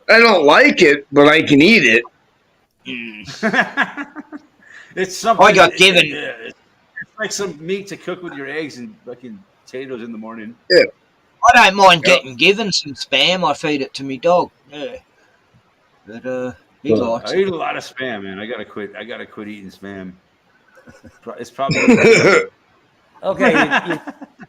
I don't like it, but I can eat it. It's something. I got given. It's like some meat to cook with your eggs and fucking potatoes in the morning. I don't mind Yep. getting given some spam. I feed it to me dog. Yeah. But he likes I it. eat a lot of spam, man. I gotta quit eating spam. It's probably Okay,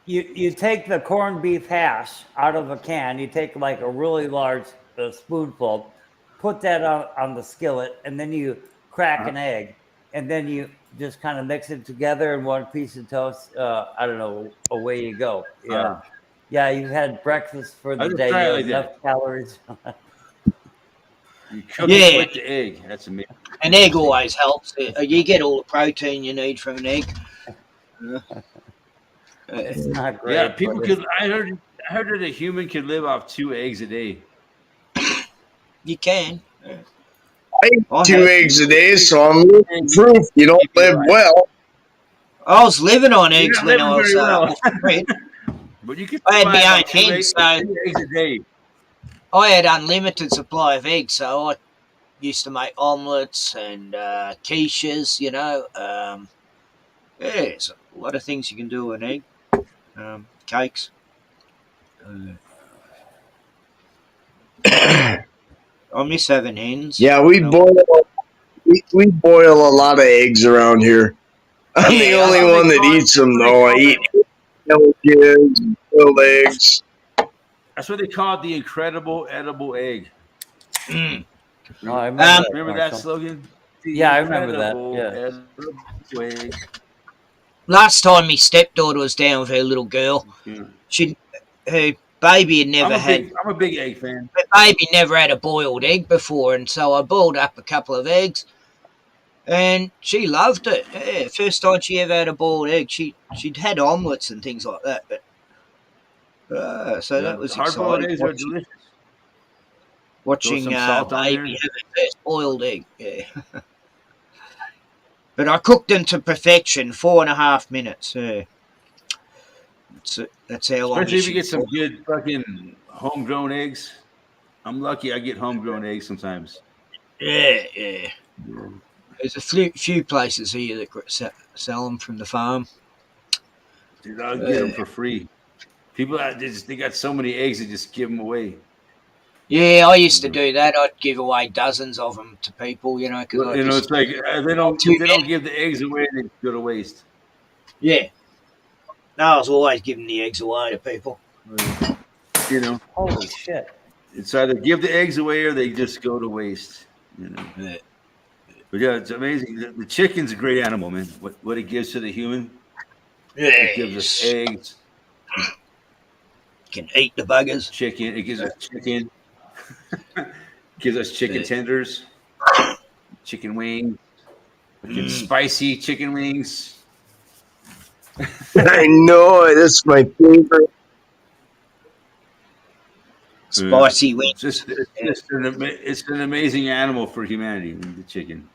you take the corned beef hash out of a can. You take like a really large spoonful, put that on the skillet, and then you crack an egg, and then you just kind of mix it together in one piece of toast. I don't know, away you go. Yeah, yeah. You've had breakfast for the just day. try it You like have enough calories. you cook Yeah. it with the egg. That's amazing. An egg always helps. You get all the protein you need from an egg. It's not great. Yeah, people but could. I heard that a human could live off 2 eggs a day. You can. I eat I 2 have. eggs a day, so I'm living proof you don't live well. I was living on You're eggs not when living I was very well. bred. But you could I had survive my on own 2 hens, eggs, so 2 eggs a day. I had unlimited supply of eggs. So I used to make omelets and quiches. You know, there's a lot of things you can do with an egg. Cakes. I miss having hens. Yeah, we you know. boil a lot of eggs around here. I'm the Yeah, only that's what one they that call it. eats them, That's what though. I they eat call sandwiches and boiled eggs. That's what they call it, the incredible edible egg. Mm. Oh, I remember that Remember that commercial. slogan? The Yeah, I remember that, incredible yeah. edible egg. Last time my stepdaughter was down with her little girl, Yeah. her baby had never I'm a big egg fan. her baby never had a boiled egg before, and so I boiled up a couple of eggs, and she loved it. Yeah, first time she ever had a boiled egg. She'd had omelets and things like that, but so that was Hard-boiled exciting. eggs are delicious. Watching Throw some salt on baby there. have her first boiled egg. Yeah. But I cooked them to perfection, 4.5 minutes. Yeah. That's how long. Especially if you get some good fucking homegrown eggs. I'm lucky I get homegrown eggs sometimes. Yeah. There's a few places here that sell them from the farm. Dude, I'll get them for free. People, they got so many eggs, they just give them away. Yeah, I used to do that. I'd give away dozens of them to people, you know, because It's like they don't give the eggs away; they go to waste. Yeah. No, I was always giving the eggs away to people. You know, Holy shit! it's either give the eggs away or they just go to waste. You know. Yeah. But yeah, it's amazing. The chicken's a great animal, man. What it gives to the human, it gives us eggs. Can eat the buggers. Chicken. It gives us chicken. Gives us chicken tenders, chicken wings. Get spicy chicken wings. I know it. That's my favorite. Spicy wing. It's an amazing animal for humanity. The chicken.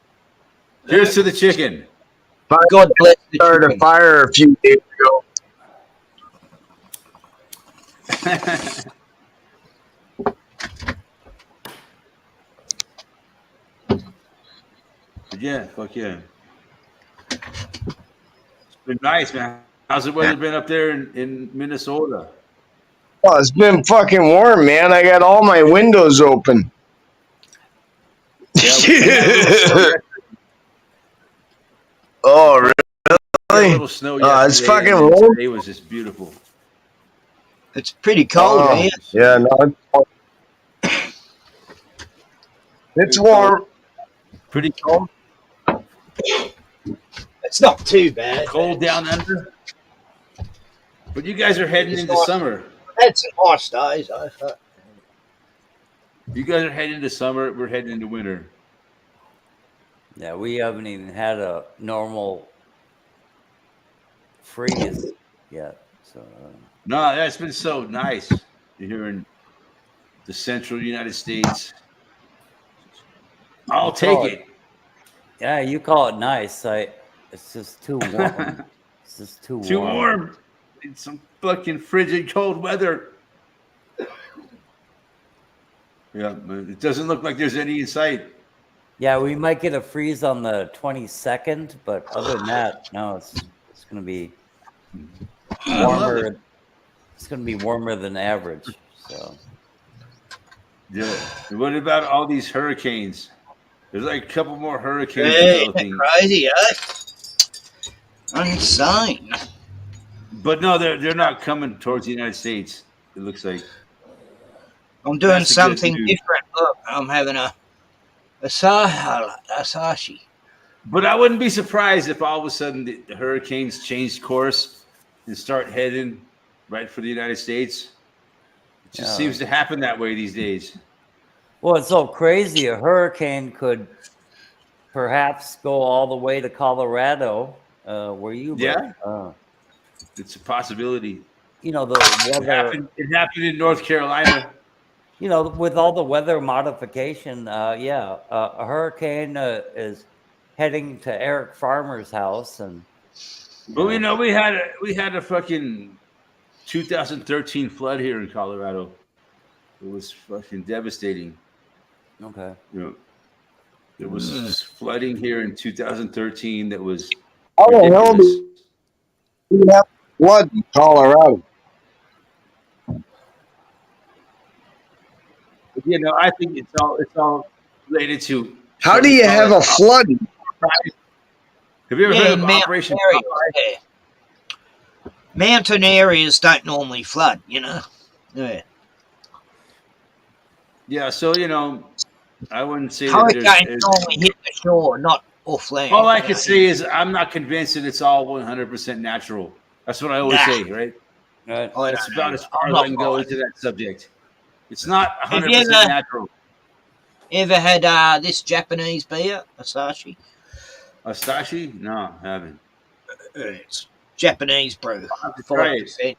Cheers to the chicken. God bless the Started a chicken. fire a few days ago. Yeah, fuck yeah. It's been nice, man. How's the weather been up there in Minnesota? Oh, it's been fucking warm, man. I got all my windows open. Yeah, we had a little snow yesterday. Oh, We had a really? little snow yesterday. It's fucking and then warm. today was just beautiful. It's pretty cold Oh, here. yeah, no, it's warm. Pretty cold. It's not too bad. Cold down under. But you guys are heading into summer. I had some nice days. I thought. You guys are heading into summer. We're heading into winter. Yeah, we haven't even had a normal freeze yet. So No, that's been so nice. You're here in the central United States. I'll take it. yeah, you call it nice. It's just too warm. It's just too warm. Too warm. It's some fucking frigid cold weather. Yeah, but it doesn't look like there's any in sight. Yeah, we might get a freeze on the 22nd, but other than that, no, it's going to be I love warmer. it. It's going to be warmer than average. So Yeah. And what about all these hurricanes? There's like a couple more hurricanes Hey, developing. crazy, eh? Insane. But no, they're not coming towards the United States. It looks like. I'm doing That's the good something news. different. Look, I'm having a sashi. But I wouldn't be surprised if all of a sudden the hurricanes change course and start heading right for the United States. It just seems to happen that way these days. well, it's so crazy. A hurricane could perhaps go all the way to Colorado, where you live. Yeah. It's a possibility. You know, the It weather. happened in North Carolina. You know, with all the weather modification, a hurricane is heading to Eric Farmer's house, and But we know we had a fucking 2013 flood here in Colorado. It was fucking devastating. okay, You know, there was flooding here in 2013 that was How the hell ridiculous. do we have flood in Colorado? But, you know, I think it's all related to. How do you have a flood? Have you ever Yeah, heard in of mountain Operation areas. Popeye? Yeah. Mountain areas don't normally flood, you know. Yeah. Yeah, so you know, I wouldn't say that Hurricanes normally hit the shore, not off land. all I you can know. say is I'm not convinced that it's all 100% natural. That's what I always Nah. say, right? right. I That's don't about know. as far I'm as not I can go right. into that subject. It's not Have 100% you ever- natural. Ever had this Japanese beer, Asahi? Asahi? No, I haven't. It's Japanese brew. have to try it. 5%.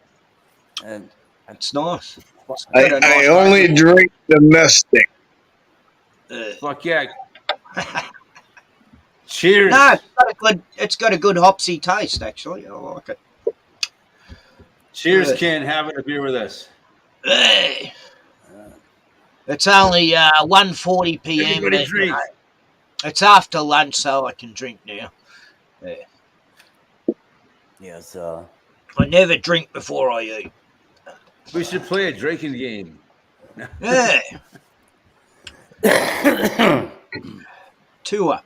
And It's nice. It's I, got a I nice only drink domestic. flavour. Fuck yeah. Cheers. No, it's got a good hopsy taste. Actually, I like it. Cheers, Good. Ken. Having a beer with us. Hey. It's only 1:40 p.m. Everybody but, drink. it's after lunch, so I can drink now. yes, I never drink before I eat. We should play a drinking game. Yeah. Two up.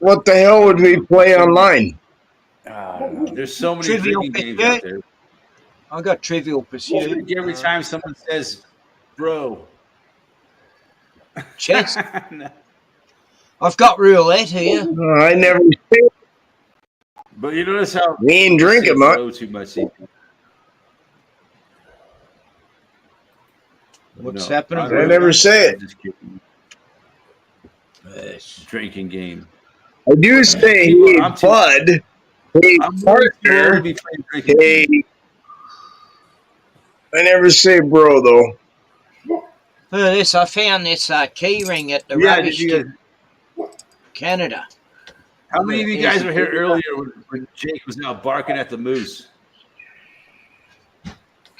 What the hell would we play online? There's so many Trivial drinking games Pursuit. out there. I got Trivial Pursuit. Every time someone says, bro. Chess. No. I've got roulette here. I never say But you notice how we ain't drinking say much. bro too much. What's No, happening? don't I never say it. I'm just kidding. Yes. drinking game. I do say, People- hey, I'm too- bud, hey, I'm way too old to partner, be playing drinking hey. games. I never say bro, though. This I found this key ring at the Yeah, rubbish did you guys, tip, Canada. how many of you Here's guys a were here key. earlier when Jake was out barking at the moose? Jake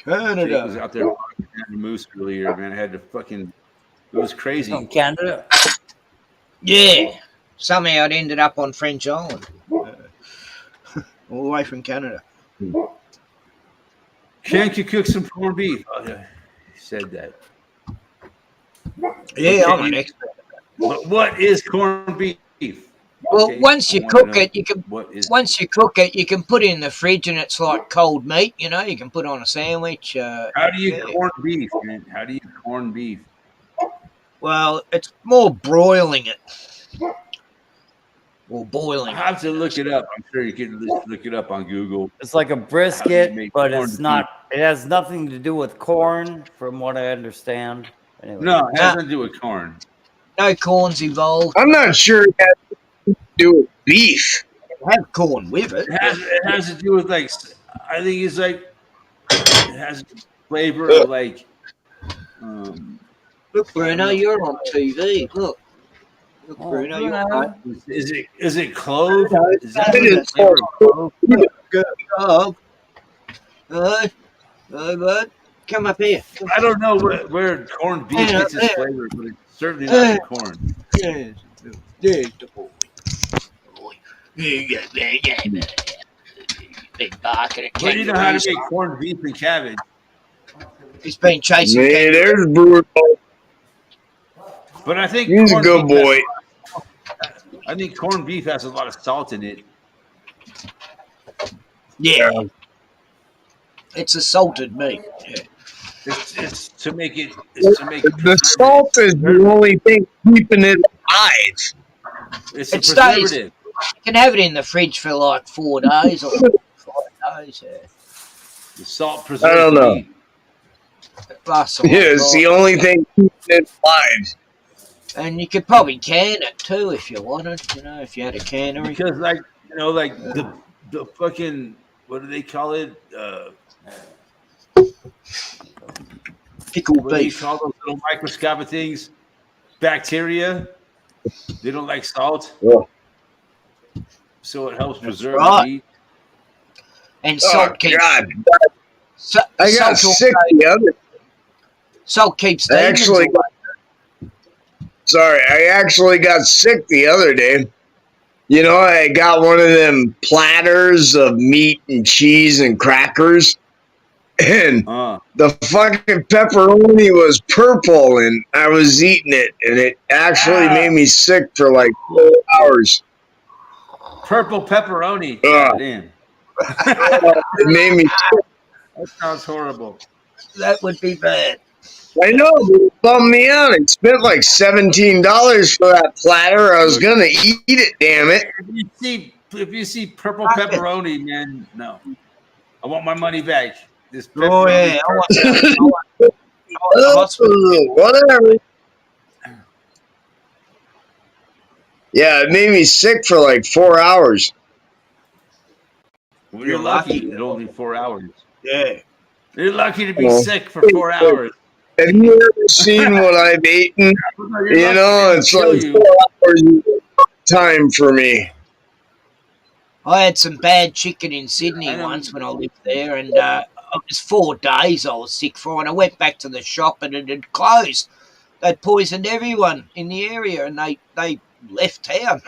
was Canada. out there barking at the moose earlier, man. I had to fucking, it was crazy. From Canada. Yeah. Somehow it ended up on French Island. All the way from Canada. Can't you cook some corned beef? Oh, yeah. He said that. Yeah, I'm Okay, an you- expert. But what is corned beef? Well, Okay, once I you wanna cook know it, you can. what is Once you cook it, you can put it in the fridge, and it's like cold meat. You know, you can put it on a sandwich. how do you yeah. corn beef, man? How do you corn beef? Well, it's more broiling it or boiling I it. have to look it up. I'm sure you can just look it up on Google. It's like a How do you brisket, make but corned it's not. It has nothing to do with corn, from what I understand. Anyway. No, it has nothing to do with corn. No corn's involved. I'm not sure it has to do with beef. Have corn with it. It has to do with like, I think it's like, it has flavor of like, Look, Bruno, you're on TV. Look, Oh, Bruno, you're Bruno. on. is it clove? Is that It the is flavor of clove? Oh, hey, bud, come up here. I don't know where corned beef Yeah, gets its yeah. flavor, but it's certainly not the corn. There's the boy. Big bark and a But you know how to kangaroo's make corned beef and cabbage. He's been chasing Hey, kangaroos. there's Bruno. But I think He's a corned good beef boy. I think corned beef has a lot of salt in it. Yeah. It's a salted meat. Yeah. It's to make it. It's to make it The salt is the only thing keeping it alive. It's a It stays. preservative. You can have it in the fridge for like 4 days or 5 days. Yeah. The salt preserves I don't the know. meat. Plus, a Yeah, lot it's the more. only thing keeping it alive. And you could probably can it too if you wanted. You know, if you had a cannery. Because like like the fucking what do they call it? Pickled What do you beef. call those little microscopic things? Bacteria. They don't like salt, Yeah. so it helps preserve right. the meat. And Oh, salt keeps. God. So, I got salt, sick the other salt keeps I demons actually away. Sorry, I actually got sick the other day. You know, I got one of them platters of meat and cheese and crackers, and the fucking pepperoni was purple, and I was eating it, and it actually made me sick for like 4 hours. Purple pepperoni. Ugh. Damn, It made me sick. that sounds horrible. That would be bad. I know, it bummed me out. I spent like $17 for that platter. I was gonna eat it, damn it. If you see purple pepperoni, man, no, I want my money back. This Oh pepperoni yeah, is Whatever. Yeah, it made me sick for like 4 hours. Well, you're lucky. It's only 4 hours. yeah. You're lucky to be Well, sick for 4 hours. Have you ever seen what I've eaten? You know, it's like 4 hours time for me. I had some bad chicken in Sydney I know. once when I lived there, and it was 4 days I was sick for, and I went back to the shop and it had closed. They'd poisoned everyone in the area, and they left town.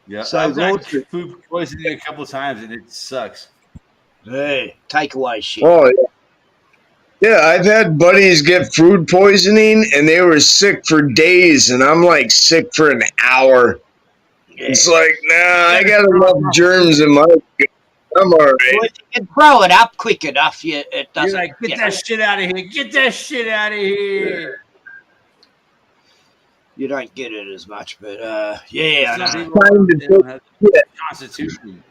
Yeah, So I've road had trip. food poisoning a couple times, and it sucks. Yeah, takeaway shit. Oh, yeah. Yeah, I've had buddies get food poisoning and they were sick for days, and I'm like sick for an hour. Yeah. It's like, nah, I got enough germs in my. I'm all right. Well, if you can throw it up quick enough, it You're doesn't. like, get that shit out of here! Get that shit out of here! You don't get it as much, but yeah, I Some know. people Time to they don't have take the constitution,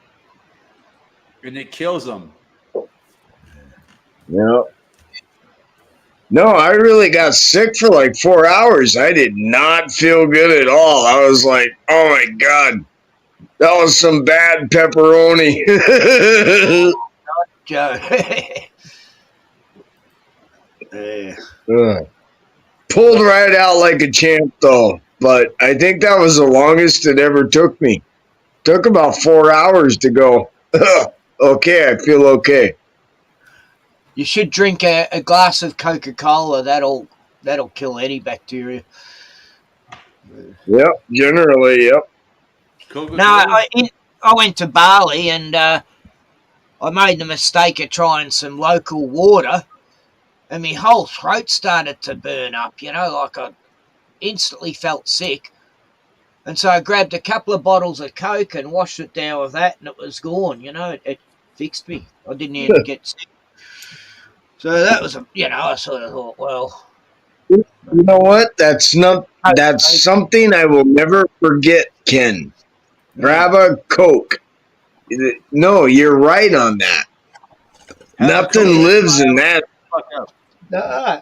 and it kills them. Yeah. No, I really got sick for like 4 hours. I did not feel good at all. I was like, oh my God, that was some bad pepperoni. Joe. Yeah. Pulled right out like a champ, though. But I think that was the longest it ever took me. Took about 4 hours to go. Okay, I feel okay. You should drink a glass of Coca-Cola. That'll kill any bacteria. Yep, generally, yep. Coca-Cola? No, I went to Bali and I made the mistake of trying some local water, and my whole throat started to burn up. Like I instantly felt sick. And so I grabbed a couple of bottles of Coke and washed it down with that, and it was gone. It fixed me. I didn't even get sick. So that was, I sort of thought, well. You know what? That's something I will never forget, Ken. Grab a Coke. No, you're right on that. Nothing lives in that. Nah,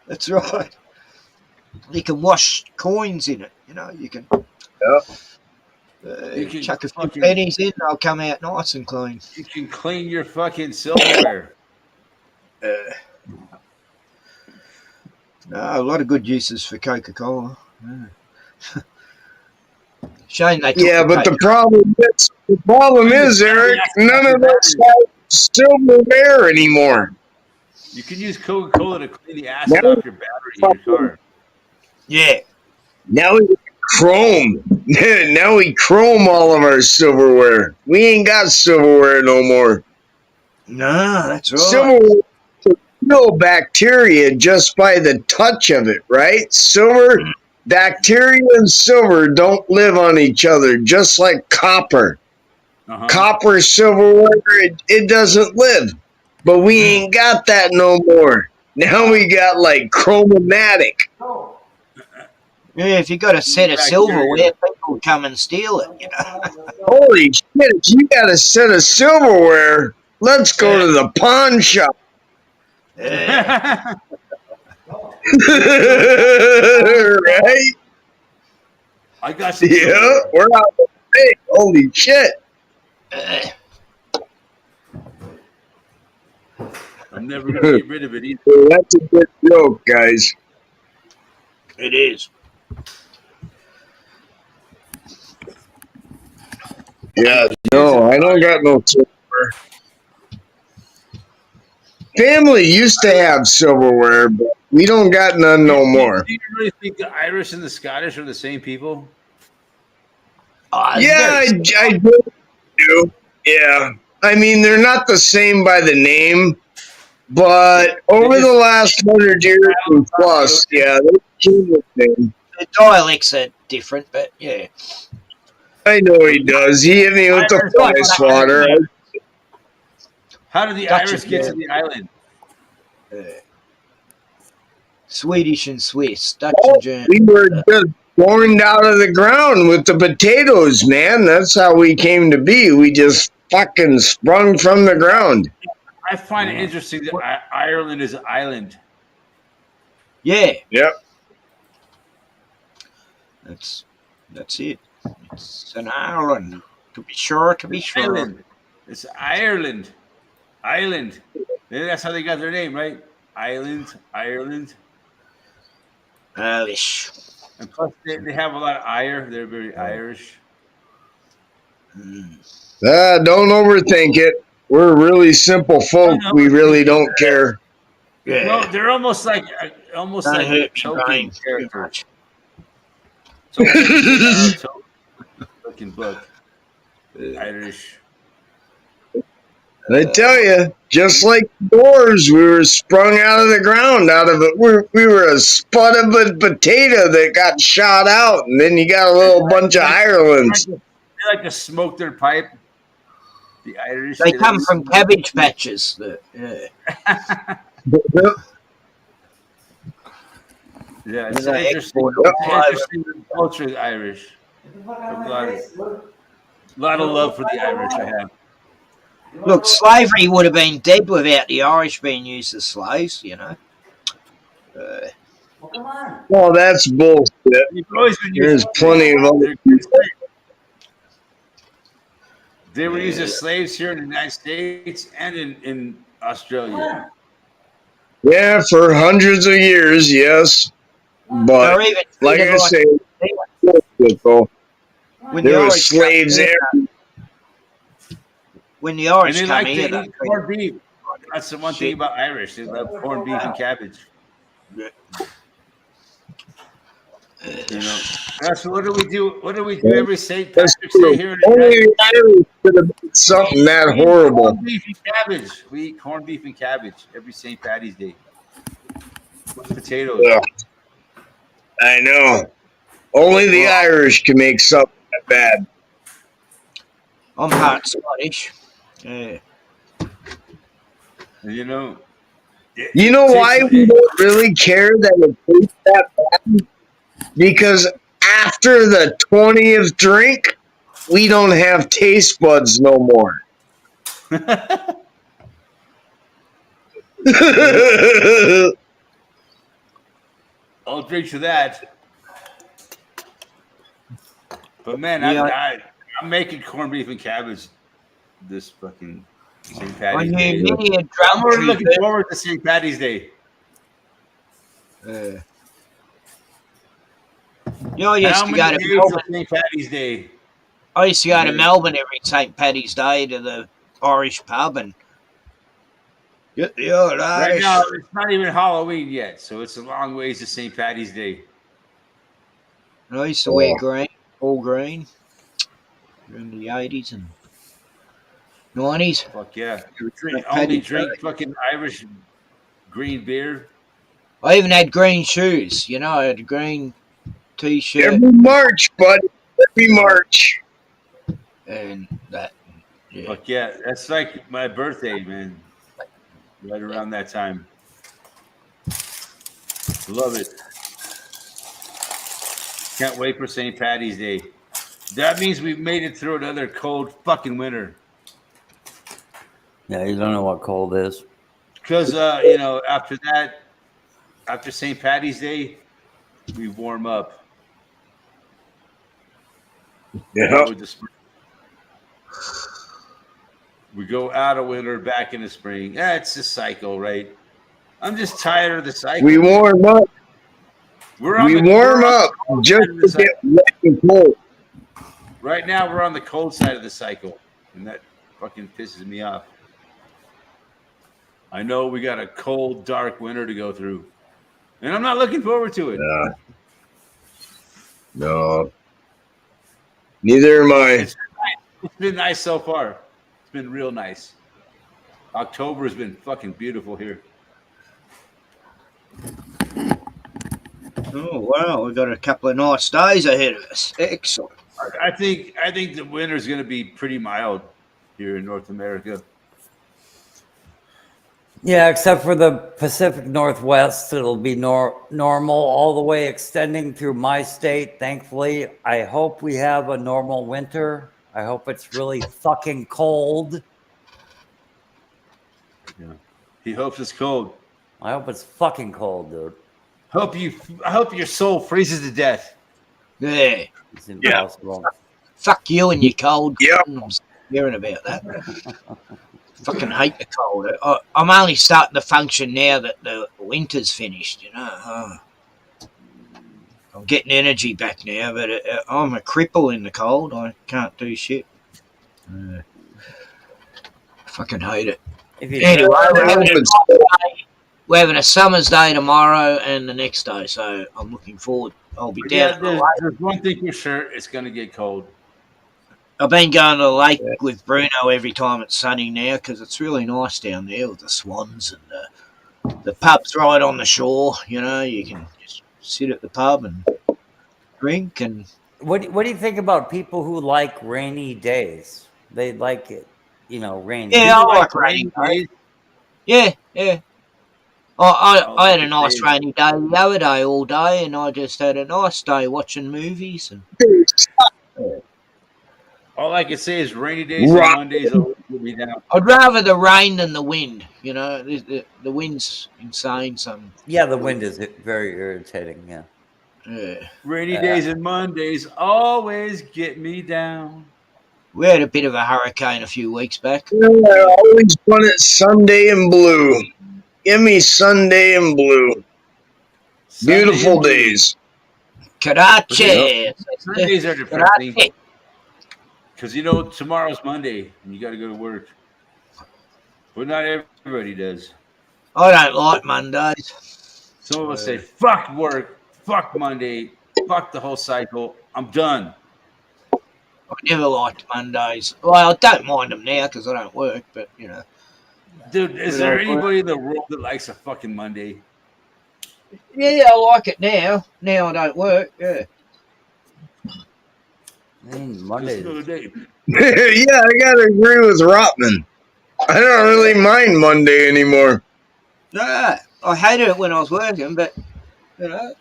that's right. You can wash coins in it. You can. You can chuck a few pennies in, they'll come out nice and clean. You can clean your fucking silverware. No, a lot of good uses for Coca-Cola. Yeah. Shame they took But the problem is, Eric, none of us have silverware anymore. You can use Coca-Cola to clean the acid off your battery in your car. Yeah. Now we chrome. Now we chrome all of our silverware. We ain't got silverware no more. No, that's right. Silverware kill bacteria just by the touch of it, right? Bacteria and silver don't live on each other, just like copper. Copper, silverware, it doesn't live. But we ain't got that no more. Now we got like chromatic. Yeah, if you got a set of silverware, people come and steal it. Holy shit! If you got a set of silverware, let's go to the pawn shop. Yeah. Right? I got some. Yeah, we're out of the holy shit. I'm never going to get rid of it either. That's a good joke, guys. It is. Yeah, no, I don't got no silverware. Family used to have silverware, but we don't got none no more. Do you really think the Irish and the Scottish are the same people? Yeah, I do. Yeah. I mean, they're not the same by the name, but over the last 100 years and plus, yeah, they changed the name. The dialects are different, but yeah. I know he does. He hit me with the fly swatter. How did the Irish get to the island? Swedish and Swiss, Dutch and German. We were just born out of the ground with the potatoes, man. That's how we came to be. We just fucking sprung from the ground. I find it interesting that Ireland is an island. Yeah. Yep. That's it. It's an island, to be sure. Ireland. It's Ireland. Island. Maybe that's how they got their name, right? Ireland. Irish. And plus, they have a lot of ire. They're very Irish. Don't overthink it. We're really simple folk. We really don't care. Yeah. No, they're almost like a Tolkien character. Tolkien book. Irish. I tell you, just like doors, we were sprung out of the ground. Out of it, we were a spud of a potato that got shot out, and then you got a little bunch of Irelands. They like to smoke their pipe. The Irish. They come from cabbage patches. Yeah. Yeah, it's interesting culture of the Irish. A lot of love for the Irish I have. Look, slavery would have been dead without the Irish being used as slaves, you know. Well, that's bullshit. They've always been There's used. plenty of other people. They were used as slaves here in the United States and in Australia. Yeah, for hundreds of years, yes. But Or even like I say, though, when there the were Irish slaves come there. here, when the And Irish they come like here, to they eat corned beef. That's the one thing about Irish. They love corned beef and cabbage. You know, that's what do we do? What do we do every St. That's Patrick's Day true. here in the Only United Irish could have done something that We eat horrible. corned beef and cabbage. We eat corned beef and cabbage every St. Patty's Day. With potatoes. Yeah. I know. Only the Irish can make something that bad. I'm part Scottish. Yeah. You know. You know why we don't really care that it tastes that bad? Because after the 20th drink, we don't have taste buds no more. I'll drink to that. But man, Yeah. I'm making corned beef and cabbage this fucking St. I Patty's knew Day. many a I'm drunk already looking tree forward to St. Patty's Day. bird. You know, I used How to many go to days Melbourne. of St. Patty's Day? I used to go to Melbourne every St. Paddy's Day to the Irish pub and get the old Right Irish. now, it's not even Halloween yet, so it's a long ways to St. Patty's Day. I used to wear green, all green, in the 80s and 90s. Fuck yeah. St. Only Paddy's drink Day. fucking Irish green beer. I even had green shoes. You know, I had a green T-shirt Every March, bud. Every March. and that. Yeah. Fuck yeah. That's like my birthday, man. Right around that time. Love it. Can't wait for St. Patty's Day. That means we've made it through another cold fucking winter. Yeah, you don't know what cold is. Because, you know, after that, after St. Patty's Day, we warm up. Yeah. With the spring. We go out of winter, back into spring. Yeah, it's a cycle, right? I'm just tired of the cycle. We warm up. We warm up just to get wet and cold. Right now, we're on the cold side of the cycle, and that fucking pisses me off. I know we got a cold, dark winter to go through, and I'm not looking forward to it. No. Neither am I. It's been nice so far. It's been real nice. October has been fucking beautiful here. Oh wow, we've got a couple of nice days ahead of us. Excellent. I think the winter's going to be pretty mild here in North America. Yeah, except for the Pacific Northwest, it'll be normal all the way extending through my state. Thankfully, I hope we have a normal winter. I hope it's really fucking cold. Yeah. He hopes it's cold. I hope it's fucking cold, dude. I hope your soul freezes to death. Yeah. It's impossible. Fuck you and your cold. Yep. I'm hearing about that. Fucking hate the cold. I'm only starting to function now that the winter's finished, you know. I'm getting energy back now, but I'm a cripple in the cold. I can't do shit. Fucking hate it. If you Anyway, do, we're having a summer's day tomorrow and the next day, so I'm looking forward. I'll be down at the lake. There's one thing for sure: it's going to get cold. I've been going to the lake with Bruno every time it's sunny now because it's really nice down there with the swans and the pub's right on the shore. You know, you can just sit at the pub and drink. And what do you think about people who like rainy days? They like it, you know, rainy. yeah, I like rainy days. Yeah, yeah. I had a nice rainy day the other day all day, and I just had a nice day watching movies and. All I can say is rainy days Right. and Mondays always get me down. I'd rather the rain than the wind. You know, the wind's insane. Yeah, the wind is very irritating. Yeah. Rainy days and Mondays always get me down. We had a bit of a hurricane a few weeks back. I always want it Sunday in blue. Give me Sunday in blue. Sunday Beautiful and blue. days. Karachi. Sundays are depressing Karachi. because you know tomorrow's Monday and you got to go to work. But not everybody does. I don't like Mondays. Some of us say, fuck work, fuck Monday, fuck the whole cycle. I'm done. I never liked Mondays. Well, I don't mind them now because I don't work, but, you know. Dude, is there anybody in the world that likes a fucking Monday? Yeah, I like it now. Now I don't work, yeah. Monday. Yeah, I gotta agree with Rotman. I don't really mind Monday anymore. No, I hated it when I was working, but, you know.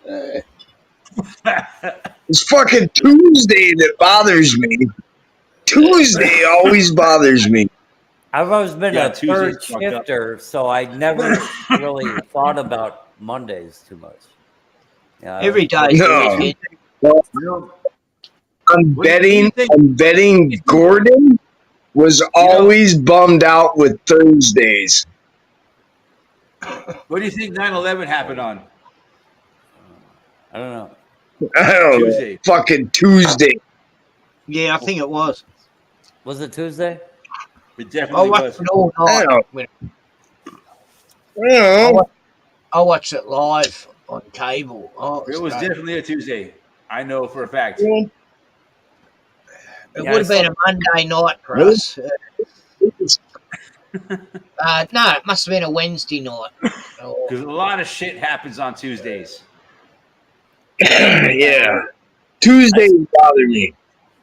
It's fucking Tuesday that bothers me. Tuesday always bothers me. I've always been Yeah, a third Tuesday's fucked up. shifter, so I never really thought about Mondays too much. Yeah, Every day. No. You know, I'm What do you think? betting Gordon was always bummed out with Thursdays. what do you think 9/11 happened on? I don't know. I don't Tuesday. know. Fucking Tuesday. Yeah, I think it was. Was it Tuesday? It I definitely watched was. it all I night. don't know. I watched it live on cable. Oh, It was great. definitely a Tuesday. I know for a fact. It Yeah, would have I been a Monday night for us. No, it must have been a Wednesday night. Oh, Because a lot of shit happens on Tuesdays. Yeah. Tuesdays bother me.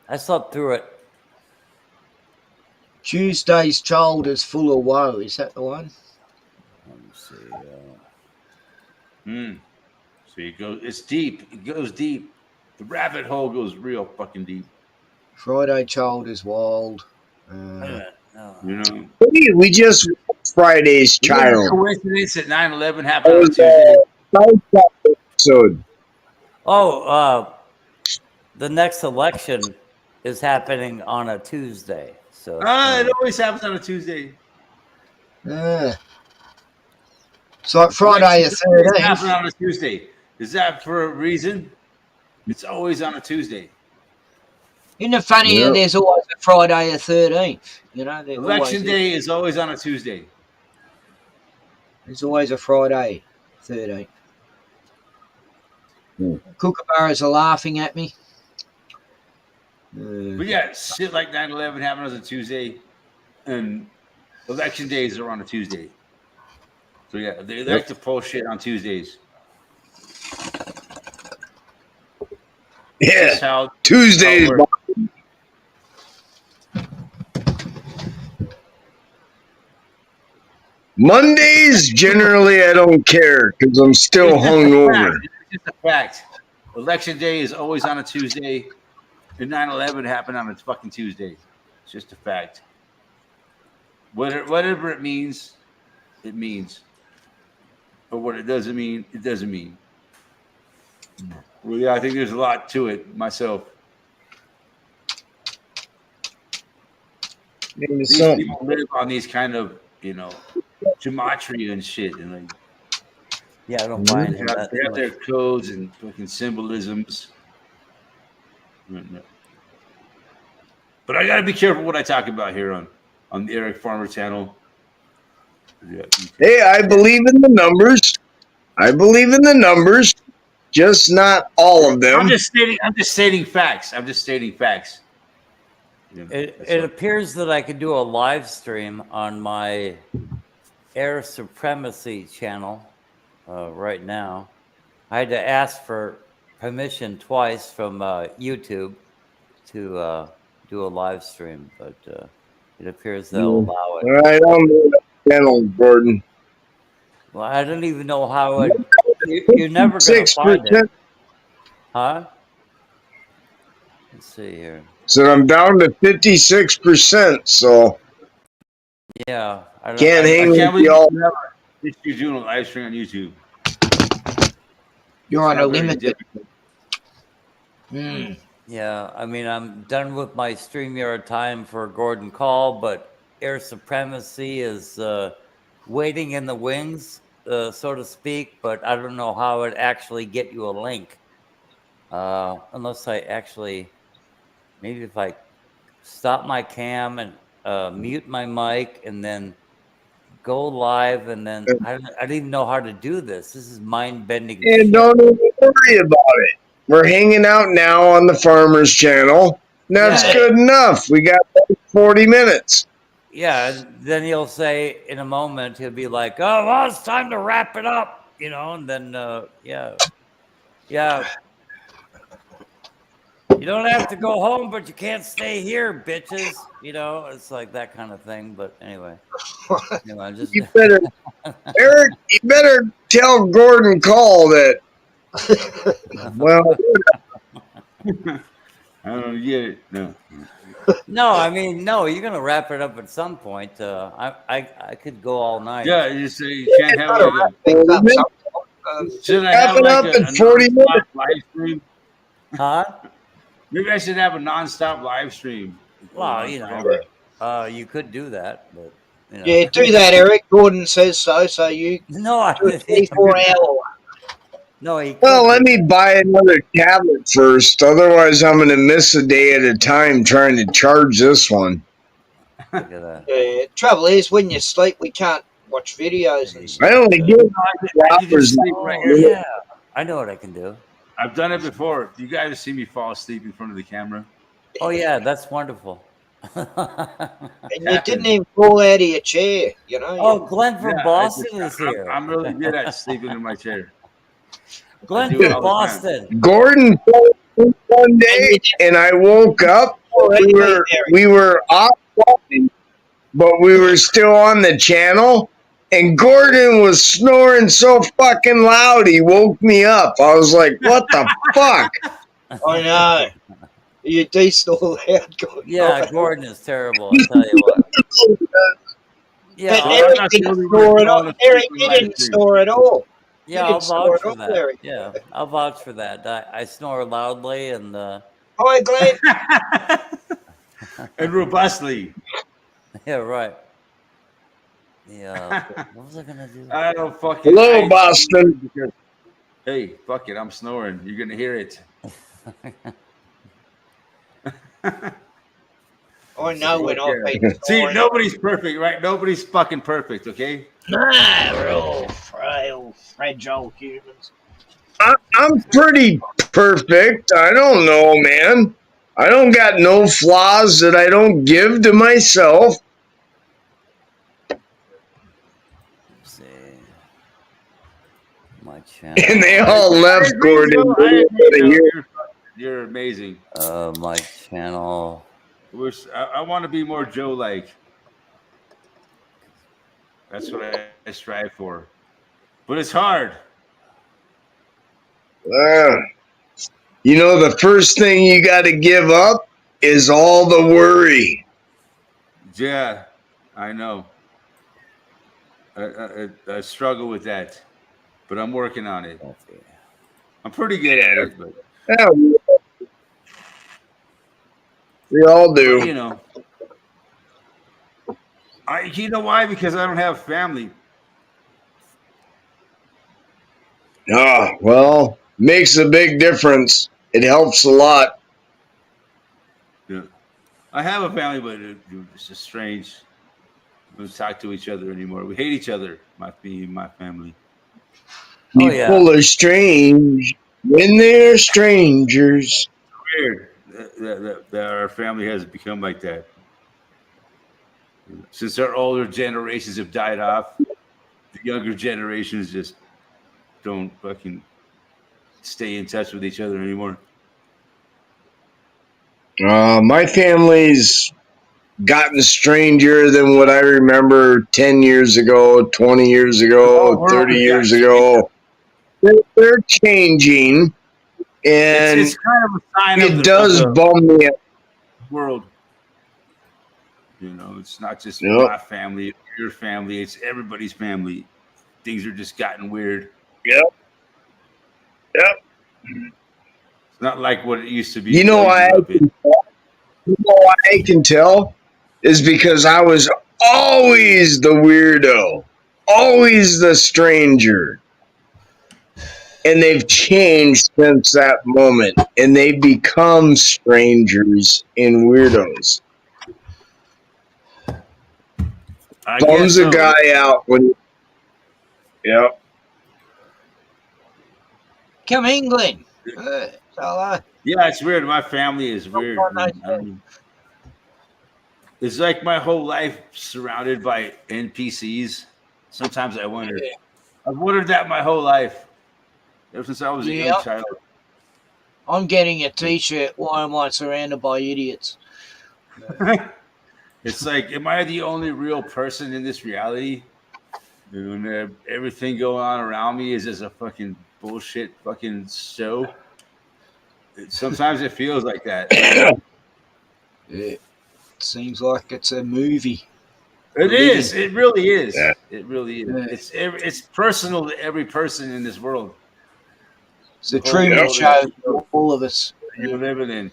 I slept through it. Tuesday's child is full of woe. Is that the one? Let me see. So you go. It's deep. It goes deep. The rabbit hole goes real fucking deep. Friday child is wild. No. You know. Hey, we just Friday's child. Coincidence that 9/11 happened on Tuesday. Episode. Oh, the next election is happening on a Tuesday. So It always happens on a Tuesday. It's like Friday the It's happening 13th. on a Tuesday. Is that for a reason? It's always on a Tuesday. Isn't it funny Yeah. how there's always a Friday the 13th? You know, Election day is always on a Tuesday. There's always a Friday 13th. Kookaburras are laughing at me. But yeah, shit like 9/11 happened on a Tuesday, and election days are on a Tuesday. So yeah, they like to post shit on Tuesdays. That's Yeah. how Tuesdays. how it works. Mondays, generally, I don't care because I'm still It's just a hungover. fact. It's just a fact. Election day is always on a Tuesday, and 9/11 happened on a fucking Tuesday. It's just a fact. Whatever it means, it means. But what it doesn't mean, it doesn't mean. Well, yeah, I think there's a lot to it myself. Maybe These something. people live on these kind of, gematria and shit, and like yeah, I don't find they have, that. they have their codes and fucking symbolisms. But I gotta be careful what I talk about here on the Eric Farmer channel. Yeah, Hey, I believe in the numbers. I believe in the numbers, just not all of them. I'm just stating facts. I'm just stating facts. It appears that I could do a live stream on my Air Supremacy channel right now. I had to ask for permission twice from YouTube to do a live stream, but it appears they'll allow it. All right, I'm on the channel, Gordon. Well, I don't even know how it. You're never going to find it, 6%. huh? Let's see here. So I'm down to 56%. So Yeah, I can't I hang can't with believe y'all. you're doing a live stream on YouTube. You're on It's a not very limited. difficult. Hmm. Yeah, I mean, I'm done with my StreamYard time for Gordon Call, but Air Supremacy is waiting in the wings, so to speak. But I don't know how it actually get you a link, unless I actually maybe if I stop my cam and mute my mic and then go live, and then I don't even know how to do this. This is mind bending And shit. don't even worry about it. We're hanging out now on the Farmer's Channel. That's Yeah. good enough. We got 40 minutes. Yeah, and then he'll say in a moment, he'll be like, "Oh, well, it's time to wrap it up," you know, and then yeah, you don't have to go home, but you can't stay here, bitches. You know, it's like that kind of thing. But anyway, I'm just You better, Eric, you better tell Gordon Call that, well, I don't get it. No. no. I mean, no, you're gonna wrap it up at some point. I could go all night. Yeah, you say you can't have like a. Things up minutes. Should I Wrap have it like up a at 40 non-stop minutes. live stream? Huh? Maybe I should have a non-stop live stream. Well, you know, forever. you could do that, but you know. Yeah, do that, Eric. Gordon says so. So you No, I do a 24-hour. no. He Well, could let do me buy another tablet first. Otherwise, I'm going to miss a day at a time trying to charge this one. that. Look at that. Yeah, trouble is, when you sleep, we can't watch videos and stuff. I only so- get I can just hours. sleep right here. Yeah, I know what I can do. I've done it before. You guys see me fall asleep in front of the camera? Oh yeah, that's wonderful. And you didn't even fall out of your chair, you know. Oh, Glenn from Yeah, Boston is here. I'm really good at sleeping in my chair. Glenn do it from all the time. Boston. Gordon fell asleep one day, and I woke up. We were off walking, but we were still on the channel. And Gordon was snoring so fucking loud, he woke me up. I was like, "What the fuck?" I know. You do snore loud, Gordon. Yeah, Gordon is terrible. I'll tell you what. Yeah, But I'm Eric not didn't the only snore one at all. falling Eric, asleep in you live didn't stream. snore at all. yeah, You I'll didn't snore vouch at for all, that. Eric. Yeah, I'll vouch for that. I snore loudly and Hi, Glenn. And robustly. yeah, right. Yeah, what was I gonna do? I don't fucking. Hello, Boston. Hey, fuck it. I'm snoring. You're gonna hear it. I know when I've been See, snoring. nobody's perfect, right? Nobody's fucking perfect, okay? Nah, we're all frail, fragile humans. I'm pretty perfect. I don't know, man. I don't got no flaws that I don't give to myself. Let's see. My channel. And they all left, agree, Gordon. Joe. I agree, Joe. You're amazing. My channel. I want to be more Joe-like. That's what I strive for. But it's hard. You know, the first thing you got to give up is all the worry. Yeah, I know. I struggle with that, but I'm working on it. I'm pretty good at it, but Yeah, we all do. you know. You know why? Because I don't have family. Well, makes a big difference. It helps a lot. Yeah. I have a family, but it's just strange. We don't talk to each other anymore. We hate each other, my family. Oh, yeah. People are strange when they're strangers. Weird that our family has become like that. Since our older generations have died off, the younger generations just don't fucking stay in touch with each other anymore. My family's gotten stranger than what I remember 10 years ago, 20 years ago, 30 years ago. They're changing. And it's kind of a sign of it does of the bum me out. world. You know, it's not just Yep. my family, your family. It's everybody's family. Things are just gotten weird. Yep. Yep. It's not like what it used to be. You know why I can tell is because I was always the weirdo, always the stranger. And they've changed since that moment, and they become strangers and weirdos. I Bums guess a so. guy out when. Yep. Come England. So, Yeah, it's weird. My family is weird. on Man. those I don't know. It's like my whole life surrounded by NPCs. Sometimes I wonder. yeah. I've wondered that my whole life, ever since I was a young Yeah. child. I'm getting a T-shirt. Why am I surrounded by idiots? It's like, am I the only real person in this reality? You know, everything going on around me is just a fucking bullshit fucking show. Sometimes it feels like that. It seems like it's a movie. It Religion. is. It really is. Yeah. It really is. Yeah. It's personal to every person in this world. It's the whole Truman world Show is- for all of us. You're living in.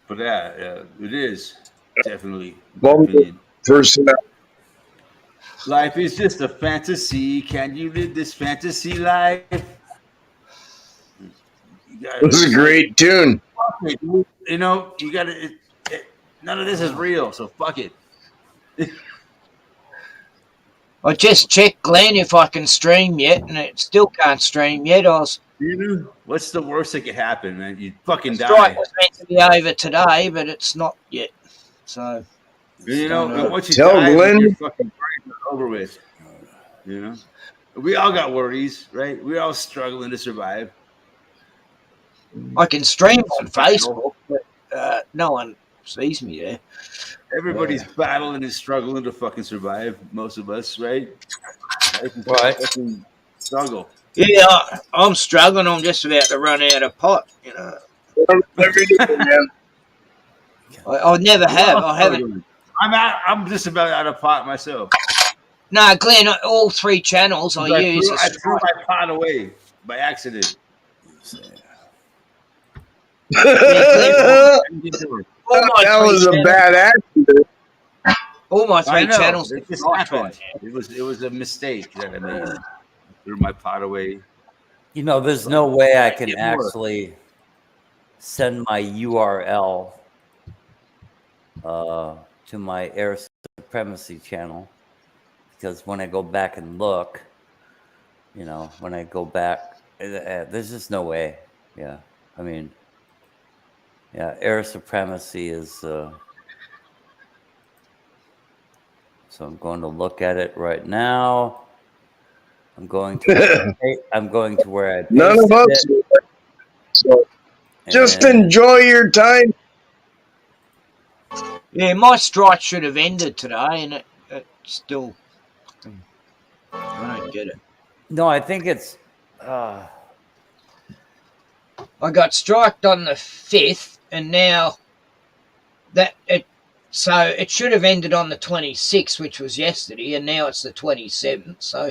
But yeah, it is definitely. in my Bums opinion. person out. Life is just a fantasy. Can you live this fantasy life? It was a great tune. You know, you got to. None of this is real, so fuck it. I just checked, Glenn, if I can stream yet, and it still can't stream yet. You know, what's the worst that could happen, man? You fucking Strike die. was meant to be over today, but it's not yet. So, You know, don't and once you Tell die, Glenn- your fucking brains are over with. You know, we all got worries, right? We're all struggling to survive. I can stream on Facebook, but no one sees me there. Everybody's battling and struggling to fucking survive. Most of us, right? Life is Right. fucking struggle. Yeah, I'm struggling. I'm just about to run out of pot. You know, Man. I never have. We're all I haven't. struggling. I'm just about out of pot myself. No, Glenn. All three channels I use. I threw my pot away by accident. That All my three was a channels- bad accident. All my I three know. channels. It just are happened. right now. It was a mistake that I made. I threw my pot away. You know, there's no way I can Get more. actually send my URL to my air supremacy channel, because when I go back and look, you know, when I go back, there's just no way. Yeah, I mean, yeah, air supremacy is. So I'm going to look at it right now. I'm going to. I'm going to where I. None of pasted us. it, So just and- enjoy your time. Yeah, my strike should have ended today, and it still. I don't get it. No, I think it's. I got striked on the 5th, and now that it. So it should have ended on the 26th, which was yesterday, and now it's the 27th. So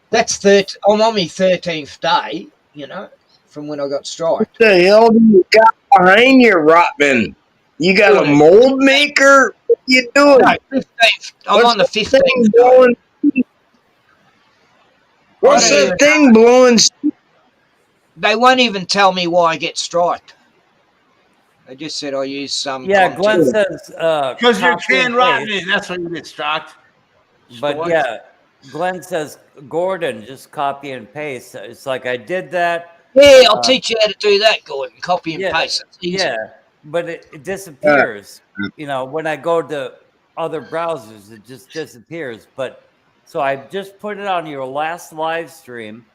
that's I'm on my 13th day, you know, from when I got striked. What the hell do you got behind you, Rotman? You got a mold maker? What you doing? No, 15th. I'm What's on the thing 15th. day. blowing? What's I don't that even thing blowing? They won't even tell me why I get striked. They just said I use some. Yeah, Glenn content. says Because you're copy and Ken Rodney. paste. That's why you get shocked. But What? yeah, Glenn says, Gordon, just copy and paste. It's like I did that. Yeah, I'll teach you how to do that, Gordon. Copy and Yeah, paste. It's easy. Yeah, but it disappears. You know, when I go to other browsers, it just disappears. But so I just put it on your last live stream,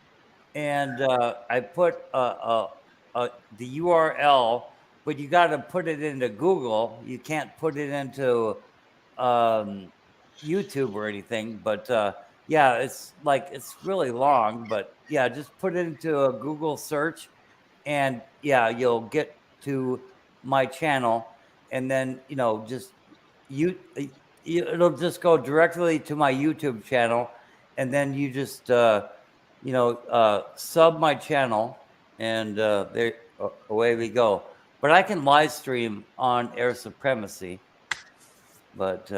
and I put the URL, but you got to put it into Google. You can't put it into YouTube or anything. But yeah, it's like it's really long, but yeah, just put it into a Google search, and yeah, you'll get to my channel, and then just it'll just go directly to my YouTube channel, and then you just sub my channel, and there away we go. But I can live stream on Air Supremacy. But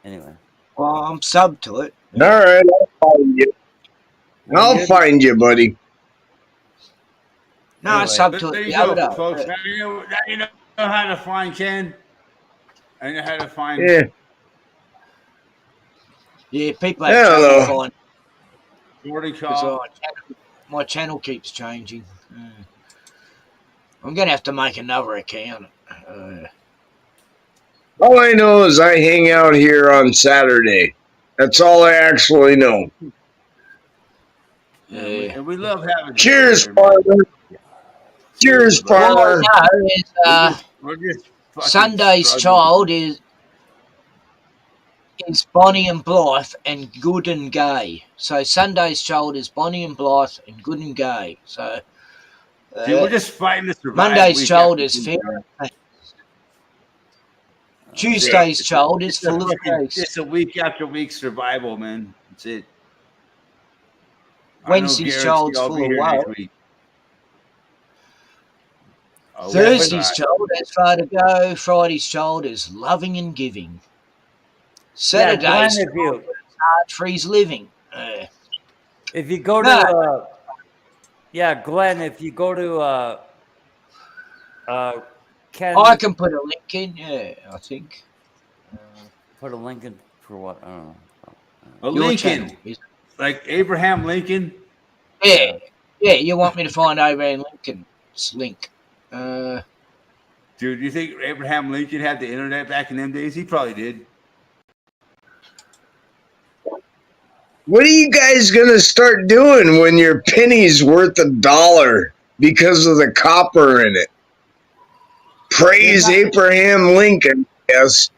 anyway, Well, I'm sub to it. All right, I'll find you. I'll find you, buddy. No, I Anyway, sub But to there it you the go, other day. folks. Now you know how to find Ken. I know how to find. Yeah. Yeah, people have Hello. trouble finding Jordy because Call. my channel keeps changing. I'm gonna have to make another account. All I know is I hang out here on Saturday. That's all I actually know. And we love having. Cheers, you here, man. partner. Cheers, Well, partner. No, is We're just fucking Sunday's struggling. child is Bonnie and Blythe and Good and Gay. So Sunday's child is Bonnie and Blythe and Good and Gay. So Dude, we're just fighting to survive. Monday's week child after is week. fair. Tuesday's child is It's a full of fucking- grace. It's a week after week survival, man. That's it. Wednesday's I know child's Garrett's full be of here woe. next week. Oh, Thursday's that's right. child has far to go. Friday's child is loving and giving. Saturday's Glenn, child is hard freeze living. if you go to No. Glenn, if you go to Ken, I can put a link in. Yeah, I think. put a link in for what? I don't know. A Your Lincoln, channel is- like Abraham Lincoln. Yeah, you want me to find Abraham Lincoln's link? Dude, do you think Abraham Lincoln had the internet back in them days? He probably did. What are you guys going to start doing when your penny's worth $1 because of the copper in it? Praise Abraham Lincoln, yes.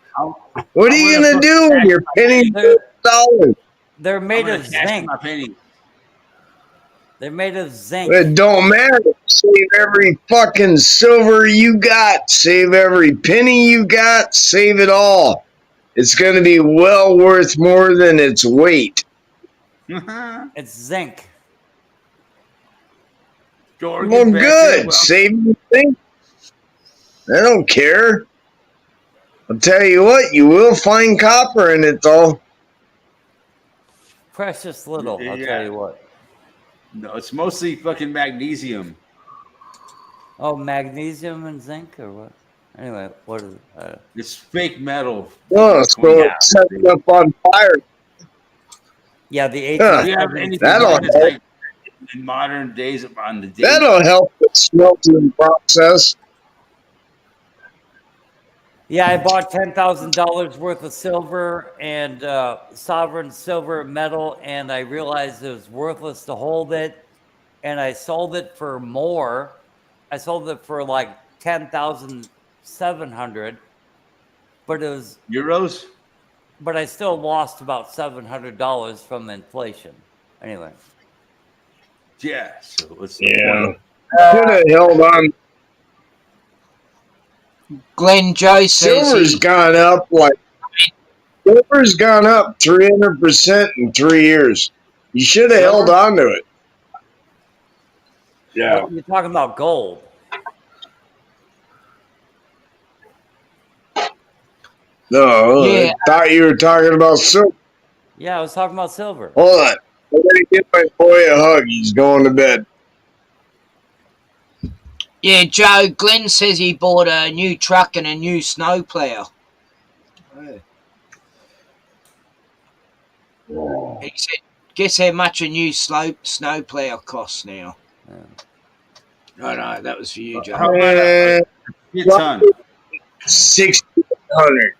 What are you going to do when your penny's worth $1? They're I'm made gonna of cash zinc. my penny. They're made of zinc. It don't matter. Save every fucking silver you got. Save every penny you got. Save it all. It's going to be well worth more than its weight. It's zinc. Jordan, Well, back there, good. well, Save your thing. I don't care. I'll tell you what, you will find copper in it, though. Precious little, I'll Yeah. tell you what. No, it's mostly fucking magnesium. Oh, magnesium and zinc or what? Anyway, what is it? It's fake metal. Oh, so Yeah. it's set it up on fire. Yeah, the Huh. Do you have 1870s. anything That'll that's help. like in modern days on the date? That'll help the smelting process. Yeah, I bought $10,000 worth of silver and sovereign silver metal, and I realized it was worthless to hold it, and I sold it for more. I sold it for like 10,700, but it was, Euros? but I still lost about $700 from inflation. Anyway, Yeah. So what's the Yeah. point? Should have held on. Glenn Joe says Silver's gone up silver's gone up 300% in 3 years. You should have held on to it. Yeah. you're talking about gold. No, Yeah. I thought you were talking about silver. Yeah, I was talking about silver. Hold on. I'm going to give my boy a hug. He's going to bed. Yeah, Joe, Glenn says he bought a new truck and a new snowplow. He said, guess how much a new snowplow costs now? I know, that was for you, Joe. How about a shit ton? 6,800.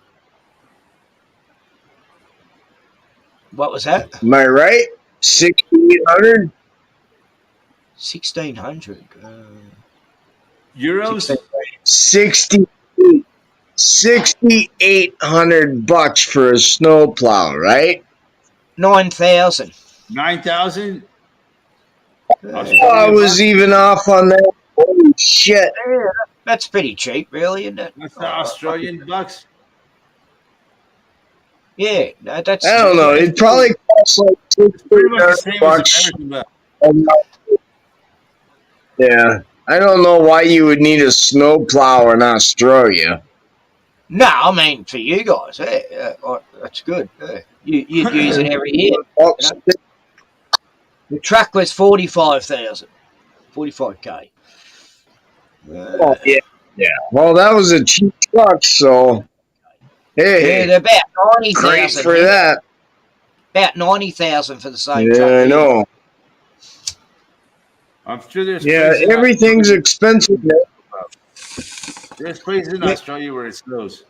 What was that? Am I right? 6,800? 1,600. Euros? 6,800 bucks for a snowplow, right? 9,000. 9,000. I was even off on that. Holy shit. Yeah, that's pretty cheap, really, isn't it? That's the Australian bucks. Yeah, no, that's. I don't know. It probably costs like It's pretty much the same $6 as American bucks. Yeah. I don't know why you would need a snowplow in Australia. No, I mean for you guys, that's good. You'd use it every year. Oh, You know? The truck was 45,000, 45K. oh, yeah. Yeah. Well, that was a cheap truck, so Yeah, hey, they're about great 90,000. for that. About 90,000 for the same Yeah, truck. I know. I'm sure there's Yeah, places in everything's Australia- expensive now. There's places in Australia where it snows.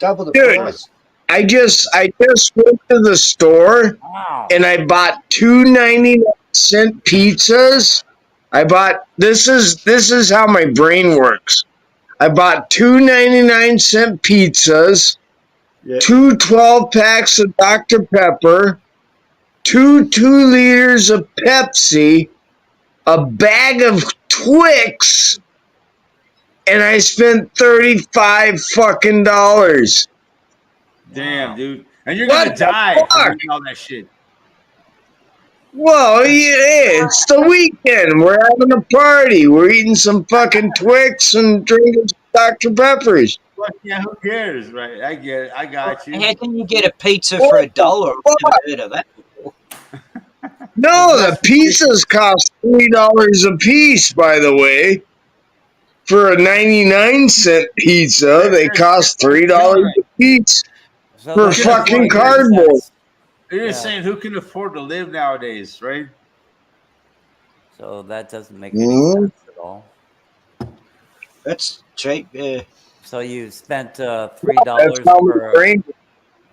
Double the Dude. price. I just went to the store Wow. and I bought 2.99 pizzas. I bought this is how my brain works. I bought 2.99 pizzas, Yeah. two 12-packs of Dr. Pepper, two 2 liters of Pepsi, a bag of Twix, and I spent $35 fucking dollars. Damn, dude. And you're What gonna the die fuck? from eating all that shit. Well, yeah, it's the weekend. We're having a party. We're eating some fucking Twix and drinking some Dr. Peppers. But yeah, who cares, right? I get it. I got you. How can you get a pizza for $1? I've never heard of that. No, the pizzas cost $3 a piece, by the way. For a 99-cent pizza, they cost $3 a piece. So For that's fucking 40 cardboard. cents. You're just Yeah. saying who can afford to live nowadays, right? So that doesn't make any Mhm. sense at all. That's cheap. Yeah. So you spent $3 That's how my for. brain.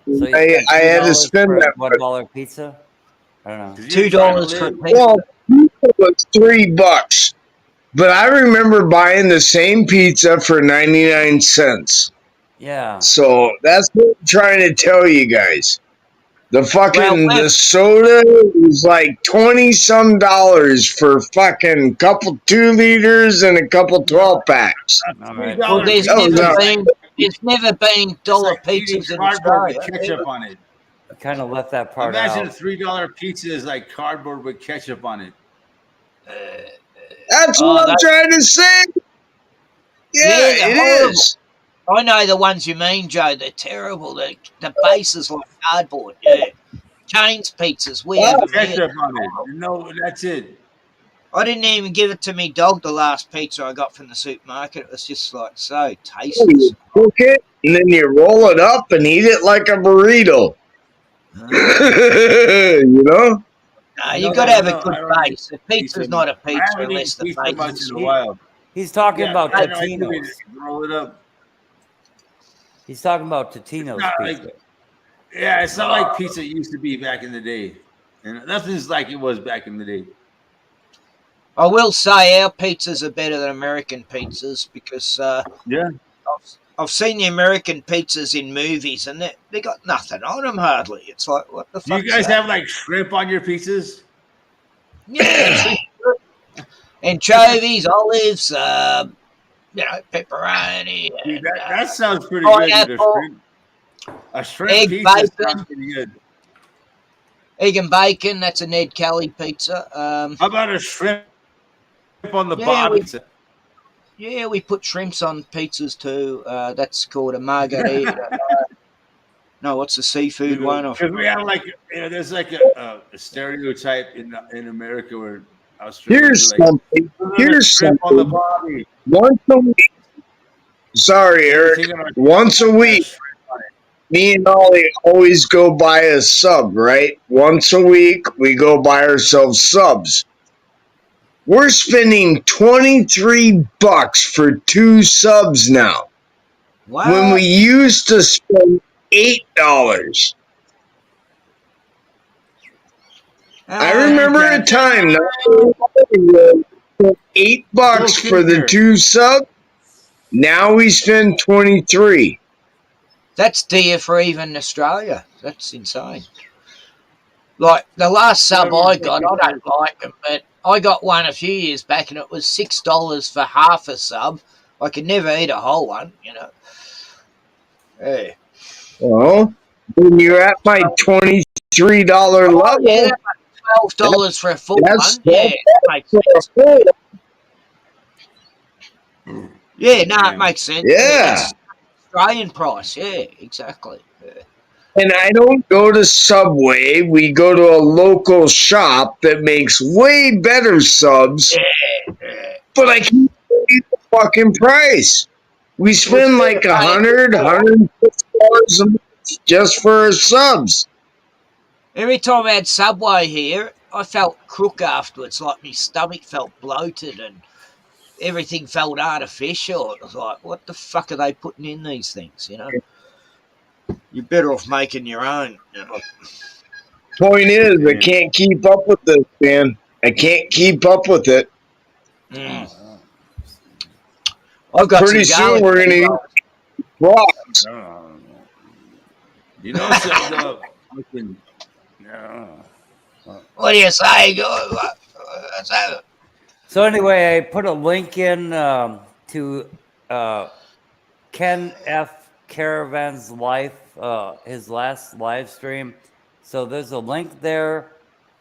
So you I spent had to $2 spend for a that. $1 pizza. I don't know. 'Cause you're $2 trying for a to live. pizza. Well, pizza was $3, but I remember buying the same pizza for 99 cents. Yeah. So that's what I'm trying to tell you guys. The fucking Well, the soda was like $20-some for fucking couple 2 liters and a couple 12-packs. All right. $3 Well, there's Oh, pizza. no. never been It's dollar like eating pizzas in cardboard Australia. with ketchup on it. I kind of left that part Imagine a out. $3 pizza is like cardboard with ketchup on it. That's Oh, what I'm trying to say. Yeah, Yeah, it horrible. is. I know the ones you mean, Joe. They're terrible. The base is like cardboard. Yeah. Chains pizzas. We have them here. Ketchup on it. No, that's it. I didn't even give it to me dog the last pizza I got from the supermarket. It was just like so tasteless. You cook it and then you roll it up and eat it like a burrito. You know? No, you No, got to I have a don't- good I don't base. A pizza's not a I pizza haven't eaten unless the pizza base much is in a shit. while. He's talking about I know, I do Totino's. it. Roll it up. He's talking about Totino's not pizza. like- Yeah, it's not like pizza used to be back in the day. And nothing's like it was back in the day. I will say our pizzas are better than American pizzas because Yeah. I've seen the American pizzas in movies and they got nothing on them hardly. It's like, what the Do you fuck? guys have like shrimp on your pizzas? Yeah. Anchovies, olives, pepperoni. Dude, And, that sounds pretty good. dude. pineapple, A shrimp egg pizza bacon. sounds pretty good. egg and bacon. That's a Ned Kelly pizza. How about a shrimp on the Yeah, bottom? Yeah, we put shrimps on pizzas too. That's called a margarita. No, what's the seafood one? Because we have like, there's like a stereotype in America where Australians Here's are like, something. Here's shrimp on the something. body. Once a week. Sorry, Eric. Once a week, me and Ollie always go buy a sub, right? Once a week, we go buy ourselves subs. We're spending $23 for 2 subs now. Wow. When we used to spend $8. I remember a time $8 for the 2 subs. Now we spend 23. That's dear for even Australia. That's insane. Like the last sub Whatever I you got, think I it is. don't like them, but I got one a few years back and it was $6 for half a sub. I could never eat a whole one, you know. Hey. Well, when you're at my $23 Oh, level, yeah, that makes $12 for a full that's one. Yeah, that makes sense. Yeah, no, it makes sense. Yeah, yeah. that's Australian price. Yeah, exactly. Yeah. And I don't go to Subway. We go to a local shop that makes way better subs, Yeah. but I can't pay the fucking price. We spend like $100, $150 a month just for our subs. Every time I had Subway here, I felt crook afterwards, like my stomach felt bloated and everything felt artificial. It was like, what the fuck are they putting in these things, you know? You're better off making your own. You know? Point is, I can't keep up with this, man. I can't keep up with it. Mm. I've got Pretty some soon garlic. we're gonna eat rocks. You know, so the fucking. What do you say? So anyway, I put a link in to Ken F. Caravan's life, his last live stream. So there's a link there,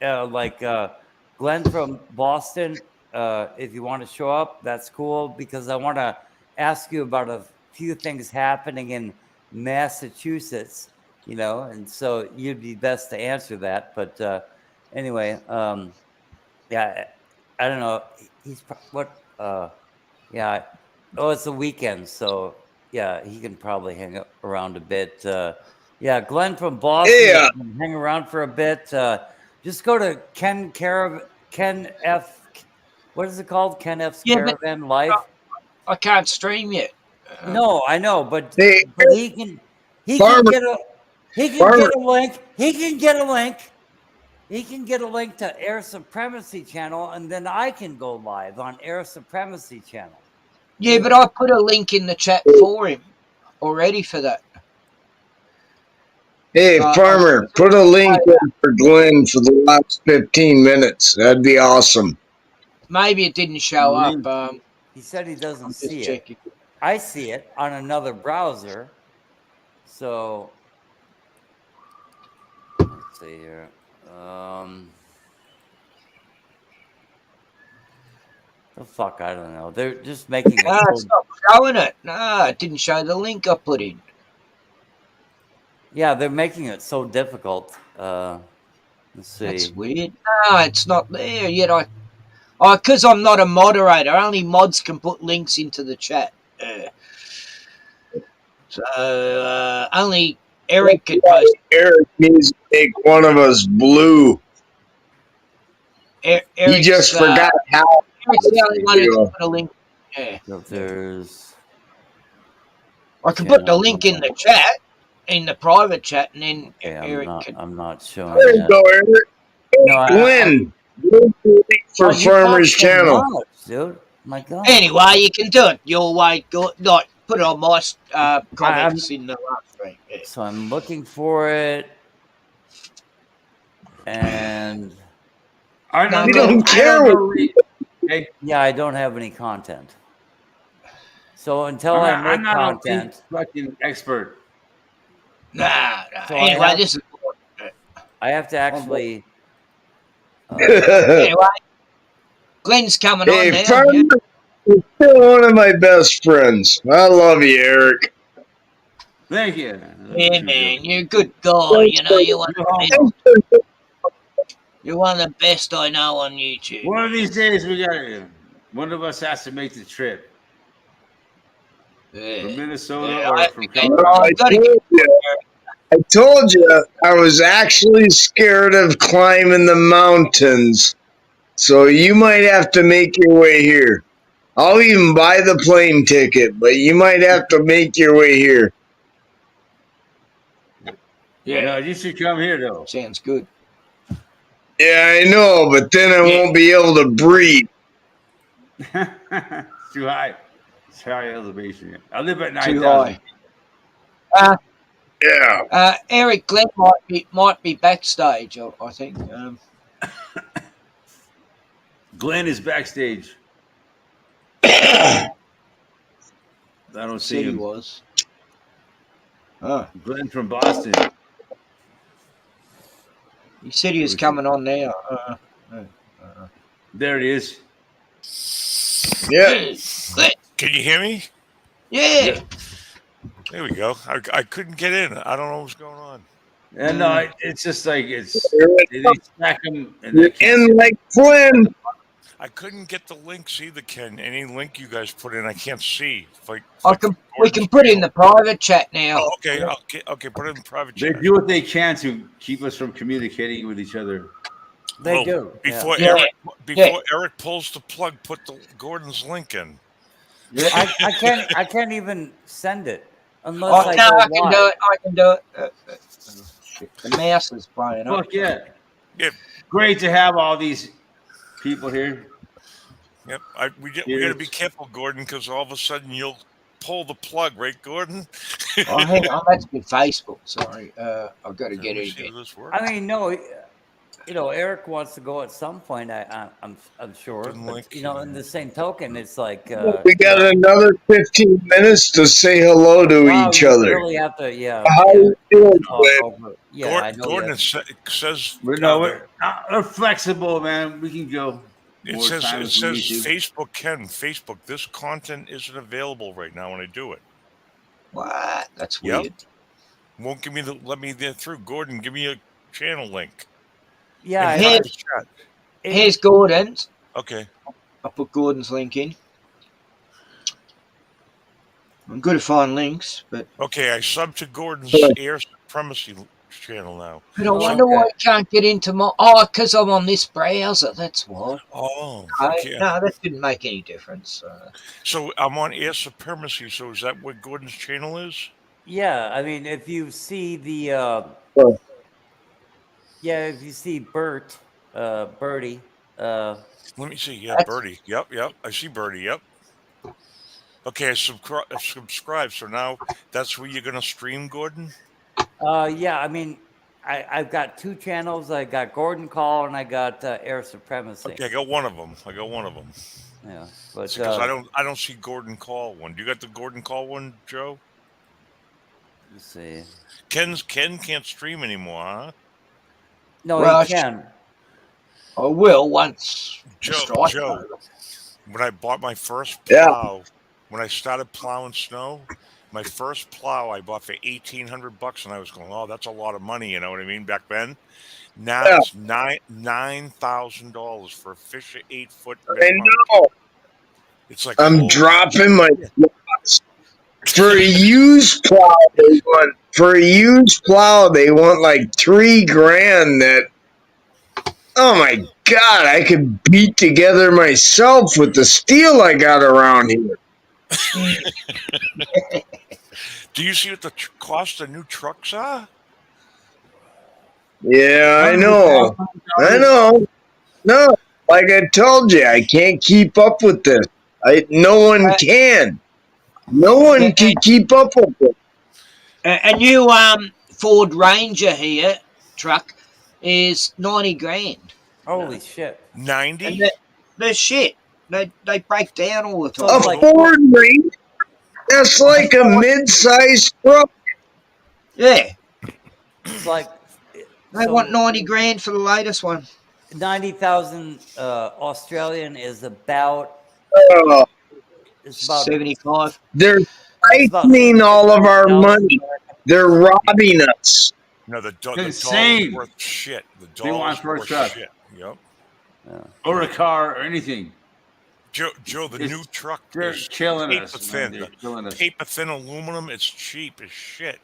Glenn from Boston. If you want to show up, that's cool because I want to ask you about a few things happening in Massachusetts, you know, and so you'd be best to answer that. But anyway, yeah, I don't know. He's what? Yeah. Oh, it's the weekend, so yeah, he can probably hang around a bit. Yeah, Glenn from Boston, Yeah. can hang around for a bit. Just go to Ken F. What is it called? Ken F's Caravan Life. I can't stream yet. No, I know, but Hey, he can Farmer. get a get a link. He can get a link. He can get a link to Air Supremacy Channel, and then I can go live on Air Supremacy Channel. Yeah, but I put a link in the chat for him already for that. Hey, Farmer, put a link in for Glenn for the last 15 minutes. That'd be awesome. Maybe it didn't show up. He said he doesn't see checking. it. I see it on another browser. So let's see here. The fuck, I don't know. They're just making it. It's not showing it. No, it didn't show the link I put in. Yeah, they're making it so difficult. Let's see. That's weird. No, it's not there yet. Because I'm not a moderator. Only mods can put links into the chat. So only Eric could post. Eric needs to make one of us blue. He just forgot how. Eric's the only one who can put a link. Yeah. Filters. I can put the link in the chat, in the private chat, and then Eric can. I'm not showing There you that. go, Eric. No, Glenn, for Farmer's channel. Much, dude. My God. Anyway, you can do it your way. Like, put it on my comments in the live stream. Yeah. So I'm looking for it, and I don't care. Yeah, I don't have any content. So until I make I'm not content, a fucking expert. Nah. So Anyway, this is. I have to actually. Anyway, Glenn's coming on now. Farmer, you're still one of my best friends. I love you, Eric. Thank you. Yeah, man, you're a good guy. You know, you're one of the best I know on YouTube. One of these days, one of us has to make the trip from Minnesota or from Colorado. I told you I was actually scared of climbing the mountains, so you might have to make your way here. I'll even buy the plane ticket, but you might have to make your way here. Yeah, no, you should come here though. Sounds good. Yeah, I know, but then I won't be able to breathe. It's too high. It's high elevation. I live at Too 9,000. high. Yeah. Eric Glenn might be backstage. I think. Glenn is backstage. I don't see Said he him. was. Oh, Glenn from Boston. he said he was coming on now. There it is. Yeah. Glenn. Can you hear me? Yeah. There we go. I couldn't get in. I don't know what's going on. And no, it's just like it's You're they stack them and they can't in see like Flynn. I couldn't get the links either, Ken. Any link you guys put in, I can't see. We can put it in the private chat now. Oh, okay. Okay. Put it in the private They chat. do what they can to keep us from communicating with each other. They Well, do. Before Yeah. Eric pulls the plug, put the Gordon's link in. I can't even send it unless Oh, I no, go I can live. do it. I can do it. The mouse is playing up. Fuck yeah. Yeah. Great to have all these people here. Yep. We got to be careful, Gordon, because all of a sudden you'll pull the plug, right, Gordon? Oh, hang on, that's my Facebook. Sorry, I've got to Let get me it see again. if this works. I mean, no, Eric wants to go at some point. I'm sure. Didn't But, like in the same token, it's like We got another 15 minutes to say hello to wow, each you other. really have to, How you doing, talk Glenn? over. Yeah, I know. Gordon, you it says We're flexible, man. We can go. it more says time it if we says need to. Facebook, Ken. Facebook, this content isn't available right now when I do it. What? That's Yep. weird. Won't let me get through. Gordon, give me a channel link. yeah, In Hey. private chat. Here's Gordon's. Okay. I put Gordon's link in. I'm good at finding links, but Okay, I sub to Gordon's Air Supremacy channel now. I wonder why I can't get into my. Oh, because I'm on this browser. That's why. Oh, Okay. okay. No, that didn't make any difference. So I'm on Air Supremacy. So is that what Gordon's channel is? Yeah, I mean, if you see the, if you see Birdie, Let me see. Yeah, That's- Birdie. Yep. I see Birdie. Yep. Okay, I subscribe. So now that's where you're gonna stream, Gordon. yeah, I mean, I've got two channels. I got Gordon Call and I got Air Supremacy. Okay, I got one of them. Yeah, but Because I don't see Gordon Call one. Do you got the Gordon Call one, Joe? let's see. Ken can't stream anymore, huh? No, Well, he can. I will once. the strike Joe. over. When I bought my first Yeah. plow, when I started plowing snow, my first plow I bought for $1,800, and I was going, "Oh, that's a lot of money." You know what I mean? Back then. Now Yeah. it's $9,000 for a Fisher 8-foot. I know. It's like I'm oh, dropping my thoughts. For a used plow, they want like $3,000 that, oh my God, I could beat together myself with the steel I got around here. Do you see what the cost of new trucks are? Yeah, I know. No, like I told you, I can't keep up with this. No one can. No one can keep up with it. A new Ford Ranger here truck is 90 grand. Holy shit! 90? And they're shit. They break down all the A time. like- Ford Ranger? That's like a mid-sized truck. Yeah, It's like they want 90 grand for the latest one. 90,000 Australian is about. Oh, It's about 75. they're it's about siphoning all of our 70,000 money. They're robbing us. No, the dollar's insane. worth shit. The They want dollar's first worth truck. shit. Yep. Or a car or anything. Joe, the It's- new truck They're is killing paper us. thin. Man. They're killing us. Paper thin aluminum. It's cheap as shit.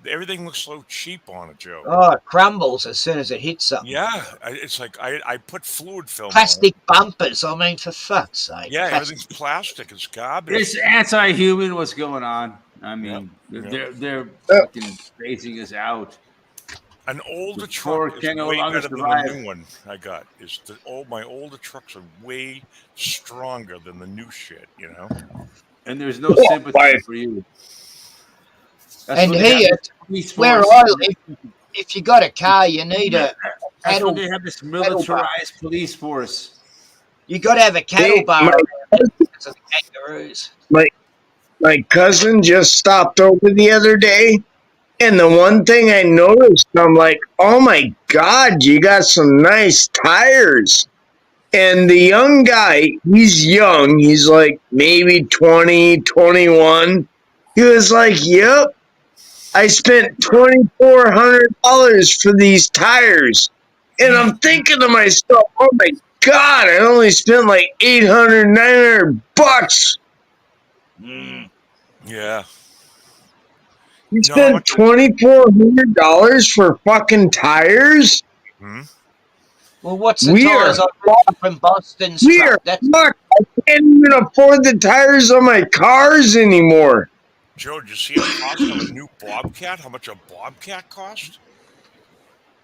Everything looks so cheap on it, Joe. Oh, it crumbles as soon as it hits something. Yeah, it's like I put fluid film. on Plastic bumpers. I mean, for fuck's sake. it. Yeah, Plastic. everything's plastic. It's garbage. It's anti-human. What's going on? I mean, Yep. they're fucking phasing us out. An older The Ford truck is can no way longer better than survive. the new one I got. My older trucks are way stronger than the new shit. You know. And there's no sympathy Right. for you. And what they here, have Police where force. I live, if you got a car, you need a That's cattle. when they have this militarized police force. You got to have a cattle Hey, bar around it because of the kangaroos. my cousin just stopped over the other day, and the one thing I noticed, I'm like, oh my God, you got some nice tires. And the young guy, he's young, he's like maybe 20, 21. He was like, yep, I spent $2,400 for these tires. And I'm thinking to myself, oh my God, I only spent like 800, 900 bucks. Yeah. You You know how spent much? $2,400 for fucking tires? Hmm? Well, what's the We tires are I bought from Boston's We truck? are That's fucked. I can't even afford the tires on my cars anymore. Joe, did you see the cost of a new Bobcat? How much a Bobcat cost?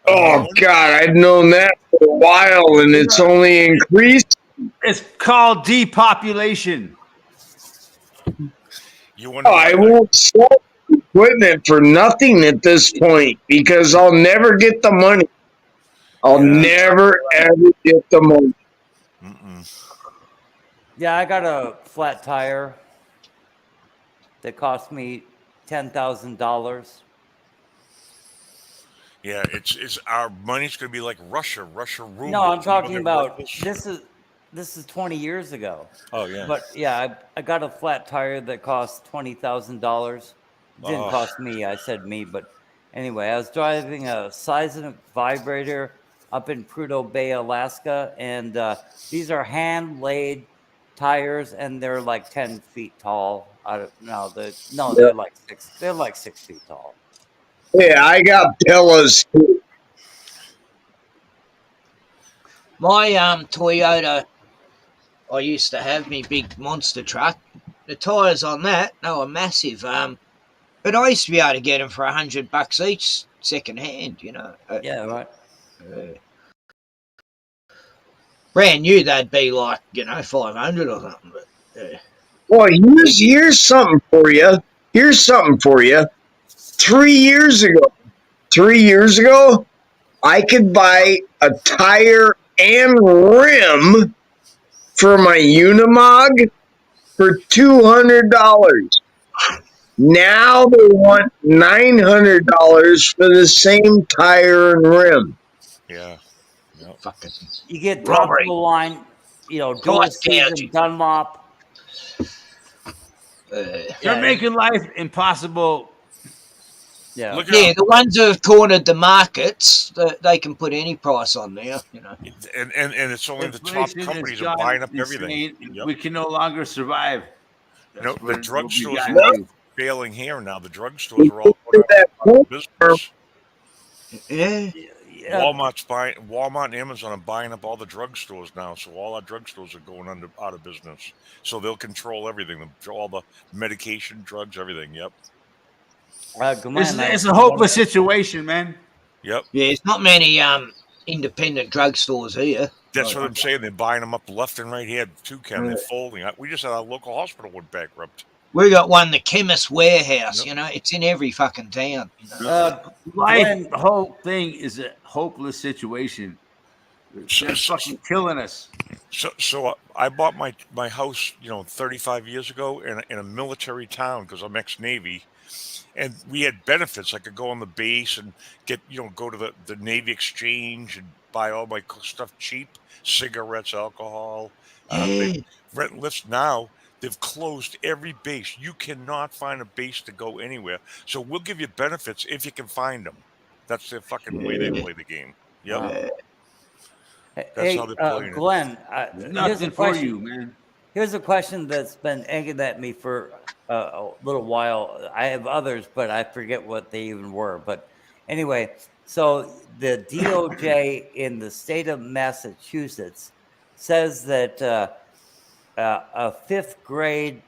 A new Oh one? God, I've known that for a while, and it's only increased. It's called depopulation. You wonder Oh, why? I won't sell equipment for nothing at this point because I'll never get the money. I'll Yeah. never ever get the money. Yeah, I got a flat tire that cost me $10,000. Yeah, it's our money's gonna be like Russia rubles. No, I'm You know, talking they're about worthless. this is 20 years ago. Oh yeah. But yeah, I got a flat tire that cost $20,000. Didn't Oh. cost me. I said me, but anyway, I was driving a Seismic vibrator up in Prudhoe Bay, Alaska, and these are hand laid tires, and they're like 10 feet tall. They're like six. They're like 6 feet tall. Yeah, I got pillows too. my Toyota. I used to have me big monster truck. The tires on that, they were massive. But I used to be able to get them for $100 each, second hand. Yeah, right. Brand new, they'd be like 500 or something. But Well, here's something for you. Here's something for you. 3 years ago, I could buy a tire and rim for my Unimog for $200. Now they want $900 for the same tire and rim. Yeah. fucking You get top of Robbery. the line, dual Price season gouging. Dunlop. They're making life impossible. Yeah. Look Yeah, at the ones that have cornered the markets, they can put any price on there. and it's only the top Inflation companies has are gone buying up everything. insane. Yep. We can no longer survive. No, That's the what we drugstores got are all to. failing here now. The drugstores are all Look at out of that business. Yeah. Yeah. Walmart and Amazon are buying up all the drugstores now, so all our drugstores are going out of business. So they'll control everything, all the medication, drugs, everything. Yep, It's a hopeless situation, man. yep. Yeah, there's not many independent drugstores here. That's what I'm saying. They're buying them up left and right here too, Ken. They're folding. We just had our local hospital went bankrupt. We got one, the Chemist Warehouse. Yep. It's in every fucking town. Life, the whole thing is a hopeless situation. They're fucking killing us. So I bought my house, 35 years ago in a military town because I'm ex-Navy, and we had benefits. I could go on the base and get, go to the Navy Exchange and buy all my stuff cheap, cigarettes, alcohol. They rent lifts now. They've closed every base. You cannot find a base to go anywhere. So we'll give you benefits if you can find them. That's the fucking way they play the game. Yep. That's how they're playing Glenn, Nothing for you, man. Here's a question that's been egging at me for a little while. I have others, but I forget what they even were. But anyway, so the DOJ in the state of Massachusetts says that a fifth grade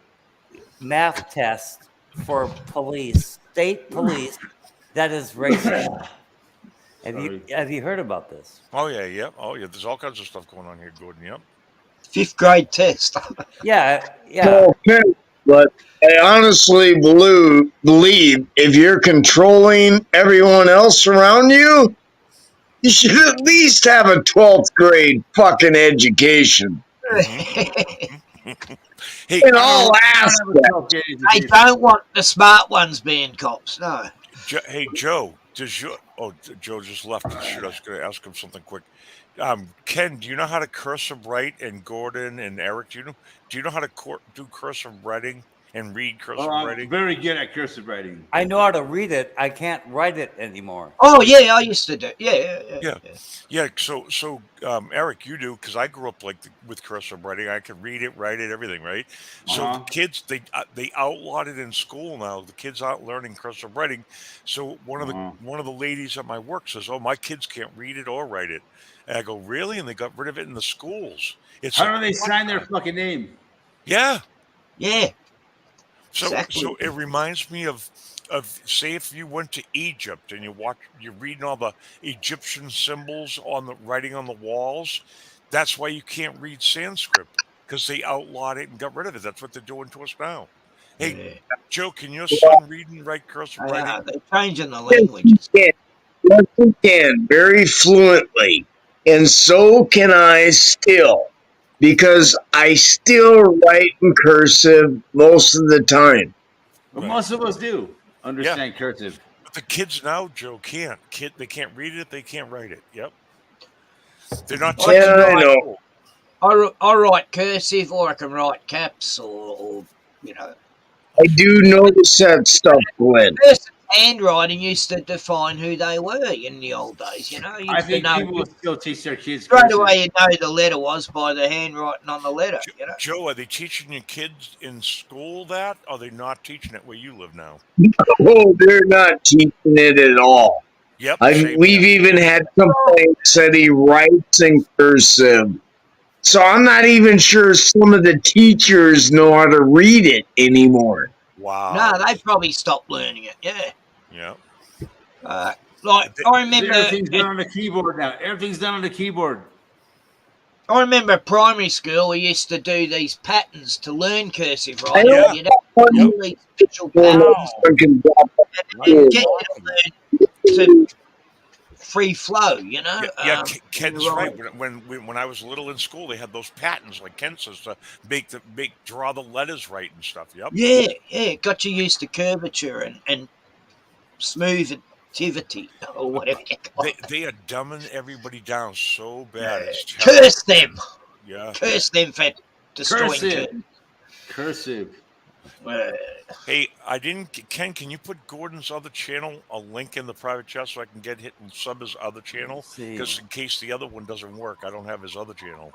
math test for police, state police, that is racist. Have you heard about this? Oh yeah, yep. Oh yeah, there's all kinds of stuff going on here, Gordon. Yep. 5th grade test. Yeah. Well, But I honestly believe if you're controlling everyone else around you, you should at least have a 12th grade fucking education Hey, in all aspects. I don't want the smart ones being cops. No. Hey Joe, does your Joe just left? Shoot, I was going to ask him something quick. Ken, do you know how to cursive write? And Gordon and Eric, do you know how to do cursive writing and read cursive Oh, I'm writing? very good at cursive writing. I know how to read it. I can't write it anymore. Oh yeah, I used to do. Yeah. Yeah. So Eric, you do, because I grew up with cursive writing. I could read it, write it, everything, right? So the kids they outlawed it in school now. The kids aren't learning cursive writing. So one of the ladies at my work says, "Oh, my kids can't read it or write it." And I go, "Really?" And they got rid of it in the schools. It's How like, do they what sign their the- fucking name? Yeah. Yeah. So Exactly. so it reminds me of say if you went to Egypt and you're reading all the Egyptian symbols on the writing on the walls. That's why you can't read Sanskrit, because they outlawed it and got rid of it. That's what they're doing to us now. Hey, Yeah. Joe, can your son read and write cursive writing? They're changing the Yes, languages. he can. Yes, he can very fluently. And so can I still, because I still write in cursive most of the time. Well, Right. most of us do understand cursive. But the kids now, Joe, can't. They can't read it. They can't write it. Yep. They're not I Yeah, can I write. know. I write cursive, or I can write caps, or I do notice that stuff, Glenn. person's handwriting used to define who they were in the old days. You I used to think know people will still teach their kids straight cursive. away. You know the letter was by the handwriting on the letter. Joe, are they teaching your kids in school that? Or are they not teaching it where you live now? Oh, they're not teaching it at all. Yep. We've even had complaints that he writes in cursive. So I'm not even sure some of the teachers know how to read it anymore. Wow. No, they probably stopped learning it. Yeah. Yeah. Like I remember, Everything's done on the keyboard now. Everything's done on the keyboard. I remember primary school. We used to do these patterns to learn cursive I writing. know. You'd have all these special patterns Can drop and get you to learn to free flow. Yeah, Ken's right. right. When I was little in school, they had those patterns like Ken says to draw the letters right and stuff. Yep. Yeah, it got you used to curvature and smoothity or whatever you call it. They are dumbing everybody down so bad. It's Curse them. Yeah. Curse them for destroying Cursive. Cursive. Hey, Ken, can you put Gordon's other channel a link in the private chat so I can get hit and sub his other channel? Let's see. Because in case the other one doesn't work, I don't have his other channel.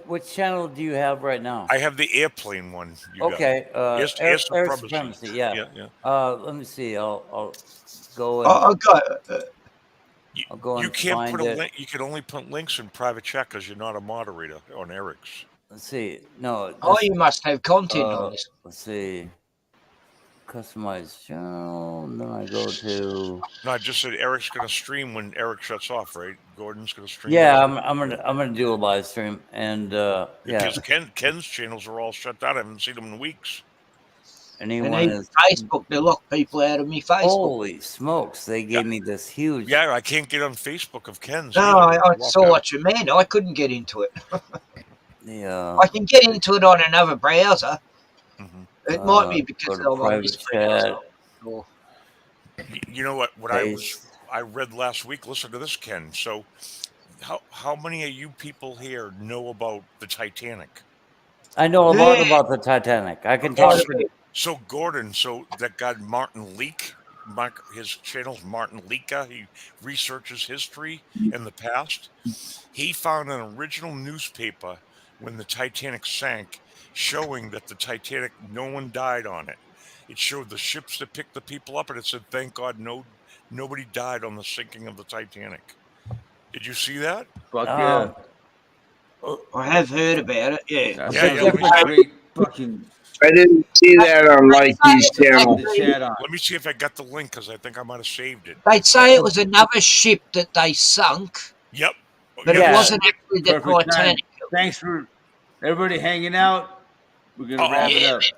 Which channel do you have right now? I have the airplane one. Okay. Air Air Supremacy. Supremacy. Yeah. Let me see. I'll go. And, I got I'll go You and can't find put a it. link. You can only put links in private chat because you're not a moderator on Eric's. Let's see. No. Oh, this- you must have content on this. Let's see. Customize channel. And then I go to. No, I just said Eric's going to stream when Eric shuts off, right? Gordon's going to stream. Yeah, I'm gonna do a live stream, and yeah, Because Ken's channels are all shut down. I haven't seen them in weeks. anyone And even is. Facebook, they lock people out of me Facebook. Holy smokes! They gave me this huge. Yeah, I can't get on Facebook of Ken's. No, either. I Walk saw out. what you meant. I couldn't get into it. Yeah. I can get into it on another browser. Mhm. It might be Go because to they're on private this chat. browser. Or- You know what? Paste. I read last week. Listen to this, Ken. So, how many of you people here know about the Titanic? I know a lot Yeah. about the Titanic. I can Okay, talk. So Gordon, that guy Martin Leake, his channel's Martin Leaka. He researches history in the past. He found an original newspaper when the Titanic sank, showing that the Titanic, no one died on it. It showed the ships that picked the people up, and it said, "Thank God, nobody died on the sinking of the Titanic." Did you see that? Fuck yeah. I have heard about it. Yeah. That's Yeah, a yeah, great fucking I didn't see that on Mikey's channel. the chat on. Let me see if I got the link because I think I might have saved it. They'd say it was another ship that they sunk, Yep. but Yeah. it wasn't actually the Perfect time. Titanic. Thanks for everybody hanging out. We're gonna Oh, wrap yeah, it up. man.